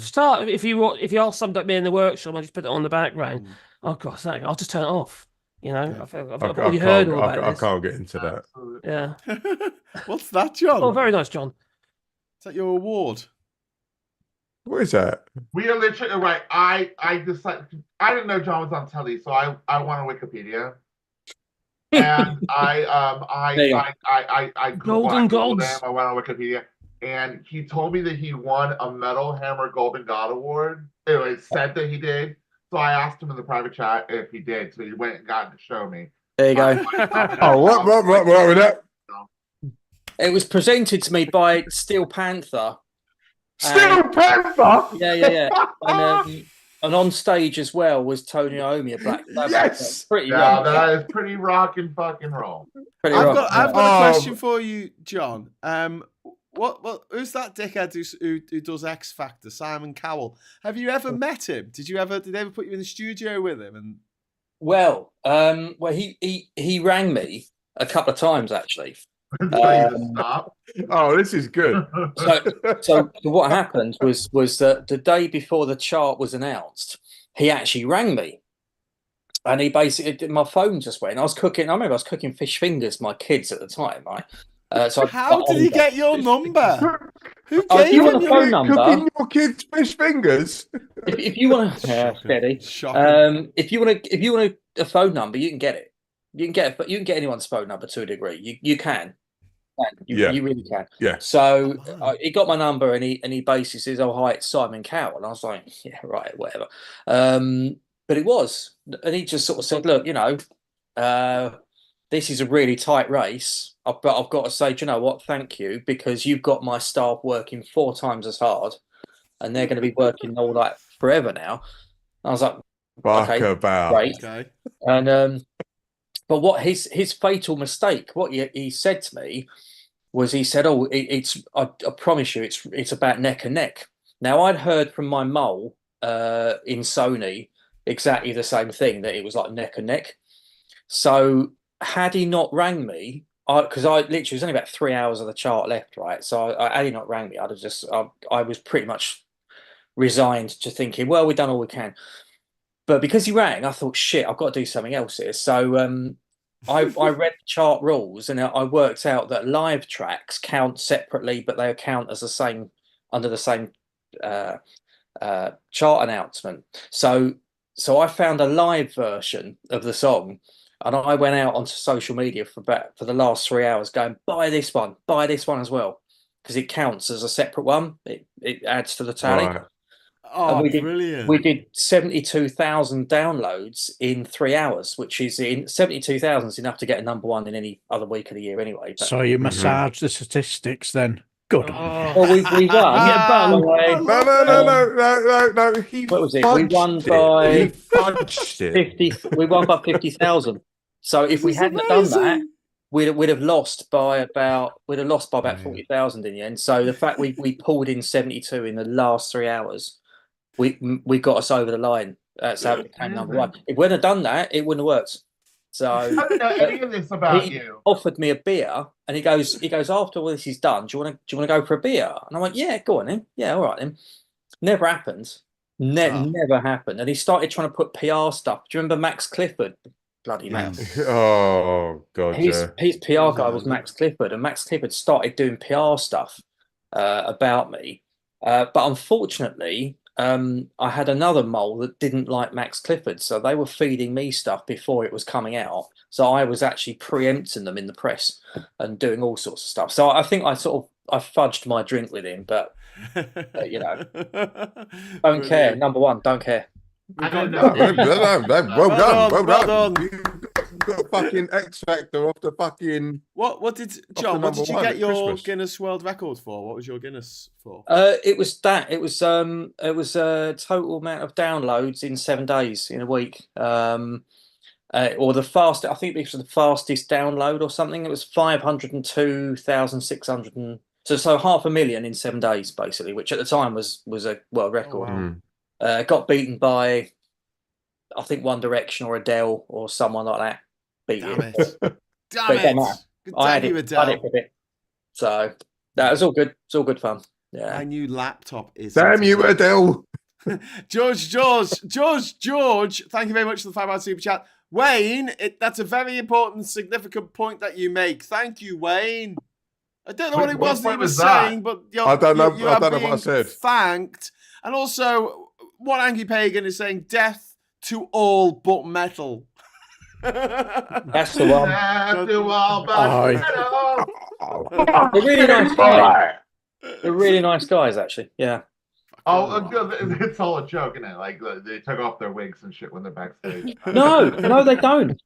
start if you ask somebody like me in the workshop, I just put it on the background. Oh gosh, I'll just turn it off. You know, I've already heard all about this. I can't get into that. Yeah. What's that, John? Oh, very nice, John. Is that your award? What is that? We are literally right. I decided I didn't know John was on telly, so I went on Wikipedia, and I Golden Gods. I went on Wikipedia, and he told me that he won a Metal Hammer Golden God Award. It said that he did, so I asked him in the private chat if he did. So he went and got to show me. There you go. What with that? It was presented to me by Steel Panther. Steel Panther. Yeah. And on stage as well was Tony Iommi, a Black Sabbath. Yes, that is pretty rock and fucking roll. I've got a question for you, John. Who's that dickhead who does X Factor? Simon Cowell. Have you ever met him? Did they ever put you in the studio with him? And he rang me a couple of times actually. Oh, this is good. So what happened was that the day before the chart was announced, he actually rang me, and he basically my phone just went. I remember I was cooking fish fingers for my kids at the time, right? So how did he get your number? Who gave you want a phone number? Cooking your kids fish fingers. If you want steady. If you want a phone number, you can get it. You can get anyone's phone number to a degree. You can. You really can. Yeah. So he got my number and he basically says, "Oh hi, it's Simon Cowell." And I was like, "Yeah, right, whatever." But it was, and he just sort of said, "Look, this is a really tight race, but I've got to say, do you know what? Thank you, because you've got my staff working 4 times as hard, and they're going to be working all that forever now." I was like, "Okay, great." Okay. And but what his fatal mistake, what he said to me was, he said, "Oh, I promise you, it's about neck and neck." Now I'd heard from my mole in Sony exactly the same thing, that it was like neck and neck. So had he not rang me, because I literally was only about 3 hours of the chart left, right? So had he not rang me, I'd have just I was pretty much resigned to thinking, well, we've done all we can. But because he rang, I thought, shit, I've got to do something else here. So I read the chart rules, and I worked out that live tracks count separately, but they count as the same under the same chart announcement. So I found a live version of the song, and I went out onto social media for the last 3 hours going, buy this one as well, because it counts as a separate one. It adds to the tally. Right. Oh, we brilliant. did 72,000 downloads in 3 hours, which is 72,000 is enough to get a number one in any other week of the year anyway. But, So you massage the statistics then. Good. Oh, well, we won. Get a bun. No. He What was it? We won fudged by it. He fudged it. 50. We won by 50,000. So if we This is hadn't done that, amazing. we'd have lost by about 40,000 in the end. So the fact we pulled in 72 in the last 3 hours, we got us over the line. That's how it became number one. If we'd have done that, it wouldn't have worked. So I don't know any of this about he you. offered me a beer, and he goes after all this is done. Do you want to go for a beer? And I went, yeah, go on then. Yeah, all right then. Never happened. Never happened. And he started trying to put PR stuff. Do you remember Max Clifford? Bloody Max. Oh God, His PR guy was Max Clifford, and Max Clifford started doing PR stuff about me. But unfortunately, I had another mole that didn't like Max Clifford, so they were feeding me stuff before it was coming out. So I was actually preempting them in the press and doing all sorts of stuff. So I think I fudged my drink with him, but you know, don't care. Number one, don't care. I don't Well know. done. You got a fucking X Factor off the fucking. What did John? What did you get your Guinness World Record for? What was your Guinness for? It was that. It was a total amount of downloads in 7 days in a week. Or the fast. I think it was the fastest download or something. It was 502,600 so 500,000 in 7 days basically, which at the time was a world record. Oh, wow. Got beaten by, I think, One Direction or Adele or someone like that. Damn it! But it don't matter. Good I had damn you, it for Adele. a bit. So that was all good. It's all good fun. Yeah. My new laptop is. Damn you, Adele. George. Thank you very much for the £5 super chat. Wayne, that's a very important, significant point that you make. Thank you, Wayne. I don't know what it was that you were saying, but I don't know what I said. Thanked. And also, what Angry Pagan is saying, death to all but metal. That's the one. Death to all but metal. They're really nice guys. They're really nice guys, actually. Yeah. Oh, it's all a joke, isn't it? Like they took off their wigs and shit when they're backstage. No, they don't.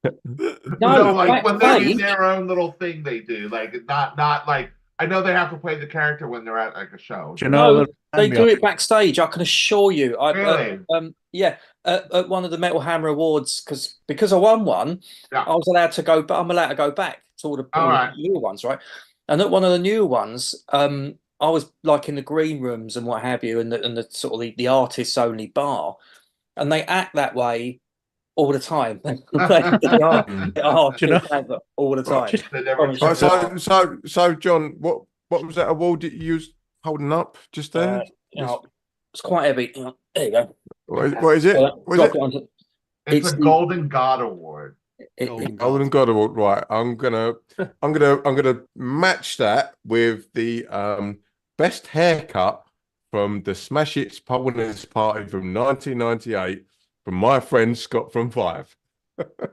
No, like when they're in their own little thing, they do. Like not like I know they have to play the character when they're at like a show. Do you know they do it backstage. I can assure you. Really? At one of the Metal Hammer Awards, because I won one, I was allowed to go. But I'm allowed to go back to all the newer ones, right? And at one of the newer ones, I was like in the green rooms and what have you, and the sort of the artists only bar, and they act that way all the time. All the time. So John, what was that award that you was holding up just there? It's quite heavy. There you go. What is it? It's a Golden God Award. Golden God Award. Right. I'm gonna match that with the best haircut from the Smash Hits Pioneers Party from 1998 from my friend Scott from Five. That's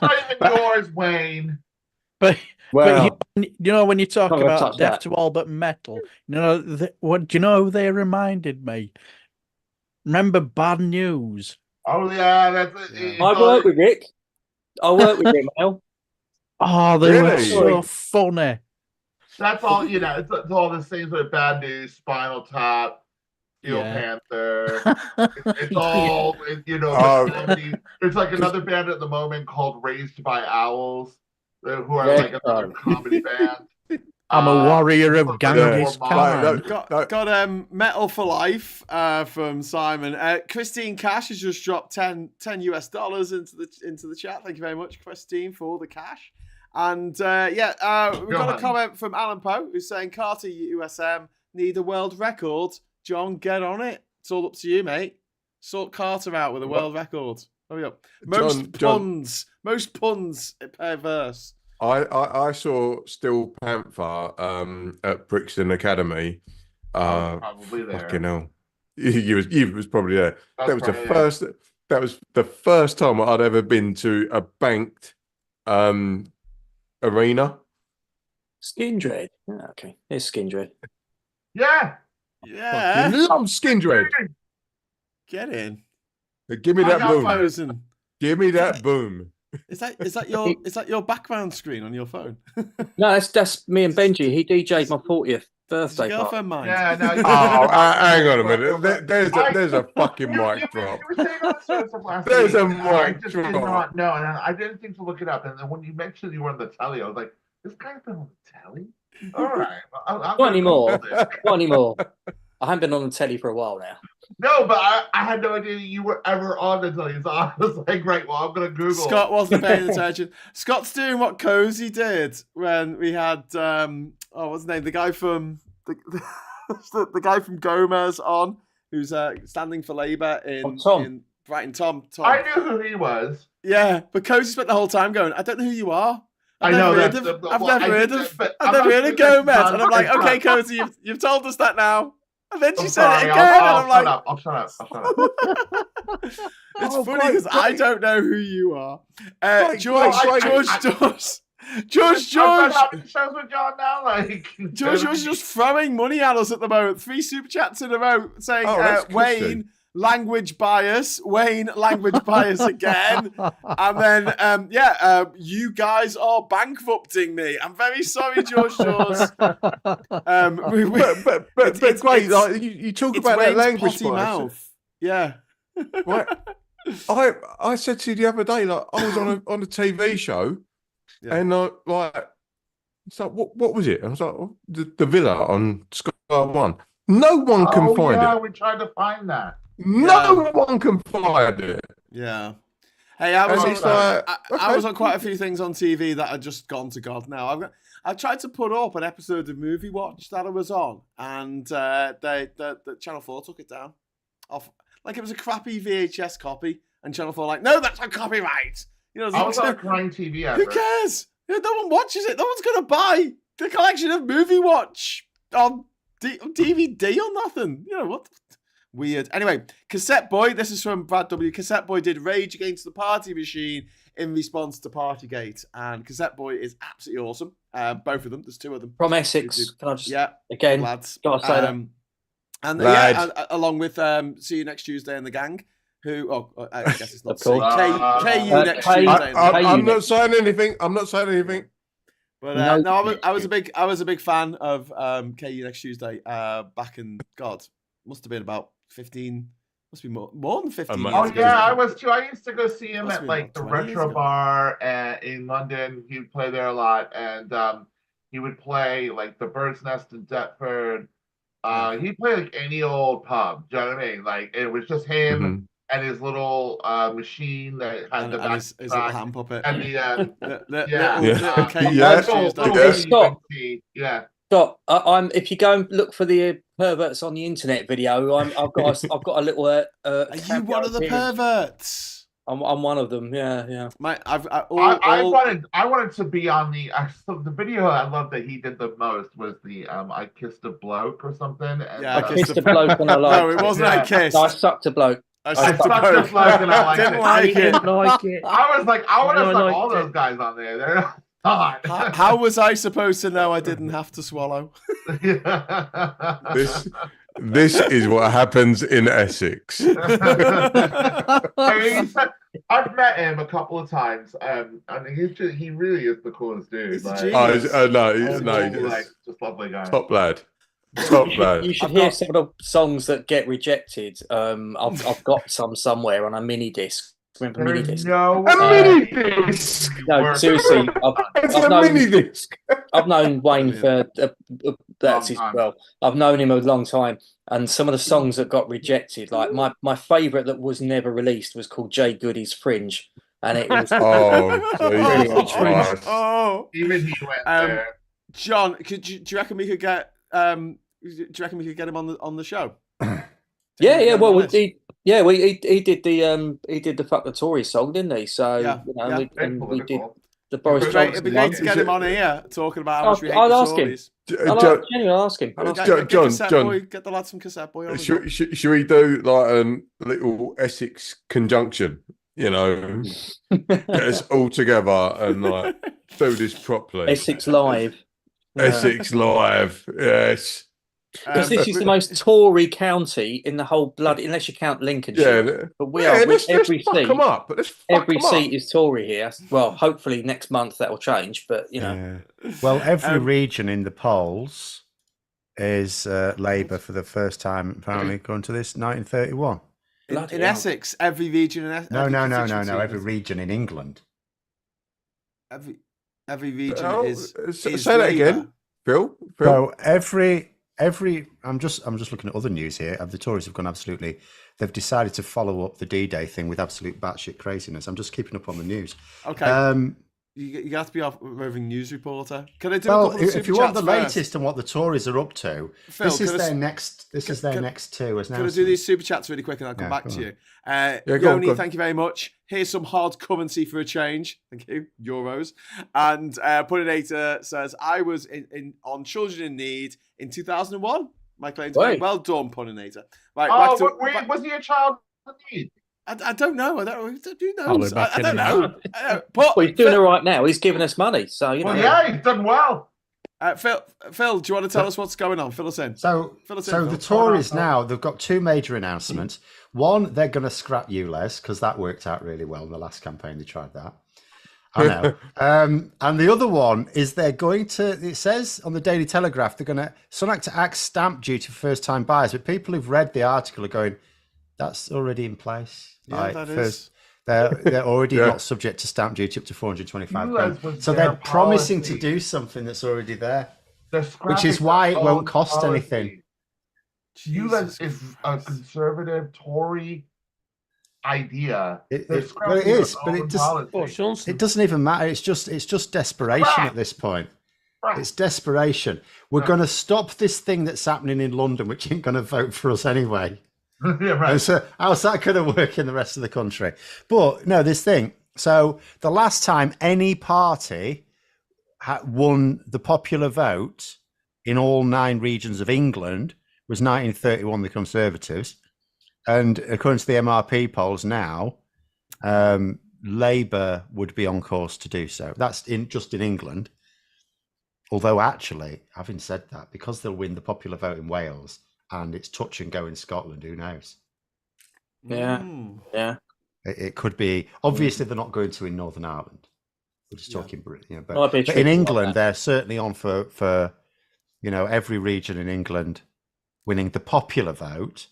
not even yours, Wayne. But you know, when you talk about death to all but metal, you know what? Do you know who they reminded me? Remember Bad News? Oh yeah, that's it. I work with Rick. I work with him now. Oh, they were so funny. That's all, you know. It's all the same sort of Bad News, Spinal Tap, Steel Panther. It's all, you know. There's like another band at the moment called Raised by Owls, who are like another comedy band. I'm a warrior of Genghis Khan. Got Metal for Life from Simon. Christine Cash has just dropped $10 into the chat. Thank you very much, Christine, for all the cash. And we've got a comment from Alan Poe who's saying Carter USM need a world record. John, get on it. It's all up to you, mate. Sort Carter out with a world record. Hurry up. Most puns per verse. I saw Steel Panther at Brixton Academy. Probably there. Fucking hell. You was probably there. That was the first time I'd ever been to a banked arena. Skindred. Yeah, okay. It's Skindred. Yeah. Yeah. Fucking love Skindred. Get in. Give me that boom. Frozen. Give me that boom. Is that your background screen on your phone? No, that's me and Benji. He DJ'd my 40th birthday Does your girlfriend mind? Yeah, no. Hang on a minute. There's a fucking mic drop. There's a mic I just drop. did not know, and I didn't think to look it up. And then when you mentioned you were on the telly, I was like, "This guy's been on the telly." All right, Not anymore. Not anymore. I haven't been on the telly for a while now. No, but I had no idea you were ever on the telly, so I was like, "Right, well, I'm gonna Google." Scott wasn't paying attention. Scott's doing what Cozy did when we had what's his name? The guy from the guy from Gomez on, who's standing for Labour in Brighton. Tom. I knew who he was. Yeah, but Cozy spent the whole time going, "I don't know who you are. I've never heard of Gomez." And I'm like, "Okay, Cozy, you've told us that now." And then she said it again, and I'm like, I'll shut up. It's funny because I don't know who you are. George. Shows with John now, like George was just throwing money at us at the moment. 3 super chats in a row saying, Wayne, language bias. Wayne, language bias again. And then, you guys are bankrupting me. I'm very sorry, George. But great. Like, you talk about that language bias. Mouth. Yeah. Right. I said to you the other day, like I was on a TV show, and it's like what was it? I was like, the Villa on Sky One. No one can find it. We tried to find that. No one can find it. Yeah. Hey, I was on quite a few things on TV that had just gone to God now. I tried to put up an episode of Movie Watch that I was on, and the Channel 4 took it down. Like it was a crappy VHS copy, and Channel 4 like, no, that's a copyright. You know, I was on a crying TV ever. Who cares? No one watches it. No one's gonna buy the collection of Movie Watch on DVD or nothing. You know what? Weird. Anyway, Cassette Boy. This is from Brad W. Cassette Boy did Rage Against the Party Machine in response to Partygate, and Cassette Boy is absolutely awesome. Both of them. There's 2 of them from Essex. Can I just again, lads? Gotta say that. And along with See You Next Tuesday and the Gang, who I guess it's not KU next Tuesday. I'm not saying anything. But I was a big fan of KU Next Tuesday back in must have been about 15. Must be more than 15 years ago. I was too. I used to go see him at like the Retro Bar in London. He would play there a lot, and he would play like the Bird's Nest in Deptford. He played like any old pub. Do you know what I mean? Like it was just him and his little machine that had his little hand puppet and Scott, I'm. If you go and look for the perverts on the internet video, I've got a little. Are you one of the perverts? I'm one of them. Yeah. I wanted to be on the video. I love that he did the most was the I kissed a bloke or something. And, I kissed a bloke and I liked it. No, it wasn't I kissed. No, I sucked a bloke. I sucked a bloke and I didn't like it. I was like, I want to suck all those guys on there. They're not. How was I supposed to know I didn't have to swallow? This is what happens in Essex. I've met him a couple of times, and he really is the coolest dude. He's like, he's just lovely guy. Top lad. You should hear some of the songs that get rejected. I've got some somewhere on a mini disc. Remember mini disc? No, a mini disc. No, seriously, I've known Wayne for I've known him a long time, and some of the songs that got rejected, like my favourite that was never released was called Jay Goody's Fringe, and it was even he went there. John, do you reckon we could get him on the show? Yeah. Well, he did the Fuck the Tory song, didn't he? So we did the Boris Johnson. It'd be great to get him on here talking about how much we hate I'll the ask Tories. I'll ask him. John, get the lads from Cassette Boy on. Should we do like a little Essex conjunction? You know, get us all together and like do this properly. Essex Live. Essex Live. Yes. Because this is the most Tory county in the whole bloody, unless you count Lincolnshire. Yeah. But we Yeah, are let's every fuck seat. them up. Let's fuck Every 'em up. seat is Tory here. Well, hopefully next month that will change. But you know, Yeah. Well, every region in the polls is Labour for the first time apparently going to this 1931. In Essex, every region in Essex. No. Every region in England. Every region is say that Labour. again, Phil. So every I'm just looking at other news here. The Tories have gone absolutely. They've decided to follow up the D-Day thing with absolute batshit craziness. I'm just keeping up on the news. Okay. You have to be a roving news reporter. Can I do Well, a couple of if you want the super chats latest on what the Tories are up to, Phil, this is their next two. Can I do these super chats really quick and I'll come back to you? Yoni, thank you very much. Here's some hard currency for a change. Thank you. Euros. And Puddinator says, I was on Children in Need in 2001. My claim to fame. Well done, Puddinator. Right, was he a child in need? I don't know. I don't know. I don't know. Well, he's doing it right now. He's giving us money, so you know. Well, yeah, he's done well. Phil, do you want to tell us what's going on? Fill us in. So the Tories now, they've got two major announcements. One, they're going to scrap ULEZ because that worked out really well in the last campaign. They tried that. I know. And the other one is they're going to, it says on the Daily Telegraph, they're going to, something to axe stamp duty for first-time buyers. But people who've read the article are going, that's already in place. Yeah, that is. They're already not subject to stamp duty up to 425 grand. So they're promising to do something that's already there, which is why it won't cost anything. ULEZ is a conservative Tory idea. It is, but it doesn't even matter. It's just desperation at this point. It's desperation. We're going to stop this thing that's happening in London, which ain't going to vote for us anyway. Yeah, right. So how's that going to work in the rest of the country? But no, this thing. So the last time any party won the popular vote in all 9 regions of England was 1931, the Conservatives. And according to the MRP polls now, Labour would be on course to do so. That's just in England. Although actually, having said that, because they'll win the popular vote in Wales, and it's touch and go in Scotland, who knows? Yeah. It could be. Obviously, they're not going to in Northern Ireland. We're just talking Britain, but but in England, they're certainly on for every region in England winning the popular vote,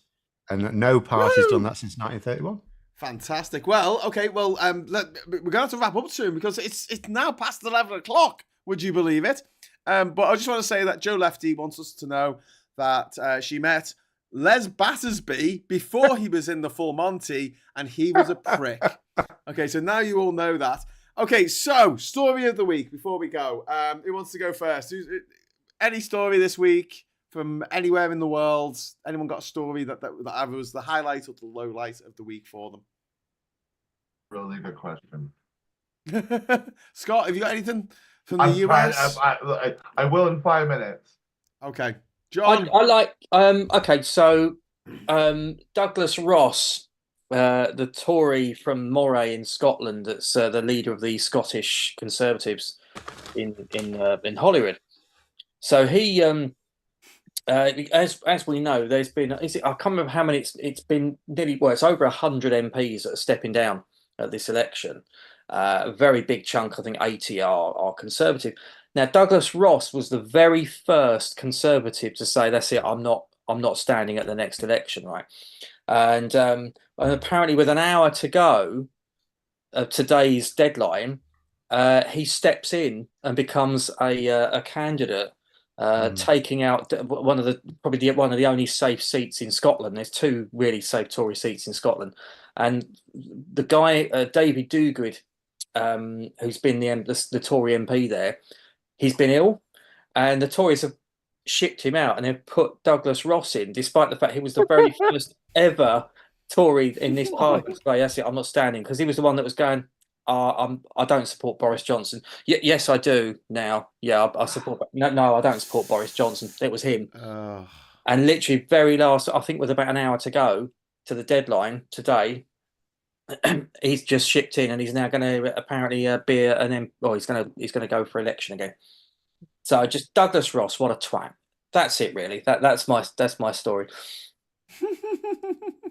and no party's done that since 1931. Fantastic. Well, okay. Well, we're going to have to wrap up soon because it's now past 11 o'clock. Would you believe it? But I just want to say that Joe Lefty wants us to know that she met Les Battersby before he was in the Full Monty, and he was a prick. Okay, so now you all know that. Okay, so story of the week before we go. Who wants to go first? Any story this week from anywhere in the world? Anyone got a story that either was the highlight or the low light of the week for them? Really good question. Scott, have you got anything from the US? I will in 5 minutes. Okay. John? I like okay, so Douglas Ross, the Tory from Moray in Scotland, that's the leader of the Scottish Conservatives in Holyrood. So he as we know, there's been I can't remember how many it's been nearly it's over 100 MPs that are stepping down at this election. A very big chunk, I think 80 are Conservative. Now, Douglas Ross was the very first Conservative to say, "That's it. I'm not standing at the next election." Right, and apparently, with an hour to go of today's deadline, he steps in and becomes a candidate, taking out one of the only safe seats in Scotland. There's 2 really safe Tory seats in Scotland, and the guy David Dougrid, who's been the Tory MP there. He's been ill, and the Tories have shipped him out and they've put Douglas Ross in, despite the fact he was the very first ever Tory in this party to say, "That's it, I'm not standing," because he was the one that was going, I don't support Boris Johnson. Yes, I do now. Yeah, I support. No, I don't support Boris Johnson. It was him. And literally, very last, I think, with about an hour to go to the deadline today, he's just shipped in, and he's now going to apparently be he's going to go for election again. So just Douglas Ross, what a twat. That's it, really. That's my story.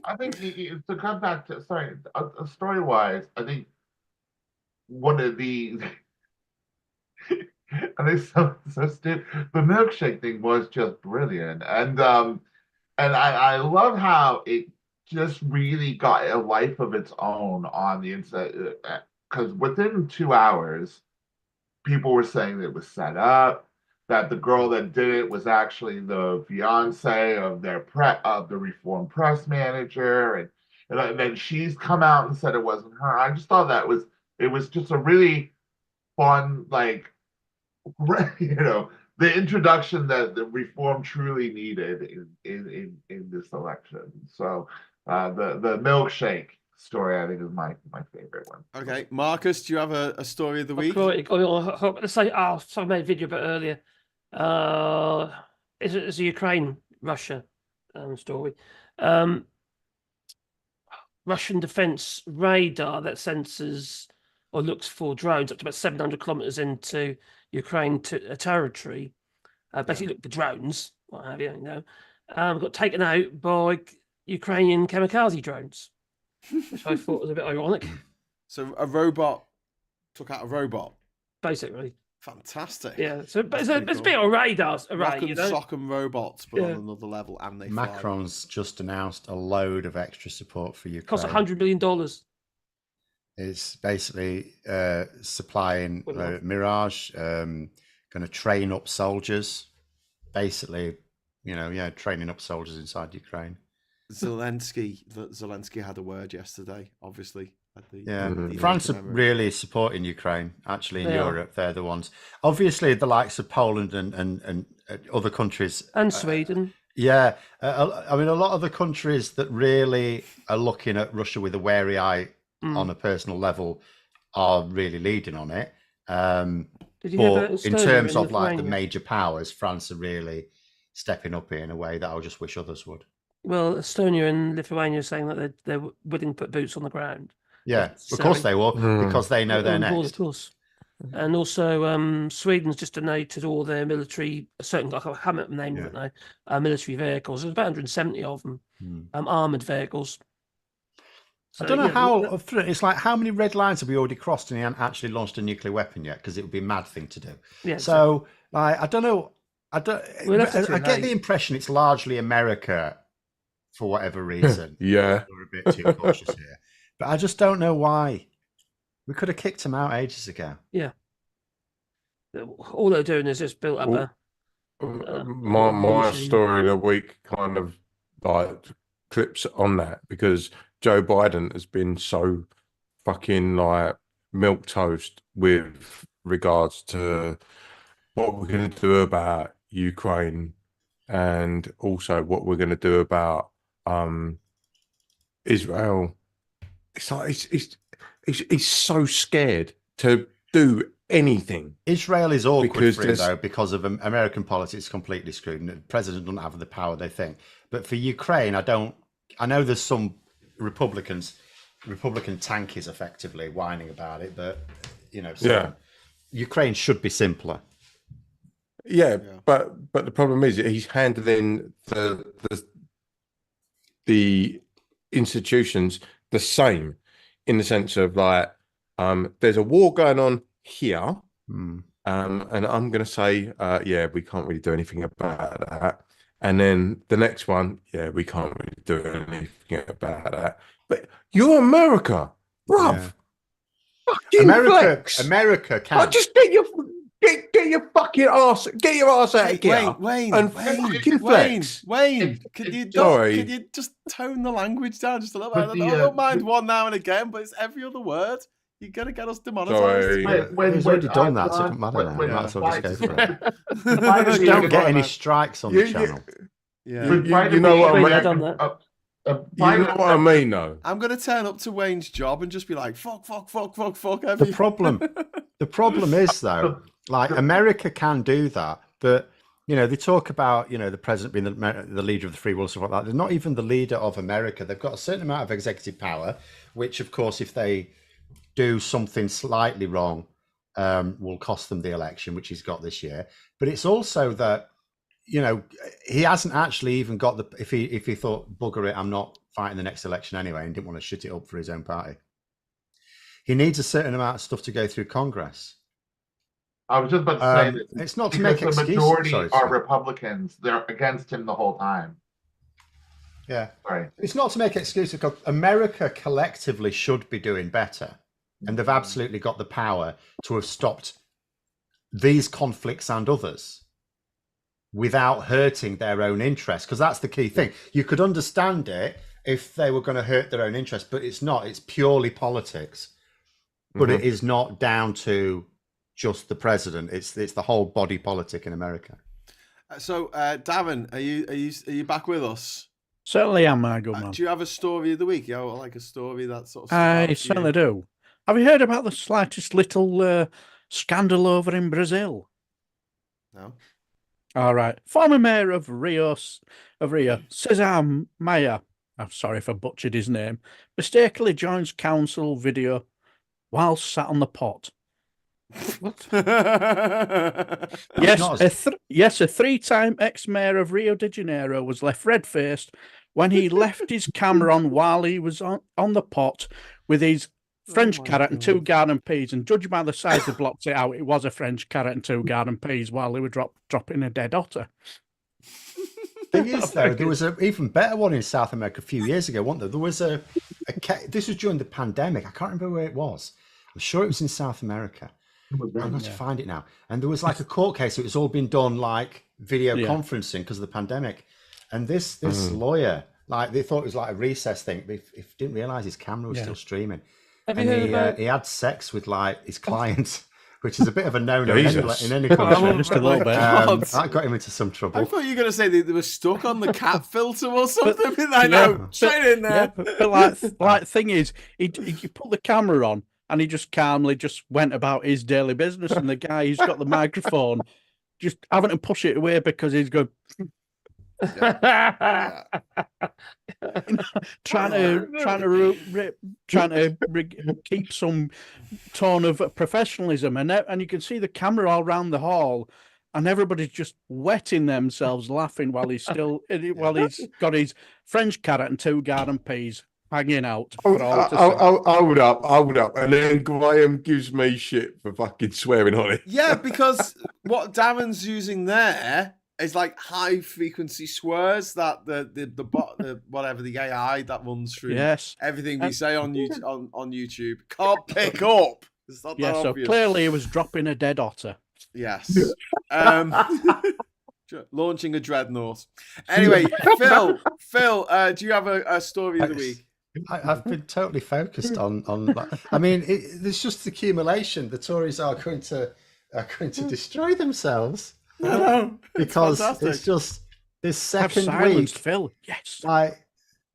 I think to come back to story wise, I think one of the and it's so stupid. The milkshake thing was just brilliant, and I love how it just really got a life of its own on the inside. Because within 2 hours, people were saying that it was set up, that the girl that did it was actually the fiance of the Reform press manager, and then she's come out and said it wasn't her. I just thought it was just a really fun, like, the introduction that the Reform truly needed in this election. So the milkshake story, I think, is my favorite one. Okay, Marcus, do you have a story of the week? Let's say, so I made a video about earlier. It's a Ukraine-Russia story. Russian defense radar that senses or looks for drones up to about 700 kilometers into Ukraine territory. Basically, look for drones, what have you, got taken out by Ukrainian kamikaze drones, which I thought was a bit ironic. So a robot took out a robot. Basically. Fantastic. Yeah, so it's a bit of radars array, Sock and robots, but on another level, and they Macron's just announced a load of extra support for Ukraine. Costs $100 million. It's basically supplying Mirage, going to train up soldiers, basically, training up soldiers inside Ukraine. Zelensky had a word yesterday, obviously. France are really supporting Ukraine, actually, in Europe. They're the ones. Obviously, the likes of Poland and other countries. And Sweden. I mean, a lot of the countries that really are looking at Russia with a wary eye on a personal level are really leading on it. But in terms of like the major powers, France are really stepping up in a way that I just wish others would. Well, Estonia and Lithuania are saying that they're willing to put boots on the ground. Yeah, of course they will, because they know they're next. Of course. And also, Sweden's just donated all their military, I can't remember the name of it now, military vehicles. There's about 170 of them, armoured vehicles. So, I don't know how, it's like, how many red lines have we already crossed and he hasn't actually launched a nuclear weapon yet? Because it would be a mad thing to do. Yeah, so, I don't know. I get the impression it's largely America for whatever reason. Yeah. We're a bit too cautious here. But I just don't know why. We could have kicked him out ages ago. Yeah. All they're doing is just built up my story of the week kind of like clips on that, because Joe Biden has been so fucking like milquetoast with regards to what we're going to do about Ukraine and also what we're going to do about Israel. It's like he's so scared to do anything. Israel is awkward for him, though, because of American politics completely screwed. And the president doesn't have the power they think. But for Ukraine, I know there's some Republican tankies effectively whining about it, but Ukraine should be simpler. Yeah, but the problem is he's handling the institutions the same, in the sense of like there's a war going on here, and I'm going to say we can't really do anything about that, and then the next one, we can't really do anything about that, but you're America, bruv. Fucking America can just get your fucking ass, get your ass out of here. Wayne, can you just tone the language down just a little bit? I don't mind one now and again, but it's every other word. You're gonna get us demonetized. We've already done that, so it doesn't matter now. Might as well just go for it. Just don't get any strikes on the channel. You know what I mean? You know what I mean, though. I'm gonna turn up to Wayne's job and just be like, fuck. The problem is, though, like, America can do that, but they talk about the president being the leader of the free world, stuff like that. They're not even the leader of America. They've got a certain amount of executive power, which, of course, if they do something slightly wrong, will cost them the election, which he's got this year. But it's also that, he hasn't actually even got if he thought, bugger it, I'm not fighting the next election anyway, and didn't want to shit it up for his own party. He needs a certain amount of stuff to go through Congress. I was just about to say that it's not to make the excuses. majority are Republicans. They're against him the whole time. Yeah. Right. It's not to make excuses, because America collectively should be doing better. And they've absolutely got the power to have stopped these conflicts and others without hurting their own interests. Because that's the key thing. You could understand it if they were going to hurt their own interests, but it's not. It's purely politics. But it is not down to just the president. It's the whole body politic in America. So, Davin, are you back with us? Certainly am, my good man. Do you have a story of the week? Like a story that sort of. I certainly do. Have you heard about the slightest little scandal over in Brazil? No. All right. Former mayor of Rio, Cesar Maia, I'm sorry if I butchered his name, mistakenly joins council video while sat on the pot. What? Yes, a three-time ex-mayor of Rio de Janeiro was left red-faced when he left his camera on while he was on the pot with his French carrot and 2 garden peas, and judging by the size they blocked it out, it was a French carrot and 2 garden peas while they were dropping a dead otter. Thing is, though, there was an even better one in South America a few years ago, wasn't there? There was this was during the pandemic. I can't remember where it was. I'm sure it was in South America. I'm going to find it now. And there was like a court case. It was all been done like video conferencing because of the pandemic. And this lawyer, like, they thought it was like a recess thing, but he didn't realize his camera was still streaming. He had sex with like his client, which is a bit of a no-no in any country. Just a little bit. That got him into some trouble. I thought you were going to say they were stuck on the cat filter or something. Straight in there. But thing is, he put the camera on and he just calmly went about his daily business. And the guy who's got the microphone just having to push it away because he's going. Trying to keep some tone of professionalism, and you can see the camera all around the hall, and everybody's just wetting themselves laughing while he's got his French carrot and 2 garden peas hanging out. Hold up, and then Graham gives me shit for fucking swearing on it. Yeah, because what Darren's using there is like high frequency swears that the whatever the AI that runs through everything we say on YouTube can't pick up. It's not that so obvious. Clearly he was dropping a dead otter. Yes. Launching a dreadnought. Anyway, Phil, do you have a story of the week? I've been totally focused on that. I mean, there's just accumulation. The Tories are going to destroy themselves. Because it's just this second week. Phil. Yes,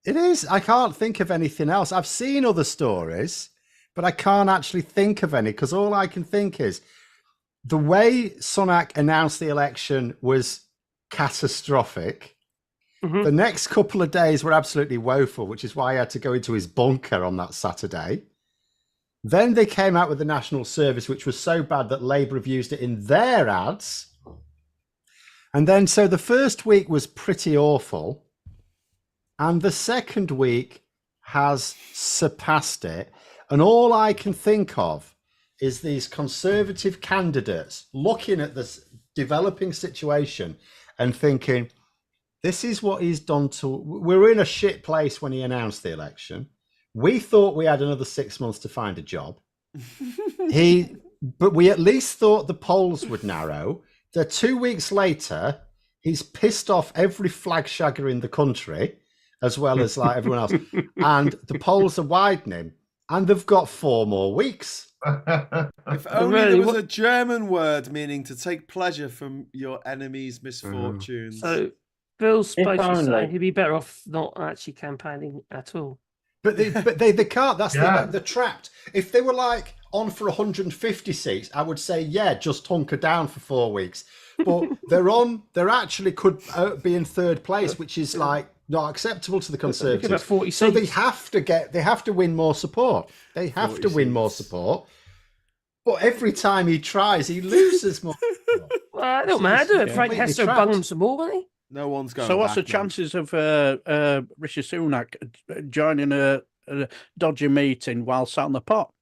it is. I can't think of anything else. I've seen other stories, but I can't actually think of any because all I can think is the way Sunak announced the election was catastrophic. The next couple of days were absolutely woeful, which is why I had to go into his bunker on that Saturday. Then they came out with the National Service, which was so bad that Labour have used it in their ads. And then, so the first week was pretty awful. And the second week has surpassed it. And all I can think of is these Conservative candidates looking at this developing situation and thinking, this is what he's done we were in a shit place when he announced the election. We thought we had another 6 months to find a job. But we at least thought the polls would narrow. 2 weeks later, he's pissed off every flag shagger in the country, as well as like everyone else. And the polls are widening, and they've got 4 more weeks. If only there was a German word meaning to take pleasure from your enemy's misfortunes. So Phil's supposed to say he'd be better off not actually campaigning at all. But they can't. That's they're trapped. If they were like on for 150 seats, I would say, just hunker down for 4 weeks. But they're actually could be in third place, which is like not acceptable to the Conservatives. About 40 seats. So they have to win more support. They have to win more support. But every time he tries, he loses more. Well, it don't matter. He's Frank completely Hester trapped. bung him some more, wasn't he? No one's going So what's the back, man. chances of Rishi Sunak joining a dodgy meeting while sat on the pot?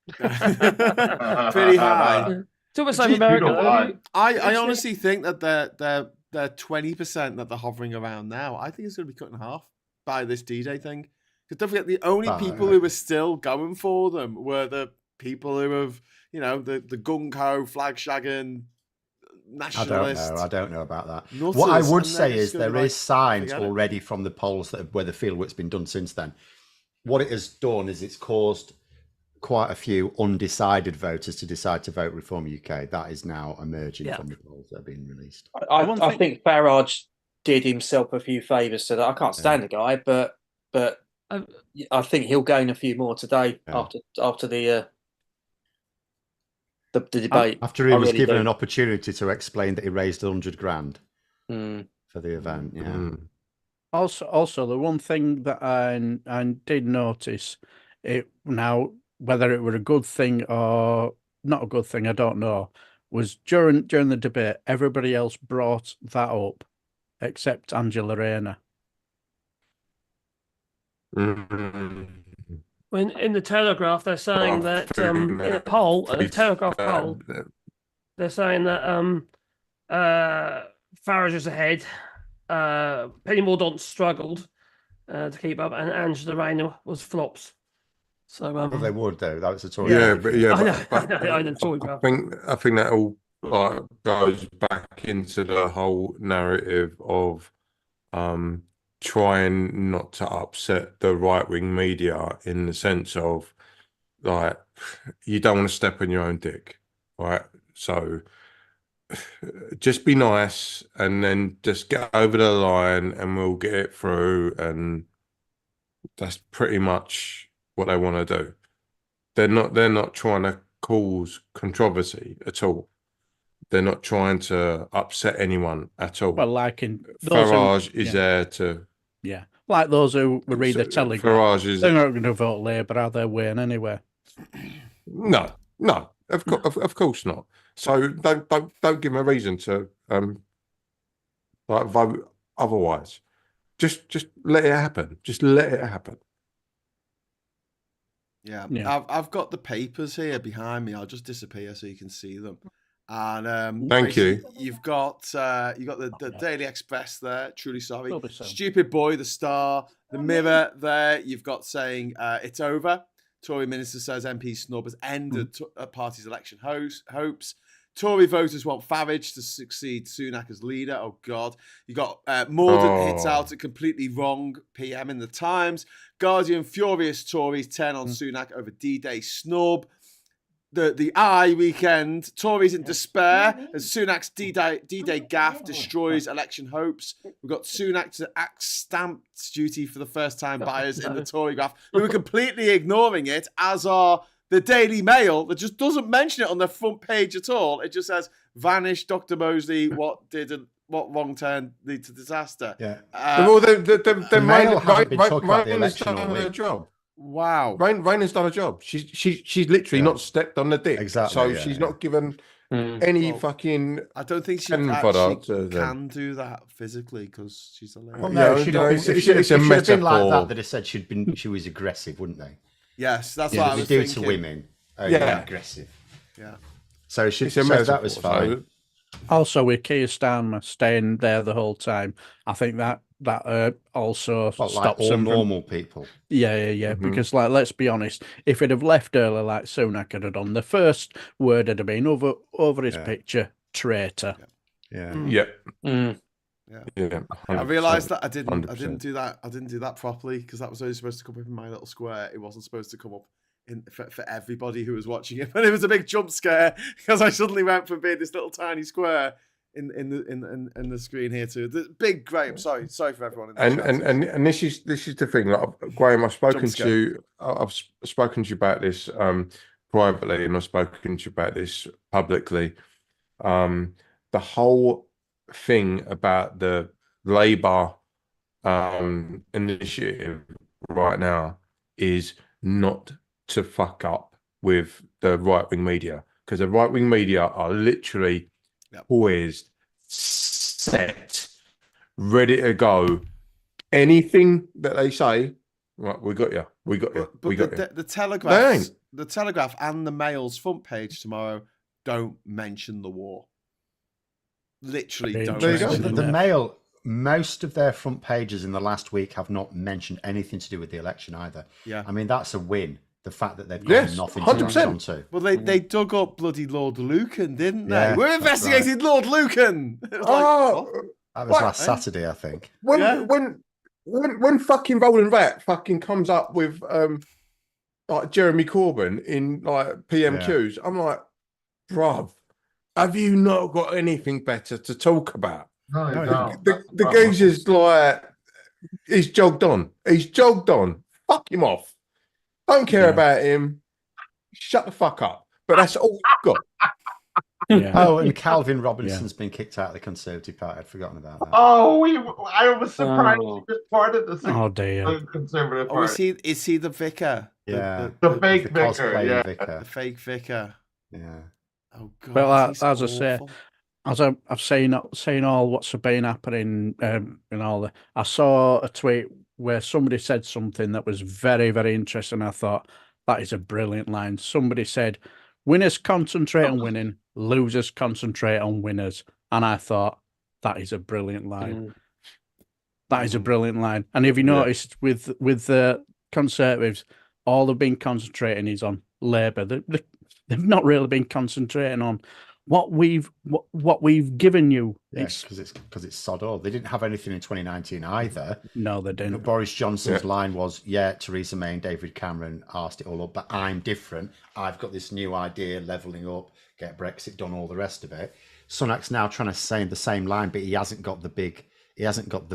Pretty high. It's almost Do like you- America. you know though. what? I honestly think that they're 20% that they're hovering around now. I think it's going to be cut in half by this D-Day thing. Because don't forget, the only people who were still going for them were the people who have, you know, the gung-ho, flag-shagging nationalists. I don't know about that. Nutters, What I and would they're say just is gonna there be like, is signs forget it. already from the polls where the fieldwork's been done since then. What it has done is it's caused quite a few undecided voters to decide to vote Reform UK. That is now emerging from the polls that are being released. I think Farage did himself a few favours today. I can't stand the guy, but I think he'll gain a few more today after the debate. After he was given an opportunity to explain that he raised 100 grand for the event. Yeah. Also, the one thing that I did notice, now whether it were a good thing or not a good thing, I don't know, was during the debate, everybody else brought that up except Angela Rayner. When in the Telegraph, they're saying that in a poll, a Telegraph poll, they're saying that Farage is ahead. Penny Mordaunt struggled to keep up, and Angela Rayner was flops. So Well, they would though. That was a Tory. I know, Tory I think that all like goes back into the whole narrative of trying not to upset the right-wing media, in the sense of like, you don't want to step on your own dick, right? So just be nice and then just get over the line and we'll get it through. And that's pretty much what they want to do. They're not trying to cause controversy at all. They're not trying to upset anyone at all. Well, like in Farage is there to... Yeah, like those who read the Telegraph. Farage is... They're not going to vote Labour, are they, Wayne, anyway? No, of course not. So don't give them a reason to like vote otherwise. Just let it happen. Just let it happen. Yeah. I've got the papers here behind me. I'll just disappear so you can see them. And thank you. You've got the Daily Express there. Truly sorry. Stupid Boy, the Star, the Mirror there. You've got saying it's over. Tory minister says MP snub has ended party's election hopes. Tory voters want Farage to succeed Sunak as leader. Oh, God. You got Mordaunt hits out a completely wrong PM in the Times. Guardian, furious Tories turn on Sunak over D-Day snub. The Eye weekend, Tories in despair as Sunak's D-Day gaffe destroys election hopes. We've got Sunak to act stamp duty for the first-time buyers in the Tory graph, who are completely ignoring it, as are the Daily Mail, that just doesn't mention it on their front page at all. It just says, "Vanished Dr. Mosley, what wrong turn lead to disaster?" Yeah. Well, the Mail hasn't been talking about the election all week. Job. Wow. Raina's done a job. She's literally not stepped on the dick. Exactly. So she's not given any fucking... I don't think she actually can do that physically because she's a lady. Well, no, Yeah, she'd no, have it's been, a if she'd have been like metaphor. that, they'd have said she was aggressive, wouldn't they? Yes, that's Yeah, what I they was do thinking. to women. Oh, Yeah. yeah, aggressive. Yeah. So It's a that metaphor, was fine. so- Also, with Keir Starmer staying there the whole time, I think that also But like stops all them from... normal people. Yeah. Because, like, let's be honest, if he'd have left early like Sunak had done, the first word would have been over his picture, traitor. Yeah. Yeah. I realised that I didn't 100%. do that. I didn't do that properly because that was only supposed to come up in my little square. It wasn't supposed to come up for everybody who was watching it. But it was a big jump scare because I suddenly went from being this little tiny square in the screen here to the big Graham. Sorry for everyone. In the chat. And this is the thing. Like, Graham, I've spoken to you. I've spoken to you about this privately, and I've spoken to you about this publicly. The whole thing about the Labour initiative right now is not to fuck up with the right-wing media, because the right-wing media are literally poised, set, ready to go. Anything that they say, right, we got you. We got you. But we got you. The Telegraph and the Mail's front page tomorrow don't mention the war. Literally don't mention it. The Mail, most of their front pages in the last week have not mentioned anything to do with the election either. Yeah. I mean, that's a win. The fact that they've got nothing to 100%. latch onto. Well, they dug up bloody Lord Lucan, didn't they? Yeah, We're investigating Lord Lucan. It was that was last Saturday, I think. When fucking Roland Rat fucking comes up with like Jeremy Corbyn in like PMQs, I'm like, bruv, have you not got anything better to talk about? No, you don't. The geezer's like, he's jogged on. He's jogged on. Fuck him off. Don't care about him. Shut the fuck up. But that's all you've got. Yeah. Oh, and Calvin Robinson's been kicked out of the Conservative Party. I'd forgotten about that. Oh, I was surprised he was part of the Conservative Party. Is he the vicar? Yeah, the fake vicar. Yeah, vicar. The fake vicar. Yeah. Oh god. Well, as I say, as I've seen all what's been happening and all that, I saw a tweet where somebody said something that was very, very interesting. I thought that is a brilliant line. Somebody said, "Winners concentrate on winning, losers concentrate on winners," and I thought that is a brilliant line. That is a brilliant line. And if you noticed, with the Conservatives, all they've been concentrating is on Labour. They've not really been concentrating on what we've given you. Yes, because it's sod all. They didn't have anything in 2019 either. No, they didn't. But Boris Johnson's line was, Theresa May and David Cameron arsed it all up, but I'm different. I've got this new idea, levelling up, get Brexit done, all the rest of it. Sunak's now trying to say the same line, but he hasn't got the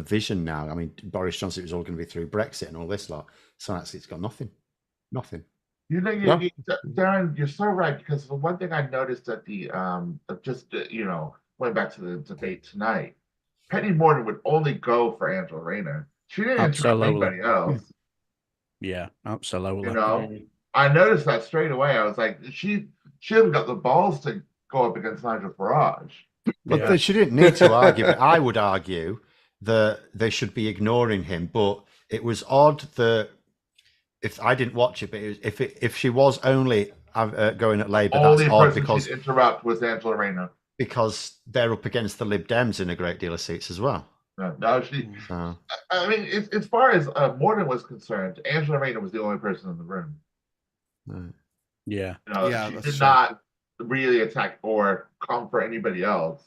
vision now. I mean, Boris Johnson, it was all going to be through Brexit and all this lot. Sunak's got nothing. You know, Darren, you're so right, because the one thing I noticed at the going back to the debate tonight, Penny Morton would only go for Angela Rayner. She didn't interrupt anybody else. Yeah, absolutely. You know, I noticed that straight away. I was like, she hasn't got the balls to go up against Nigel Farage. But she didn't need to argue. But I would argue that they should be ignoring him. But it was odd that. If I didn't watch it, but if she was only going at Labour, that's odd because interrupt was Angela Rayner, because they're up against the Lib Dems in a great deal of seats as well. No, she. I mean, as far as Morton was concerned, Angela Rayner was the only person in the room. Right. Yeah, she did not really attack or come for anybody else.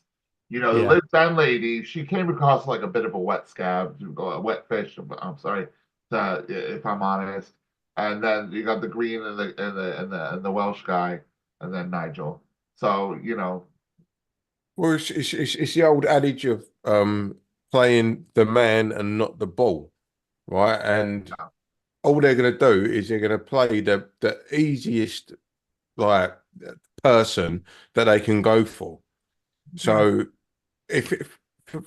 You know, the Lib Dem lady, she came across like a bit of a wet scab, a wet fish. I'm sorry, if I'm honest. And then you got the Green and the Welsh guy, and then Nigel. So well, it's the old adage of playing the man and not the ball, right? And all they're going to do is they're going to play the easiest person that they can go for. So if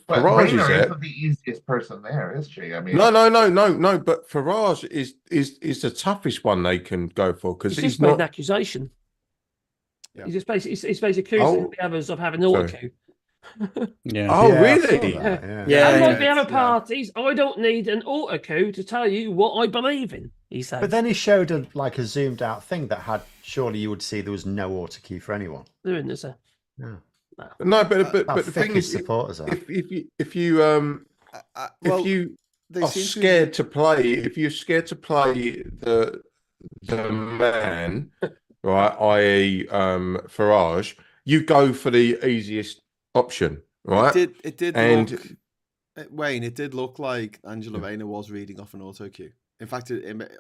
Farage is there, isn't the easiest person there, is she? I mean, no. But Farage is the toughest one they can go for, because he's made not an accusation. Yeah. He's basically accusing the others of having an auto. Yeah. Oh, really? Unlike the other parties, I don't need an auto coup to tell you what I believe in. He said. But then he showed a zoomed out thing that had. Surely you would see there was no auto cue for anyone. There isn't, is there? No. No, but the thing is, supporters if you are scared to play, if you're scared to play the man, right, i.e. Farage, you go for the easiest option, right? It did look, Wayne, it did look like Angela Rayner was reading off an auto cue. In fact,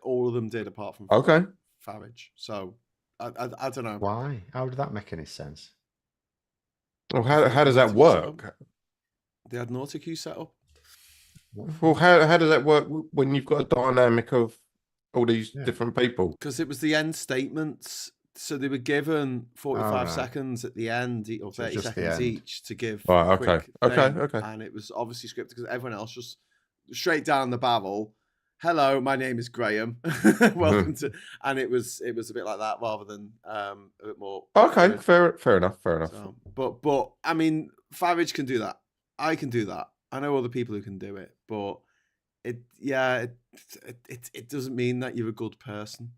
all of them did, apart from Farage. So I don't know why. How did that make any sense? Well, how does that work? They had an auto cue set up. Well, how does that work when you've got a dynamic of all these different people? Because it was the end statements, so they were given 45 seconds at the end, or 30 seconds each to give. Right. Okay. And it was obviously scripted because everyone else just straight down the barrel hello, my name is Graham. Welcome to, and it was a bit like that rather than a bit more. Okay, fair enough. So, but I mean, Farage can do that. I can do that. I know other people who can do it, but it doesn't mean that you're a good person.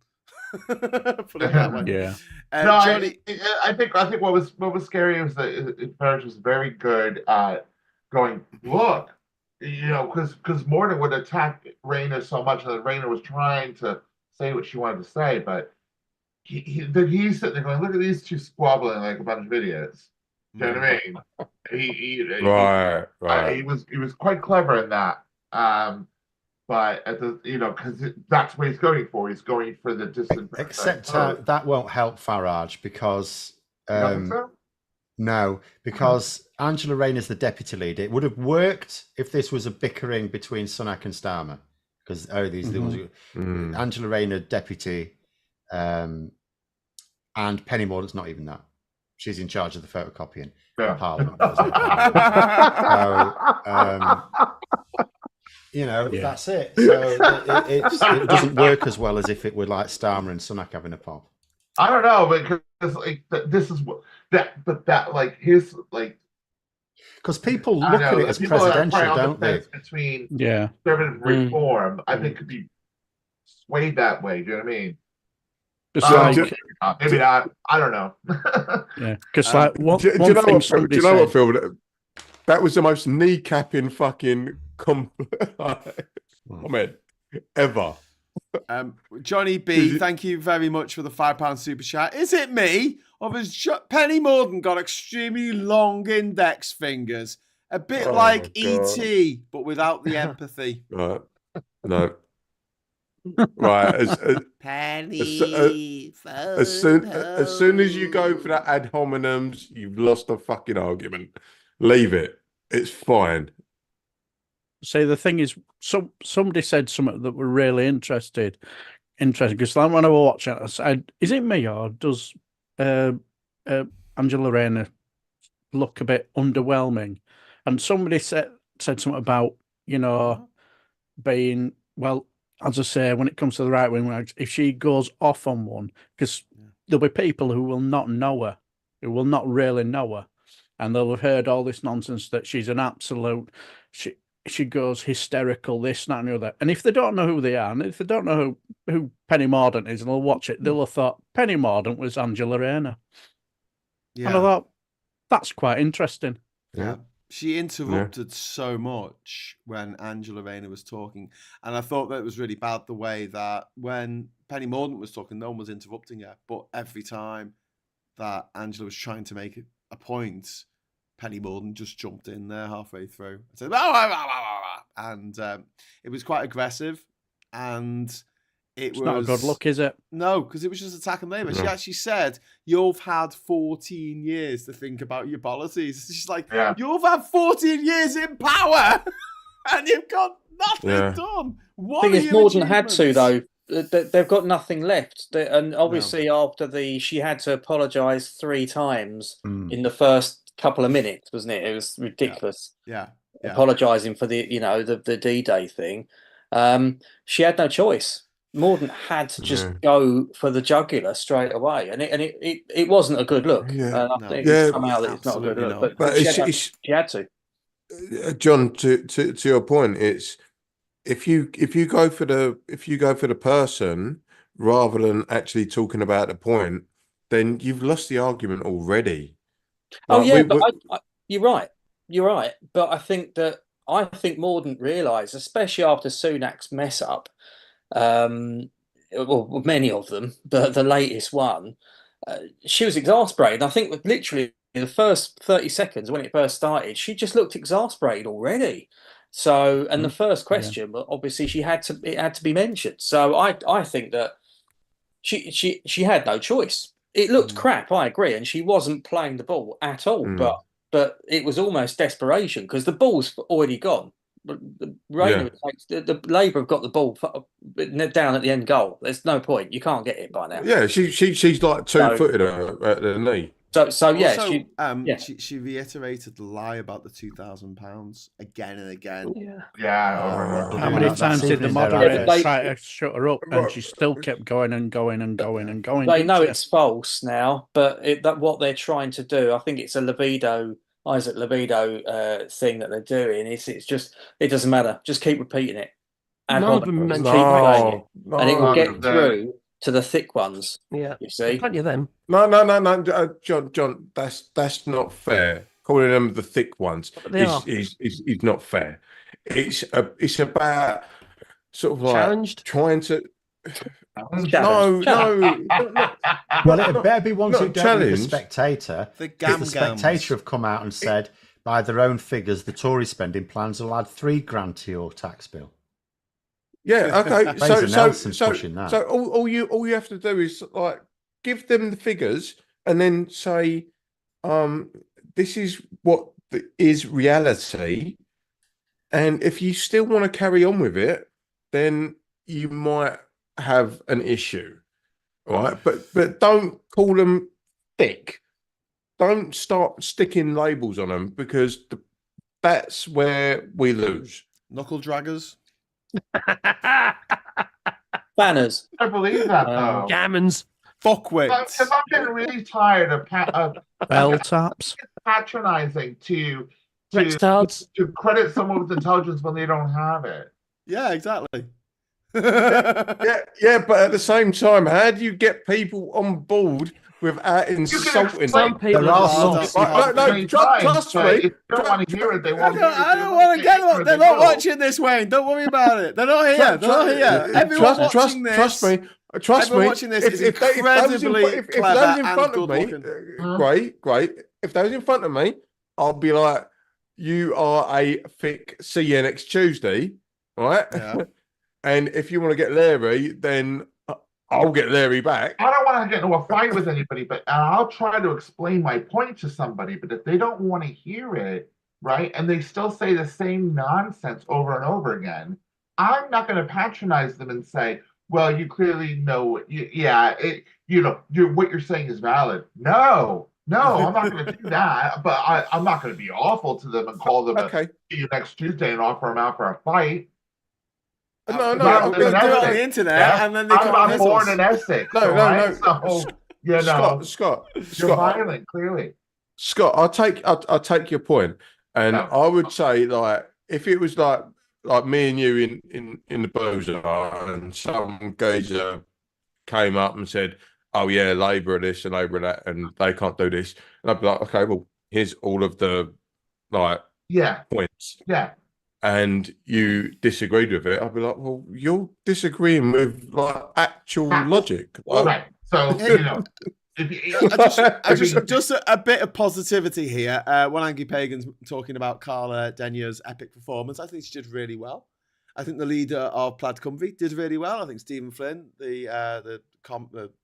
Put it that way. Yeah. No, Johnny, I think what was scary was that Farage was very good at going, look, because Morton would attack Raina so much that Raina was trying to say what she wanted to say, but he's sitting there going, look at these two squabbling like a bunch of idiots. Do you know what I mean? Right. He was quite clever in that. But at the because that's what he's going for. He's going for the distant. Except that won't help Farage because You don't think so? no, because Angela Rayner's the deputy leader. It would have worked if this was a bickering between Sunak and Starmer, because Angela Rayner deputy, and Penny Mordaunt's not even that. She's in charge of the photocopying. Yeah. Parliament. That's it. So it doesn't work as well as if it were like Starmer and Sunak having a pop. I don't know, because like this is what that like his like because people look at it as presidential, don't they? Between conservative and reform, I think could be swayed that way. Do you know what I mean? Maybe not. I don't know. Yeah, because like do you know what, Phil? That was the most kneecapping fucking comment ever. Johnny B, thank you very much for the £5 super chat. Is it me, or has Penny Mordaunt got extremely long index fingers, a bit like E.T., but without the empathy? Right. No. Right. Penny. As soon as you go for that ad hominems, you've lost the fucking argument. Leave it. It's fine. See, the thing is, somebody said something that were really interesting because when I was watching it, I said, "Is it me or does Angela Rayner look a bit underwhelming?" And somebody said something about being as I say, when it comes to the right wing, if she goes off on one, because there'll be people who will not know her, who will not really know her, and they'll have heard all this nonsense that she's an absolute. She goes hysterical, this, that, and the other. And if they don't know who they are, and if they don't know who Penny Mordaunt is, and they'll watch it, they'll have thought Penny Mordaunt was Angela Rayner. Yeah. And I thought, that's quite interesting. Yeah. She interrupted so much when Angela Rayner was talking. And I thought that it was really bad the way that when Penny Mordaunt was talking, no one was interrupting her. But every time that Angela was trying to make a point, Penny Mordaunt just jumped in there halfway through and said, and it was quite aggressive, and it's not a good look, is it? No, because it was just attacking Labour. She actually said, "You've had 14 years to think about your policies." She's like, "You've had 14 years in power, and you've got nothing done." What thing is, Mordaunt had to though. They've got nothing left, and obviously after she had to apologise 3 times in the first couple of minutes, wasn't it? It was ridiculous. Yeah. Apologising for the the D-Day thing. She had no choice. Mordaunt had to just go for the jugular straight away, and it wasn't a good look. Yeah, I think somehow that it's not a good look, but she had to. John, to your point, it's if you go for the person rather than actually talking about the point, then you've lost the argument already. You're right. You're right. But I think Mordaunt realised, especially after Sunak's mess up, well, many of them, but the latest one, she was exasperated. I think literally the first 30 seconds when it first started, she just looked exasperated already. So, and the first question, but obviously it had to be mentioned. So I think that she had no choice. It looked crap, I agree, and she wasn't playing the ball at all. But it was almost desperation because the ball's already gone. The Labour have got the ball down at the end goal. There's no point. You can't get it by now. Yeah, she's like 2-footed at the knee. So yeah, Also, she reiterated the lie about the £2,000 again and again. Yeah. How many times did the moderator try to shut her up, and Right. she still kept going and going and going and going? they know didn't she? it's false now, but that what they're trying to do, I think it's a Isaac libido thing that they're doing. It's just, it doesn't matter. Just keep repeating it. None of them mentioned keep playing it, No, and it will no, get no. through to the thick ones. Yeah, You see, plenty of them. no, John, that's not fair. Calling them the thick ones is not fair. It's about sort of like Challenged? trying to. Challenge. Well, it better be ones who not don't read the challenged. Spectator. The Because the Spectator have come out and said, by their own figures, the Tory spending plans will add £3,000 to your tax bill. Yeah, okay. Fraser Nelson's pushing that. So all you have to do is like give them the figures and then say, this is what is reality, and if you still want to carry on with it, then you might have an issue, right? But don't call them thick. Don't start sticking labels on them, because that's where we lose. Knuckle draggers. Banners. I believe that though. Gammons. Fuckwits. Because I'm getting really tired of Bell taps. patronizing to Retards. credit someone with intelligence when they don't have it. Yeah, exactly. Yeah, but at the same time, how do you get people on board without insulting Some them? people There are are some- No, trust me. If you don't want to hear it, they won't hear it. I don't want to get them. They're not watching this, Wayne. Don't worry about it. They're not here. They're not here. Everyone watching this. Trust me. Everyone watching this is incredibly clever those in and front good of me, looking. great. If those in front of me, I'll be like, you are a thick. See you next Tuesday, right? Yeah. And if you want to get Larry, then I'll get Larry back. I don't want to get into a fight with anybody, but I'll try to explain my point to somebody. But if they don't want to hear it, right, and they still say the same nonsense over and over again, I'm not going to patronize them and say, "Well, you clearly know what what you're saying is valid." No, I'm not going to do that. But I'm not going to be awful to them and call them Okay. see you next Tuesday and offer them out for a fight. No, They'll do it on the internet, and then they I'm born in Essex. No. So, Scott, you're violent, clearly. Scott, I'll take your point, and I would say, like, if it was like me and you in the Bozo, and some geezer came up and said, "Oh yeah, Labour this and Labour that, and they can't do this," and I'd be like, "Okay, well, here's all of the points." Yeah. And you disagreed with it, I'd be like, well, you're disagreeing with like actual logic. Right. So just a bit of positivity here. When Angie Pagan's talking about Carla Denya's epic performance, I think she did really well. I think the leader of Plaid Cymru did really well. I think Stephen Flynn, the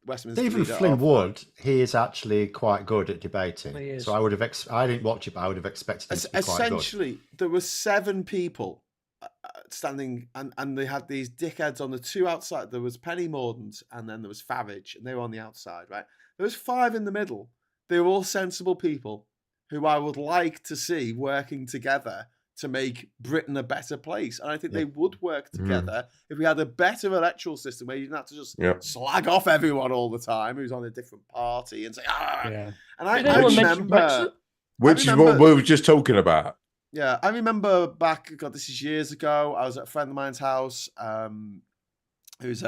Westminster Stephen leader Flynn would. He is actually quite good at debating. He is. So I would have. I didn't watch it, but I would have expected him to be quite good. Essentially, there were 7 people standing, and they had these dickheads on the 2 outside. There was Penny Mordaunt, and then there was Farage, and they were on the outside, right? There was 5 in the middle. They were all sensible people who I would like to see working together to make Britain a better place. And I think they would work together if we had a better electoral system where you didn't have to just slag off everyone all the time who's on a different party and say, And I remember... Which is what we were just talking about. Yeah, I remember back, God, this is years ago, I was at a friend of mine's house who's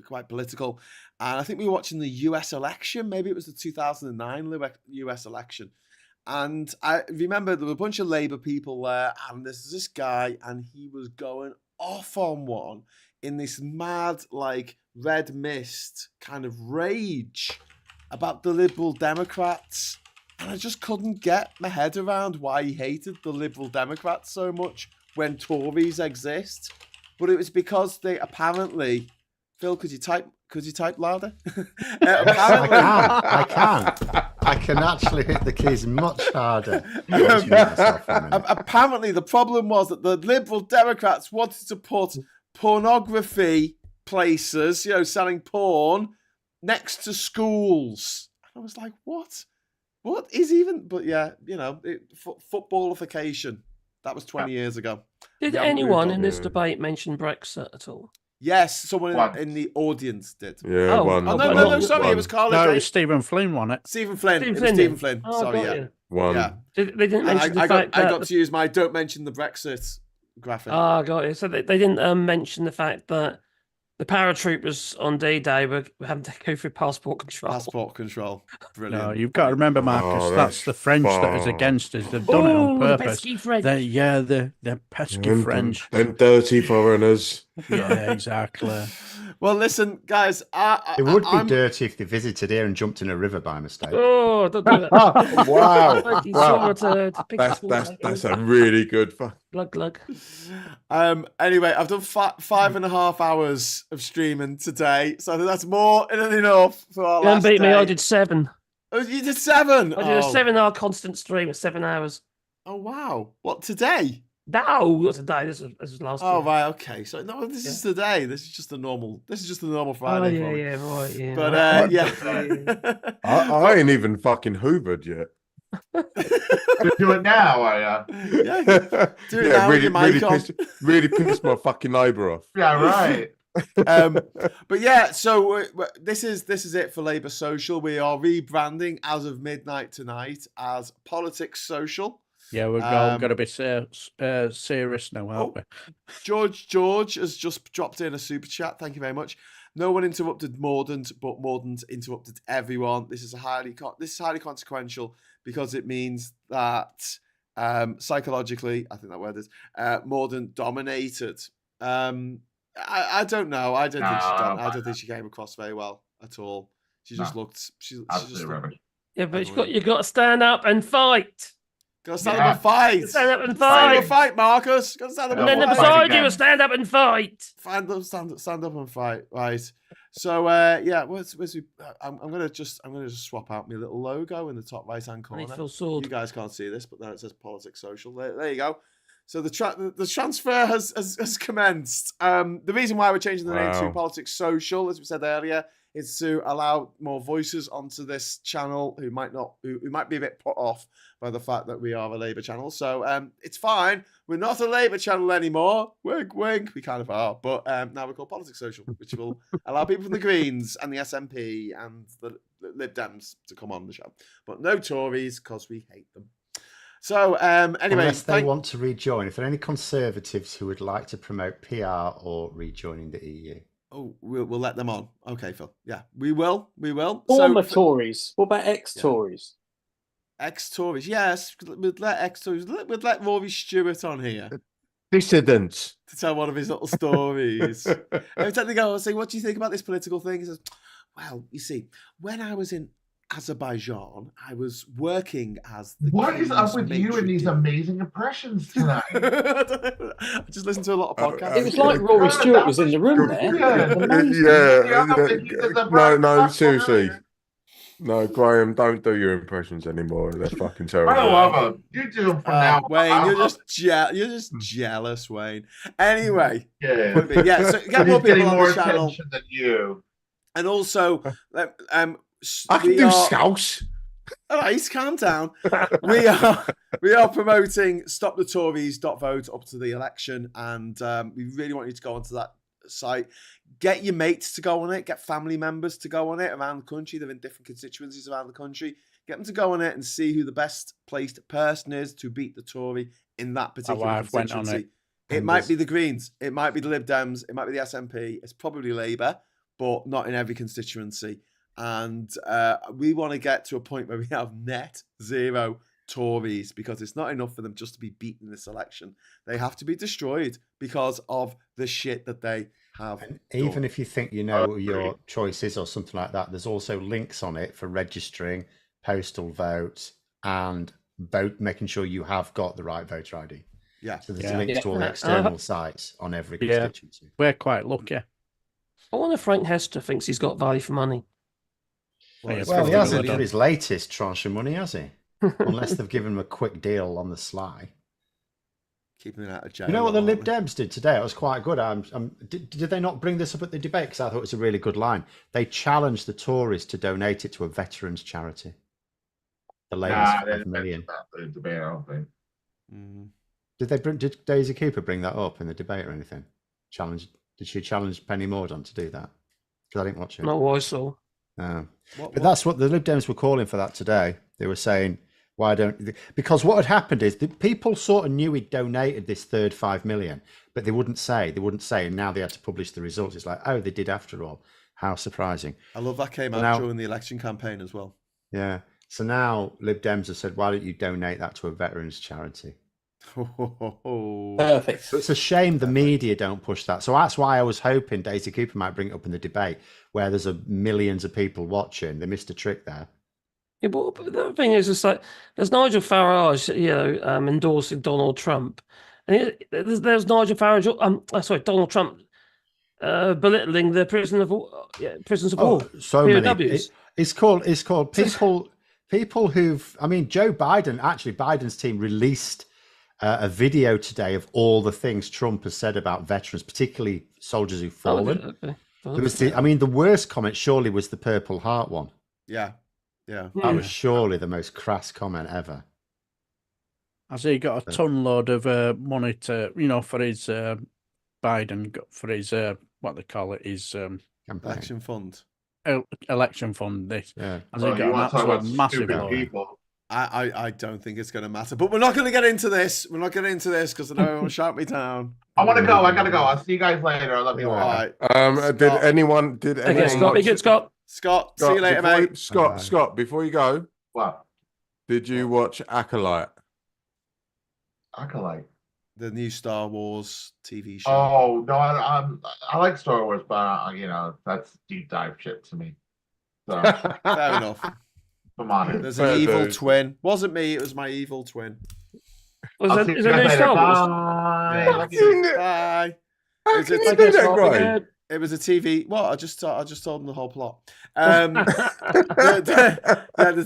quite political. And I think we were watching the US election. Maybe it was the 2009 US election. And I remember there were a bunch of Labour people there, and there's this guy, and he was going off on one in this mad, like, red mist kind of rage about the Liberal Democrats. And I just couldn't get my head around why he hated the Liberal Democrats so much when Tories exist. But it was because they apparently... Phil, could you type louder? Apparently... I can actually hit the keys much harder. Apparently, the problem was that the Liberal Democrats wanted to put pornography places, selling porn, next to schools. And I was like, what? What is even? But yeah, footballification. That was 20 years ago. Did We haven't moved anyone on. in this debate mention Brexit at all? Yes, someone Once. in the audience did. Yeah, Oh, one. oh, No, sorry, it was Carl. No, it was Stephen Flynn, wasn't it? Stephen Flynn. Stephen It was Flynn. Stephen Flynn. Oh, Sorry, got yeah. you. One. Yeah. They didn't mention the I fact got that. to use my don't mention the Brexit graphic. Ah, got it. So they didn't mention the fact that the paratroopers on D-Day were having to go through passport control. Passport control. Brilliant. No, you've got to remember, Marcus, Oh, that's that's the French that is far. against us. They've done it on The purpose. pesky French. They're pesky French. Them dirty foreigners. Yeah, exactly. Well, listen, guys. It would be dirty if they visited here and jumped in a river by mistake. Oh, don't do that. Wow. Bloody Wow. sort of pick That's a really good. glug. Anyway, I've done 5.5 hours of streaming today, so I think that's more than enough for our You last beat me. day. I did 7. Oh, you did 7. I did a 7-hour constant stream of 7 hours. Oh wow! What today? No, not today. This was last. Oh week. right, okay. So no, this is today. This is just the normal. This is just the normal Oh Friday. for me. yeah, right, yeah. But yeah. I ain't even fucking hoovered yet. Do it now, are you? Yeah, do it now with your mic on. really pissed my fucking neighbour off. Yeah, right. But yeah, so this is it for Labour Social. We are rebranding as of midnight tonight as Politics Social. Yeah, we're all going to be serious now, aren't we? George has just dropped in a super chat. Thank you very much. No one interrupted Mordant, but Mordant interrupted everyone. This is highly consequential because it means that psychologically, I think that word is Mordant dominated. I don't know. I don't think she came across very well at all. She just looked. She just looked, yeah, but you got to stand up and fight. Got to stand up and fight. Stand up and Stand up fight. and fight, Marcus. Got to stand up And then and fight. beside you, stand up and fight. Stand up and fight. Right. So yeah, I'm gonna just swap out my little logo in the top right hand corner. You guys can't see this, but there it says Politics Social. There you go. So the transfer has commenced. The reason why we're changing the name to Politics Social, as we said earlier, is to allow more voices onto this channel who might be a bit put off by the fact that we are a Labour channel. So it's fine. We're not a Labour channel anymore. Wink, wink. We kind of are, but now we're called Politics Social, which will allow people from the Greens and the SNP and the Lib Dems to come on the show, but no Tories because we hate them. So anyway, unless they want to rejoin, if there are any Conservatives who would like to promote PR or rejoining the EU. Oh, we'll let them on. Okay, Phil. Yeah, we will. Former Tories. What about ex-Tories? Ex-Tories, yes. We'd let ex-Tories. We'd let Rory Stewart on here Dissidents. to tell one of his little stories. Every time they go, I'll say, "What do you think about this political thing?" He says, "Well, you see, when I was in Azerbaijan, I was working as the What is up with you and these maitre d'." amazing impressions tonight? I just listened to a lot of podcasts. It was like Rory Stewart was in the room there. No, seriously. No, Graham, don't do your impressions anymore. They're fucking terrible. I love them. You do them from now. Wayne, you're just jealous, Wayne. Anyway, Yeah. So get more people on the channel, attention than you. and also, I can do Scouse. All right, calm down. we are promoting stopthetories.vote up to the election, and we really want you to go onto that site. Get your mates to go on it. Get family members to go on it around the country. They're in different constituencies around the country. Get them to go on it and see who the best placed person is to beat the Tory in that particular constituency. It might be the Greens. It might be the Lib Dems. It might be the SNP. It's probably Labour, but not in every constituency. And we want to get to a point where we have net zero Tories, because it's not enough for them just to be beaten in this election. They have to be destroyed because of the shit that they have. And even if you think you know what your choice is or something like that, there's also links on it for registering, postal vote, and vote, making sure you have got the right voter ID. Yeah. So there's links to all the external sites on every constituency. We're quite lucky. I wonder if Frank Hester thinks he's got value for money. Well, he hasn't for his latest tranche of money, has he? Unless they've given him a quick deal on the sly. Keeping it out of jail. You know what the Lib Dems did today? It was quite good. Did they not bring this up at the debate? Because I thought it was a really good line. They challenged the Tories to donate it to a veterans charity. The latest Nah, they 5 didn't million. mention that in the debate, I don't think. Did Daisy Cooper bring that up in the debate or anything? Did she challenge Penny Mordaunt to do that? Because I didn't watch it. Not what I saw. No. But that's what the Lib Dems were calling for that today. They were saying, why don't... Because what had happened is the people sort of knew he'd donated this third 5 million, but they wouldn't say. And now they had to publish the results. It's like, oh, they did after all. How surprising. I love that came out now, during the election campaign as well. Yeah. So now Lib Dems have said, why don't you donate that to a veterans charity? Perfect. So it's a shame the media don't push that. So that's why I was hoping Daisy Cooper might bring it up in the debate where there's millions of people watching. They missed a trick there. Yeah, but the thing is, it's like there's Nigel Farage, endorsing Donald Trump, and there's Nigel Farage, Donald Trump, belittling the prisons of war. So many. POWs. It's called people who've. I mean, Joe Biden. Actually, Biden's team released a video today of all the things Trump has said about veterans, particularly soldiers who've fallen. Okay. There was the worst comment surely was the Purple Heart one. Yeah. That was surely the most crass comment ever. Has he got a ton load of money to, for his Biden, for his, what they call it, his election fund. Election fund. This. Yeah. Has he got an absolute massive load? I don't think it's going to matter, but we're not going to get into this. We're not getting into this because I know it'll shout me down. I want to go. I gotta go. I'll see you guys later. I love you all. Right. Did anyone? Okay, Scott. Be good, Scott. Scott, see you later, mate. Scott, before you go, What? did you watch Acolyte? Acolyte. The new Star Wars TV show. Oh no, I like Star Wars, but that's deep dive shit to me. So Fair enough. come on. There's an evil twin. Wasn't me. It was my evil twin. Is there new Star Wars? Bye. It was a TV. Well, I just told them the whole plot. There's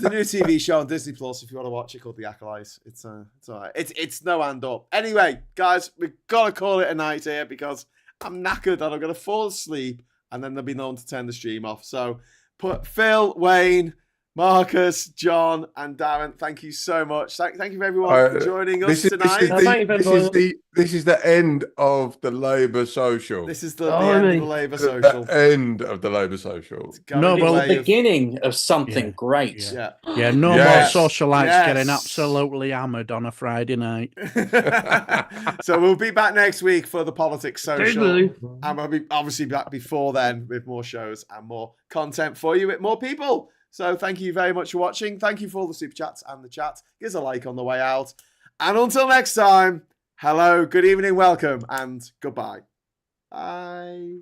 a new TV show on Disney Plus if you want to watch it called The Acolyte. It's all right. It's no hand up. Anyway, guys, we've got to call it a night here because I'm knackered and I'm going to fall asleep and then there'll be no one to turn the stream off. So put Phil, Wayne, Marcus, John, and Darren, thank you so much. Thank you everyone for joining us tonight. This is the end of the Labour Social. This is the end of the Labour Social. The end of the Labour Social. The beginning of something great. Yeah. No more socialites getting absolutely hammered on a Friday night. So we'll be back next week for the Politics Social. And we'll be obviously back before then with more shows and more content for you with more people. So thank you very much for watching. Thank you for all the super chats and the chat. Give us a like on the way out. And until next time, hello, good evening, welcome, and goodbye. Bye.